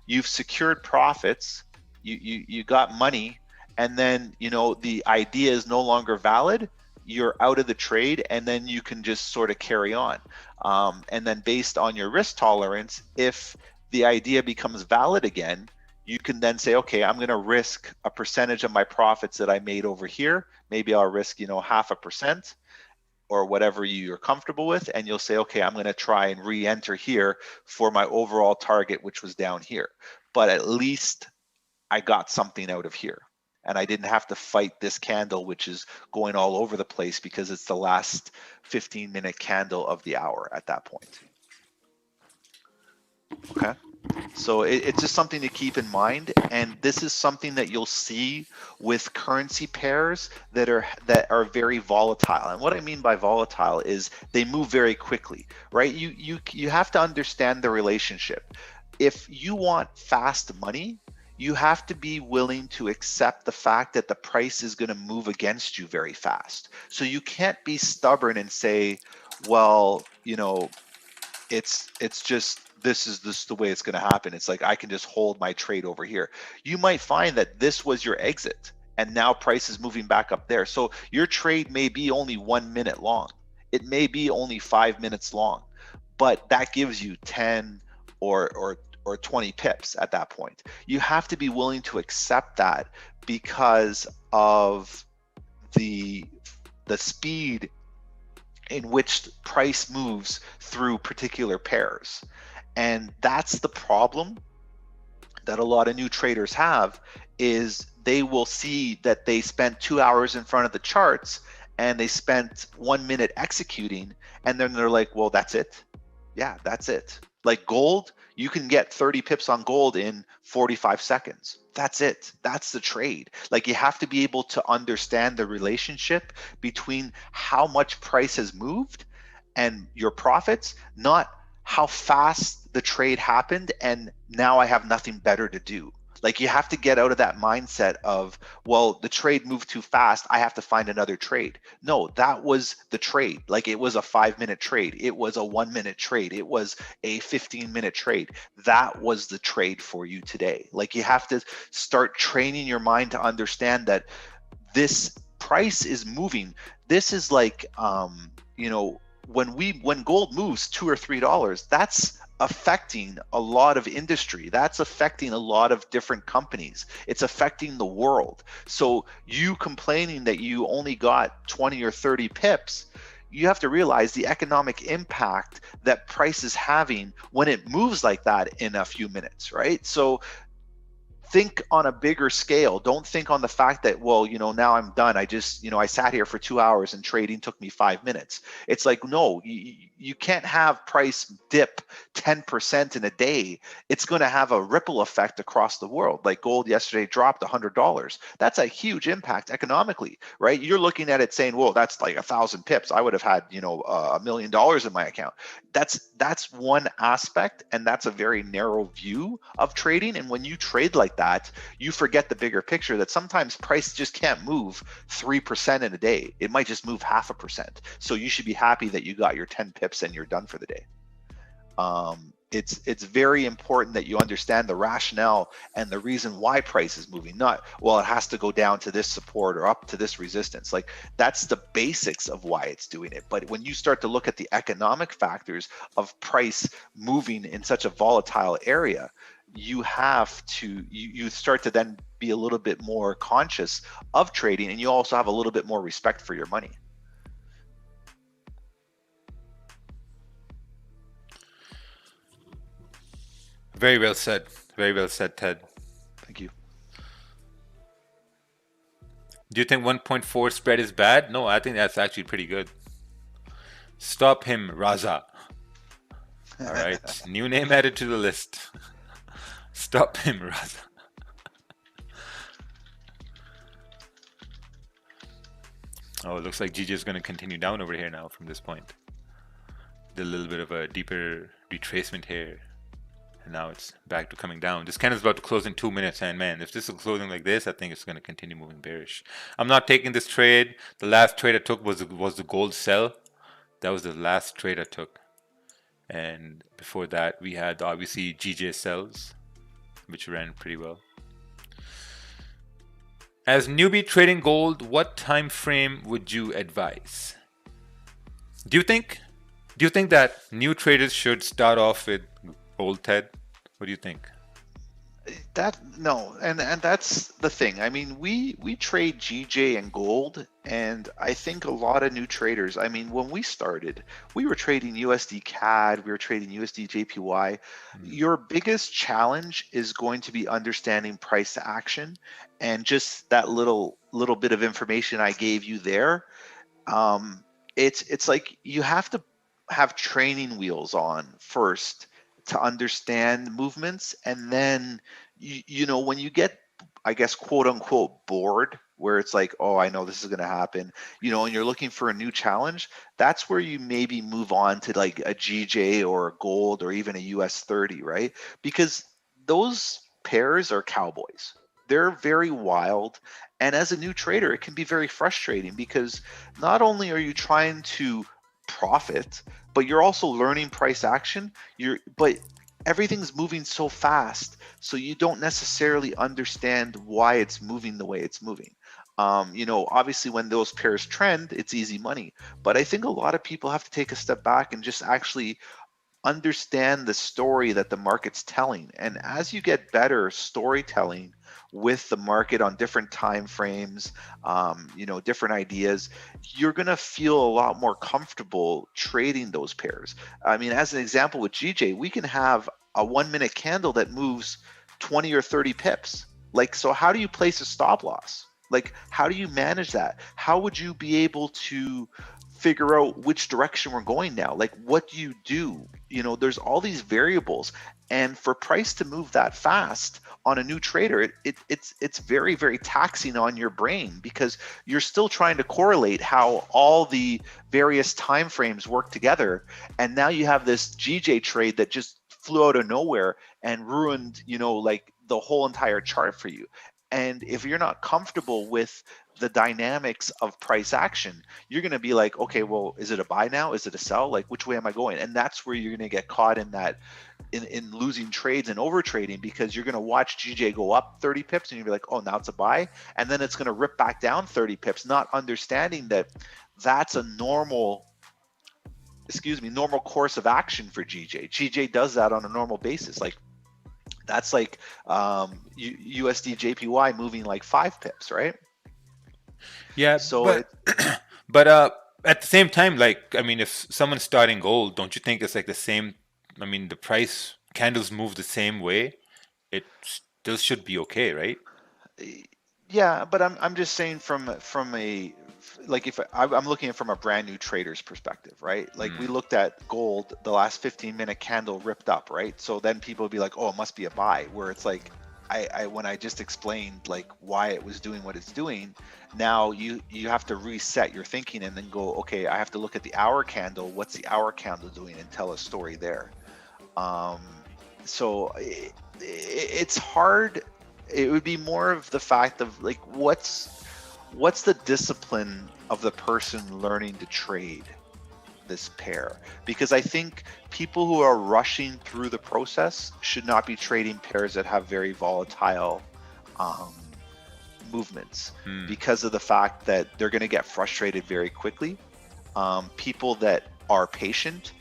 you've secured profits, you got money, and then, you know, the idea is no longer valid, you're out of the trade, and then you can just sort of carry on. And then based on your risk tolerance, if the idea becomes valid again, you can then say, okay, I'm going to risk a percentage of my profits that I made over here. Maybe I'll risk, you know, 0.5% or whatever you're comfortable with. And you'll say, okay, I'm going to try and re-enter here for my overall target, which was down here. But at least I got something out of here. And I didn't have to fight this candle, which is going all over the place because it's the last 15-minute candle of the hour at that point. Okay. So it's just something to keep in mind, and this is something that you'll see with currency pairs that are very volatile. And what I mean by volatile is they move very quickly, right? You have to understand the relationship. If you want fast money, you have to be willing to accept the fact that the price is going to move against you very fast. So you can't be stubborn and say, well, you know, it's just this is the way it's going to happen. It's like I can just hold my trade over here. You might find that this was your exit and now price is moving back up there. So your trade may be only 1 minute long. It may be only 5 minutes long, but that gives you 10 or 20 pips at that point. You have to be willing to accept that because of the speed in which price moves through particular pairs. And that's the problem that a lot of new traders have, is they will see that they spent 2 hours in front of the charts and they spent 1 minute executing, and then they're like, well, that's it. Yeah, that's it. Like gold, you can get 30 pips on gold in 45 seconds. That's it. That's the trade. Like you have to be able to understand the relationship between how much price has moved and your profits, not how fast the trade happened and now I have nothing better to do. Like you have to get out of that mindset of, well, the trade moved too fast, I have to find another trade. No, that was the trade. Like it was a 5 minute trade. It was a 1 minute trade. It was a 15-minute trade. That was the trade for you today. Like you have to start training your mind to understand that this price is moving. This is like, you know, when gold moves $2 or $3, that's affecting a lot of industry. That's affecting a lot of different companies. It's affecting the world. So you complaining that you only got 20 or 30 pips, you have to realize the economic impact that price is having when it moves like that in a few minutes, right? So think on a bigger scale. Don't think on the fact that, well, you know, now I'm done. I just, you know, I sat here for 2 hours and trading took me 5 minutes. It's like, no, you can't have price dip 10% in a day. It's going to have a ripple effect across the world. Like gold yesterday dropped $100. That's a huge impact economically, right? You're looking at it saying, well, that's like 1,000 pips. I would have had, you know, $1 million in my account. That's one aspect, and that's a very narrow view of trading. And when you trade like that, you forget the bigger picture, that sometimes price just can't move 3% in a day. It might just move 0.5%. So you should be happy that you got your 10 pips and you're done for the day. It's very important that you understand the rationale and the reason why price is moving. Not, well, it has to go down to this support or up to this resistance. Like that's the basics of why it's doing it. But when you start to look at the economic factors of price moving in such a volatile area, you have to you start to then be a little bit more conscious of trading, and you also have a little bit more respect for your money. Very well said. Very well said, Ted. Thank you. Do you think 1.4 spread is bad? No, I think that's actually pretty good. Stop him, Raza. All right, new name added to the list. Stop him, Raza. Oh, it looks like GJ is going to continue down over here now from this point. Did a little bit of a deeper retracement here. And now it's back to coming down. This candle is about to close in 2 minutes, and man, if this is closing like this, I think it's going to continue moving bearish. I'm not taking this trade. The last trade I took was the gold sell. That was the last trade I took. And before that, we had obviously GJ sells, which ran pretty well. As newbie trading gold, what time frame would you advise? Do you think that new traders should start off with gold, Ted? What do you think? No, and that's the thing. I mean, we trade GJ and gold, and I think a lot of new traders, I mean, when we started, we were trading USD CAD, we were trading USD JPY. Your biggest challenge is going to be understanding price to action, and just that little bit of information I gave you there. It's like you have to have training wheels on first to understand movements, and then you know, when you get, I guess, quote unquote bored, where it's like, oh, I know this is going to happen, you know, and you're looking for a new challenge, that's where you maybe move on to like a GJ or a gold or even a US 30, right? Because those pairs are cowboys. They're very wild, and as a new trader, it can be very frustrating because not only are you trying to profit, but you're also learning price action. But everything's moving so fast, so you don't necessarily understand why it's moving the way it's moving. You know, obviously when those pairs trend, it's easy money, but I think a lot of people have to take a step back and just actually understand the story that the market's telling. And as you get better storytelling with the market on different time frames, you know, different ideas, you're going to feel a lot more comfortable trading those pairs. I mean, as an example with GJ, we can have a 1 minute candle that moves 20 or 30 pips. Like, so how do you place a stop loss? Like, how do you manage that? How would you be able to figure out which direction we're going now? Like, what do you do? You know, there's all these variables, and for price to move that fast on a new trader, it's very, very taxing on your brain, because you're still trying to correlate how all the various time frames work together. And now you have this GJ trade that just flew out of nowhere and ruined, you know, like the whole entire chart for you. And if you're not comfortable with the dynamics of price action, you're going to be like, okay, well, is it a buy now? Is it a sell? Like, which way am I going? And that's where you're going to get caught in that, in losing trades and overtrading, because you're going to watch GJ go up 30 pips and you'll be like, oh, now it's a buy. And then it's going to rip back down 30 pips, not understanding that that's a normal course of action for GJ. GJ does that on a normal basis. Like, that's like USD JPY moving like 5 pips, right? Yeah. So but at the same time, like, I mean, if someone's starting gold, don't you think it's like the same? I mean, the price candles move the same way. It still should be okay, right? Yeah, but I'm just saying from a, like, if I'm looking at it from a brand new trader's perspective, right? Like, we looked at gold, the last 15-minute candle ripped up, right? So then people would be like, oh, it must be a buy, where it's like, when I just explained like why it was doing what it's doing, now you have to reset your thinking and then go, okay, I have to look at the hour candle. What's the hour candle doing, and tell a story there. So it's hard. It would be more of the fact of like, what's the discipline of the person learning to trade this pair? Because I think people who are rushing through the process should not be trading pairs that have very volatile movements, because of the fact that they're going to get frustrated very quickly. People that are patient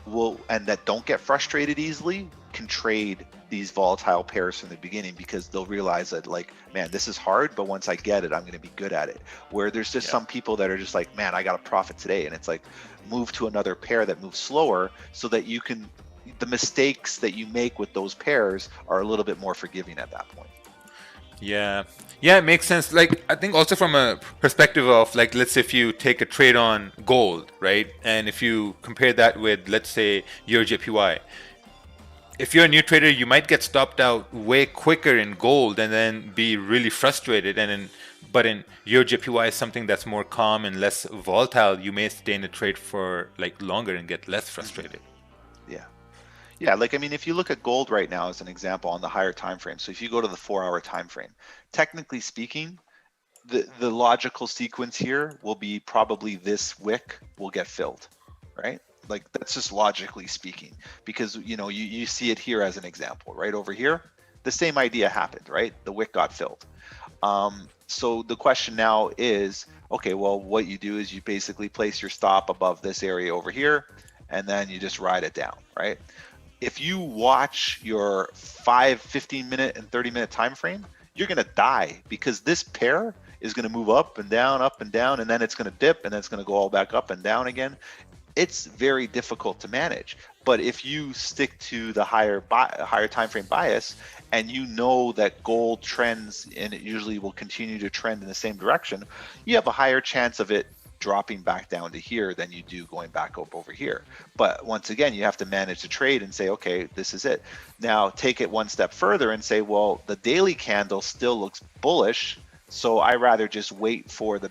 and that don't get frustrated easily can trade these volatile pairs from the beginning, because they'll realize that, like, man, this is hard, but once I get it, I'm going to be good at it. Where there's just some people that are just like, man, I got a profit today, and it's like, move to another pair that moves slower, so that you can, the mistakes that you make with those pairs are a little bit more forgiving at that point. Yeah, it makes sense. Like, I think also from a perspective of, like, let's say if you take a trade on gold, right? And if you compare that with, let's say, your JPY, if you're a new trader, you might get stopped out way quicker in gold and then be really frustrated. But in your JPY is something that's more calm and less volatile, you may stay in the trade for like longer and get less frustrated. Yeah, like, I mean, if you look at gold right now as an example on the higher time frame, so if you go to the 4-hour time frame, technically speaking, the logical sequence here will be probably this wick will get filled, right? Like, that's just logically speaking, because, you know, you see it here as an example, right? Over here, the same idea happened, right? The wick got filled. So the question now is, okay, well, what you do is you basically place your stop above this area over here, and then you just ride it down, right? If you watch your 5, 15-minute and 30-minute time frame, you're going to die, because this pair is going to move up and down, and then it's going to dip, and then it's going to go all back up and down again. It's very difficult to manage. But if you stick to the higher time frame bias, and you know that gold trends, and it usually will continue to trend in the same direction, you have a higher chance of it dropping back down to here than you do going back up over here. But once again, you have to manage the trade and say, okay, this is it. Now take it one step further and say, well, the daily candle still looks bullish, so I rather just wait for the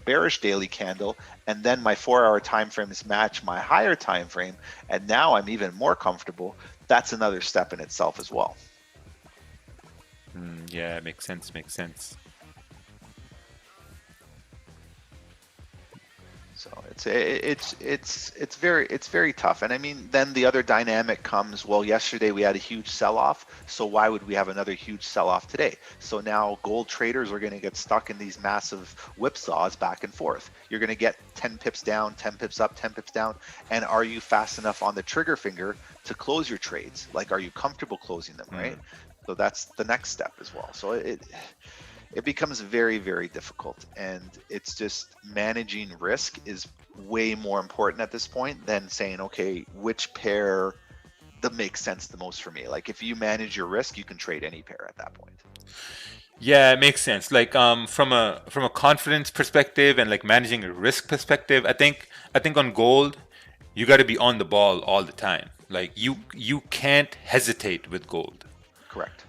bearish daily candle, and then my 4-hour time frames match my higher time frame, and now I'm even more comfortable. That's another step in itself as well. Yeah, makes sense. So it's very tough. And I mean, then the other dynamic comes, well, yesterday we had a huge sell-off, so why would we have another huge sell-off today? So now gold traders are going to get stuck in these massive whipsaws back and forth. You're going to get 10 pips down, 10 pips up, 10 pips down, and are you fast enough on the trigger finger to close your trades? Like, are you comfortable closing them, right? So that's the next step as well. So it becomes very, very difficult, and it's just managing risk is way more important at this point than saying, okay, which pair that makes sense the most for me. Like, if you manage your risk, you can trade any pair at that point. Yeah, it makes sense. Like, from a confidence perspective and like managing a risk perspective, I think on gold, you got to be on the ball all the time. Like, you can't hesitate with gold. Correct.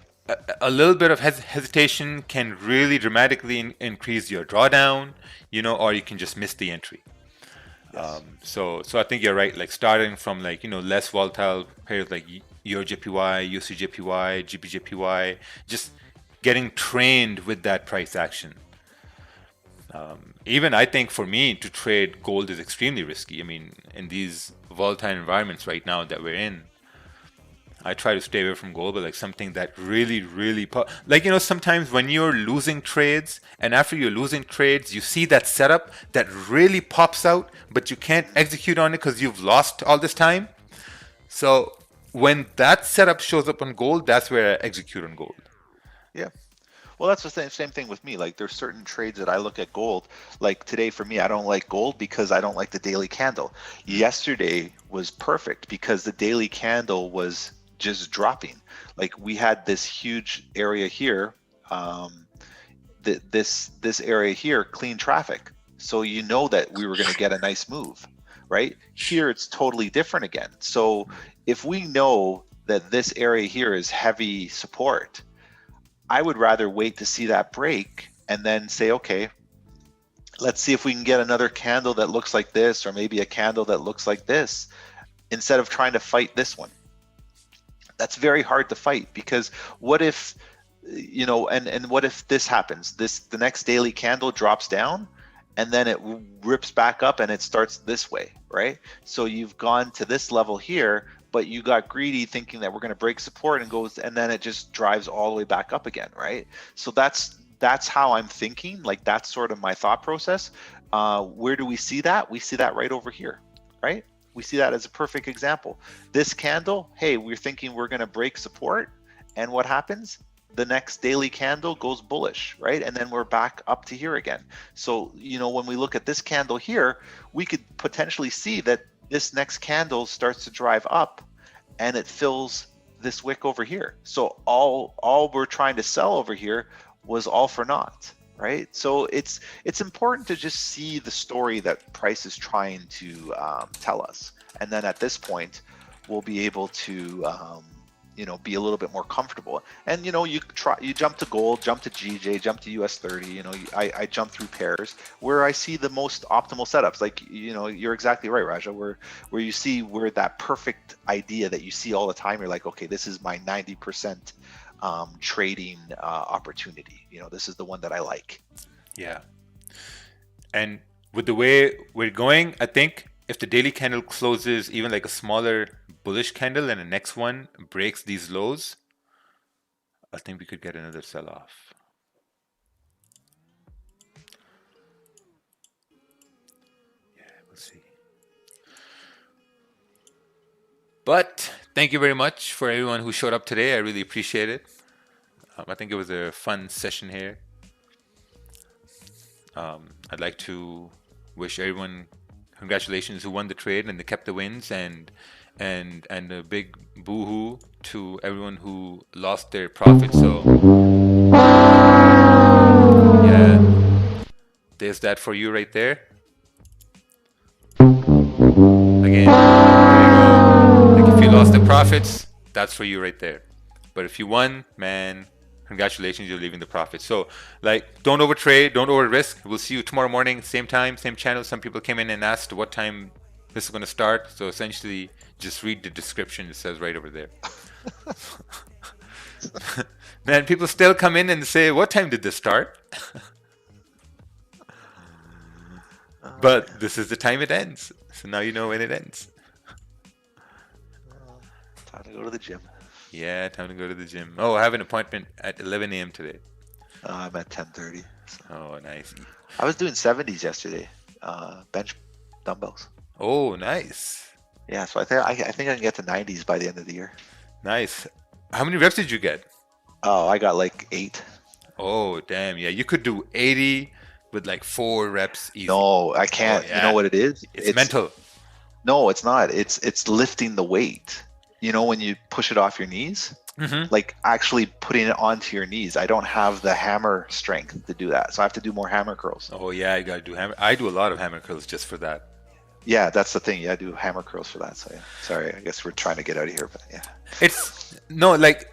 A little bit of hesitation can really dramatically increase your drawdown, you know, or you can just miss the entry. Yes. So I think you're right. Like, starting from, like, you know, less volatile pairs like your JPY, USD/JPY, GBP/JPY, just getting trained with that price action. Even I think for me to trade gold is extremely risky. I mean, in these volatile environments right now that we're in, I try to stay away from gold, but like something that really, like, you know, sometimes when you're losing trades, and after you're losing trades, you see that setup that really pops out, but you can't execute on it because you've lost all this time. So when that setup shows up on gold, that's where I execute on gold. Yeah. Well, that's the same thing with me. Like, there's certain trades that I look at gold. Like today for me, I don't like gold because I don't like the daily candle. Yesterday was perfect because the daily candle was just dropping. Like, we had this huge area here, this area here, clean traffic. So you know that we were going to get a nice move, right? Here it's totally different again. So if we know that this area here is heavy support, I would rather wait to see that break and then say, okay, let's see if we can get another candle that looks like this, or maybe a candle that looks like this, instead of trying to fight this one. That's very hard to fight, because what if, you know, and what if this happens? The next daily candle drops down and then it rips back up and it starts this way, right? So you've gone to this level here, but you got greedy thinking that we're going to break support and then it just drives all the way back up again, right? So that's how I'm thinking. Like, that's sort of my thought process. Where do we see that? We see that right over here, right? We see that as a perfect example. This candle, hey, we're thinking we're going to break support, and what happens? The next daily candle goes bullish, right? And then we're back up to here again. So, you know, when we look at this candle here, we could potentially see that this next candle starts to drive up and it fills this wick over here. So all we're trying to sell over here was all for naught, right? So it's important to just see the story that price is trying to tell us. And then at this point, we'll be able to you know, be a little bit more comfortable. And you know, you jump to gold, jump to GJ, jump to US 30. You know, I jump through pairs where I see the most optimal setups. Like, you know, you're exactly right, Raja. Where you see where that perfect idea that you see all the time. You're like, okay, this is my 90% trading opportunity. You know, this is the one that I like. Yeah. And with the way we're going, I think if the daily candle closes even like a smaller bullish candle and the next one breaks these lows, I think we could get another sell-off. Yeah, we'll see. But thank you very much for everyone who showed up today. I really appreciate it. I think it was a fun session here. I'd like to wish everyone congratulations who won the trade and they kept the wins, and a big boo-hoo to everyone who lost their profit. So yeah, there's that for you right there. Again, there you go. Like if you lost the profits, that's for you right there. But if you won, man, congratulations, you're leaving the profit. So like, don't overtrade, don't over risk. We'll see you tomorrow morning, same time, same channel. Some people came in and asked what time this is going to start. So essentially just read the description. It says right over there. Man, people still come in and say, what time did this start? But this is the time it ends. So now you know when it ends. Time to go to the gym. Yeah, time to go to the gym. Oh, I have an appointment at 11 a.m. today. I'm at 10:30. So. Oh, nice. I was doing 70s yesterday, bench dumbbells. Oh, nice. Yeah, so I think I can get to 90s by the end of the year. Nice. How many reps did you get? Oh, I got like 8. Oh, damn. Yeah, you could do 80 with like 4 reps easy. No, I can't. Oh, yeah. You know what it is? It's mental. No, it's not. It's lifting the weight. You know, when you push it off your knees, like actually putting it onto your knees. I don't have the hammer strength to do that. So I have to do more hammer curls. Oh, yeah, you got to do hammer. I do a lot of hammer curls just for that. Yeah, that's the thing. Yeah, I do hammer curls for that. So yeah, sorry. I guess we're trying to get out of here, but yeah. It's no, like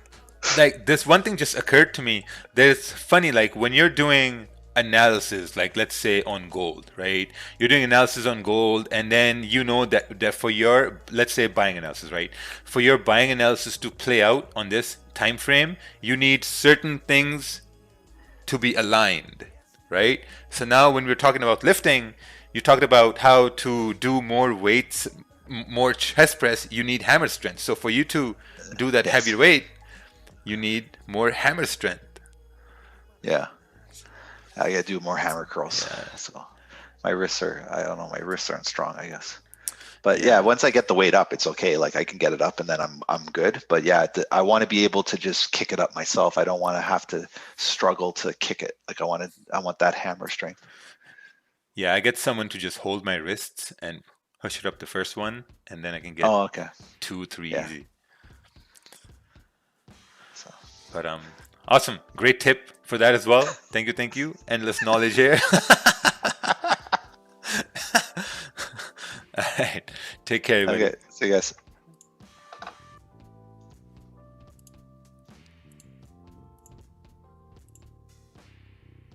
this one thing just occurred to me. There's funny, like when you're doing analysis, like let's say on gold, right? You're doing analysis on gold, and then you know that for your, let's say, buying analysis, right? For your buying analysis to play out on this time frame, you need certain things to be aligned, right? So now when we're talking about lifting, you talked about how to do more weights, more chest press, you need hammer strength. So for you to do that heavy weight, you need more hammer strength. Yeah. I gotta do more hammer curls. Yeah. So my wrists aren't strong, I guess. But yeah, once I get the weight up, it's okay. Like I can get it up and then I'm good. But yeah, I want to be able to just kick it up myself. I don't want to have to struggle to kick it. Like I want that hammer strength. Yeah, I get someone to just hold my wrists and push it up the first one, and then I can get 2, 3 easy. So. But awesome, great tip for that as well. Thank you. Endless knowledge here. All right, take care, everybody. Okay, see you guys.